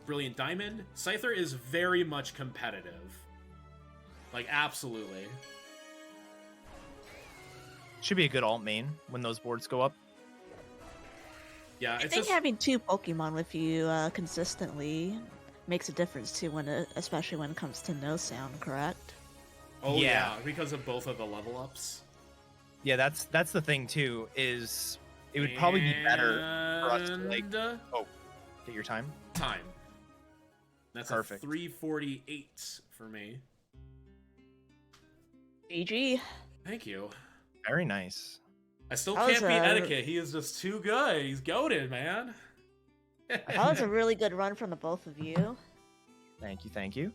Brilliant Diamond, Scyther is very much competitive. Like, absolutely. Should be a good alt main when those boards go up. Yeah, I think having 2 Pokemon with you consistently makes a difference too, especially when it comes to no sound, correct? Oh yeah, because of both of the level ups. Yeah, that's the thing too, is it would probably be better for us to like get your time. That's perfect. A 348 for me. GG. Thank you. Very nice. I still can't beat Etiquette. He is just too good. He's goated, man. That was a really good run from the both of you. Thank you.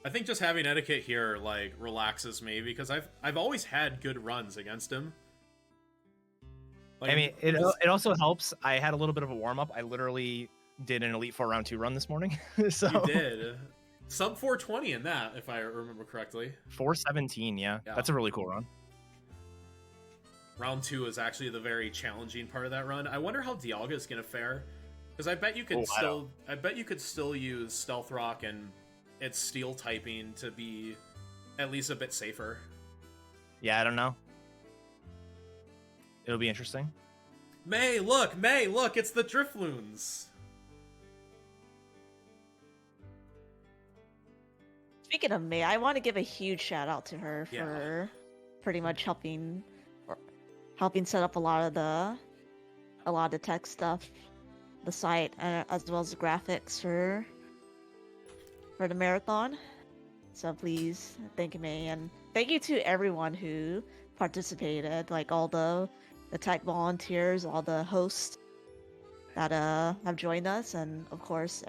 I think just having Etiquette here like relaxes me because I've always had good runs against him. Like, I mean, it also helps. I had a little bit of a warm up. I literally did an Elite Four round 2 run this morning. So you did sub 420 in that, if I remember correctly. 417, yeah. That's a really cool run. Round 2 is actually the very challenging part of that run. I wonder how Dialga is gonna fare, because I bet you could still use Stealth Rock and its Steel typing to be at least a bit safer. Yeah, I don't know. It'll be interesting. May, look, it's the Drifloons. Speaking of May, I want to give a huge shout out to her for pretty much helping set up a lot of the tech stuff, the site, as well as the graphics for the marathon. So please thank you, May, and thank you to everyone who participated, like all the tech volunteers, all the hosts that have joined us, and of course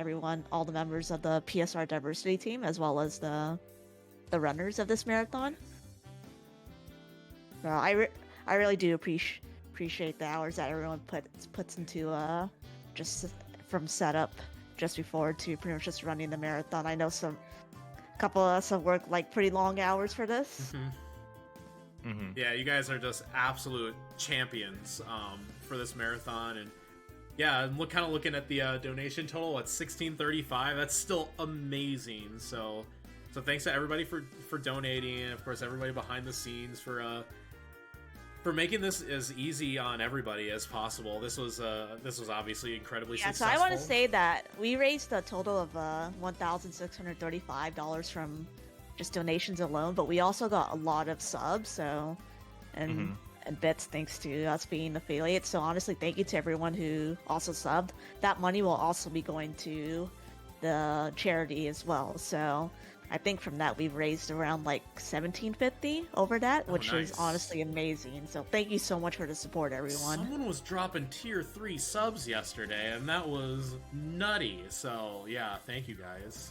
all the members of the PSR diversity team, as well as the runners of this marathon. So I really do appreciate the hours that everyone puts into just from setup just before to pretty much just running the marathon. I know a couple of us have worked like pretty long hours for this. Yeah, you guys are just absolute champions for this marathon, and yeah, I'm kind of looking at the donation total at $16.35. That's still amazing. So thanks to everybody for donating, and of course everybody behind the scenes for making this as easy on everybody as possible. This was obviously incredibly successful. So I want to say that we raised a total of $1,635 from just donations alone, but we also got a lot of subs, and bits thanks to us being affiliates. So honestly, thank you to everyone who also subbed. That money will also be going to the charity as well. So I think from that we've raised around like $1,750 over that, which is honestly amazing. So thank you so much for the support, everyone. Someone was dropping tier 3 subs yesterday, and that was nutty. So yeah, thank you guys.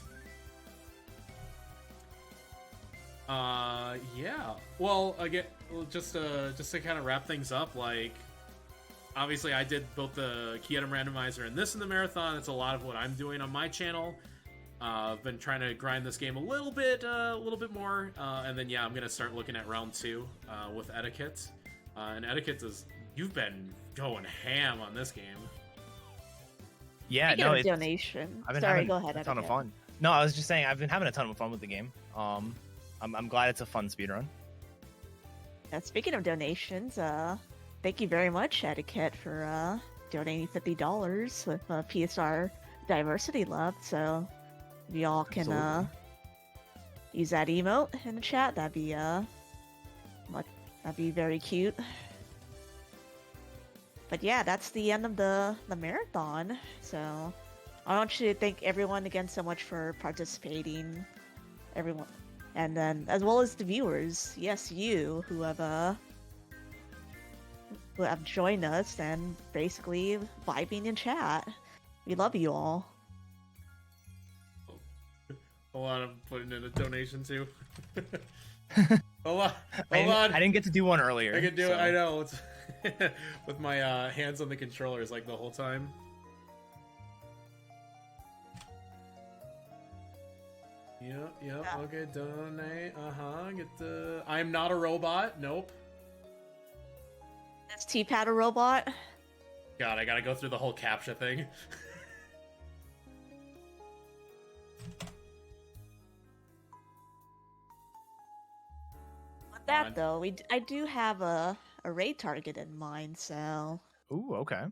Yeah. Well, again, just to kind of wrap things up, like, obviously I did both the key item randomizer and this in the marathon. It's a lot of what I'm doing on my channel. I've been trying to grind this game a little bit more, and then yeah, I'm gonna start looking at round 2 with Etiquette. And Etiquette you've been going ham on this game. Yeah, it's donation. I've been Sorry, having go ahead. a ton of fun. No, I was just saying I've been having a ton of fun with the game. I'm glad it's a fun speedrun. Speaking of donations, thank you very much, Etiquette, for donating $50 with PSR Diversity Love. So if y'all can use that emote in the chat, that'd be very cute. But yeah, that's the end of the marathon. So I want you to thank everyone again so much for participating, everyone. And then, as well as the viewers, yes, you who have who have joined us and basically vibing in chat. We love you all. Hold on, I'm putting in a donation too. Hold on. I didn't get to do one earlier. I can do so. it. I know. It's with my hands on the controllers like the whole time. Yeah. Okay, donate. Get the. I'm not a robot. Nope. Is T-Pad a robot? God, I gotta go through the whole CAPTCHA thing. With that though, I do have a raid target in mind, so Ooh, okay.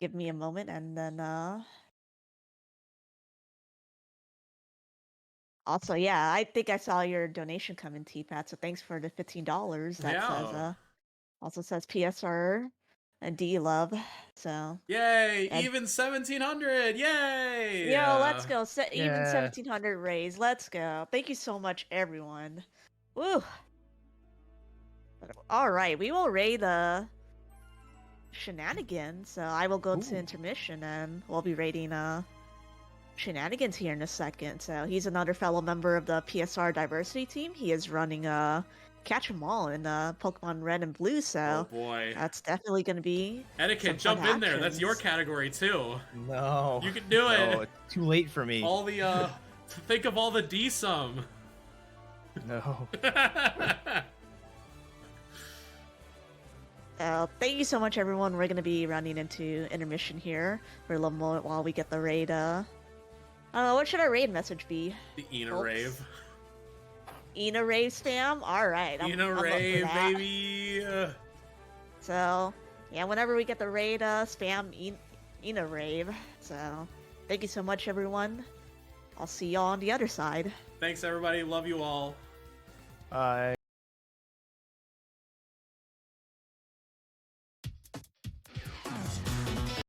give me a moment and then also, yeah, I think I saw your donation come in, T-Pat, so thanks for the $15. That says also says PSR and D Love. So Yay! and, Even 1700! Yay! yo, let's go. Even Yeah. 1700 raise. Let's go. Thank you so much, everyone. Woo! Alright, we will raid Shenanigans. So I will go to Ooh. intermission and we'll be raiding Shenanigans here in a second. So he's another fellow member of the PSR diversity team. He is running Catch 'em All in Pokemon Red and Blue, so Oh boy. that's definitely gonna be Etiquette, some jump fun in there. That's your actions. category too. No. You can do No, it. it's too late for me. All the think of all the D-sum. No. Thank you so much, everyone. We're gonna be running into intermission here for a little moment while we get the raid. What should our raid message be? The Ina Folks? Rave. Ina rave spam. All right, Ina I'm up for Rave, that. baby. So yeah, whenever we get the raid, spam Ina rave. So thank you so much, everyone. I'll see y'all on the other side. Thanks, everybody. Love you all. Bye.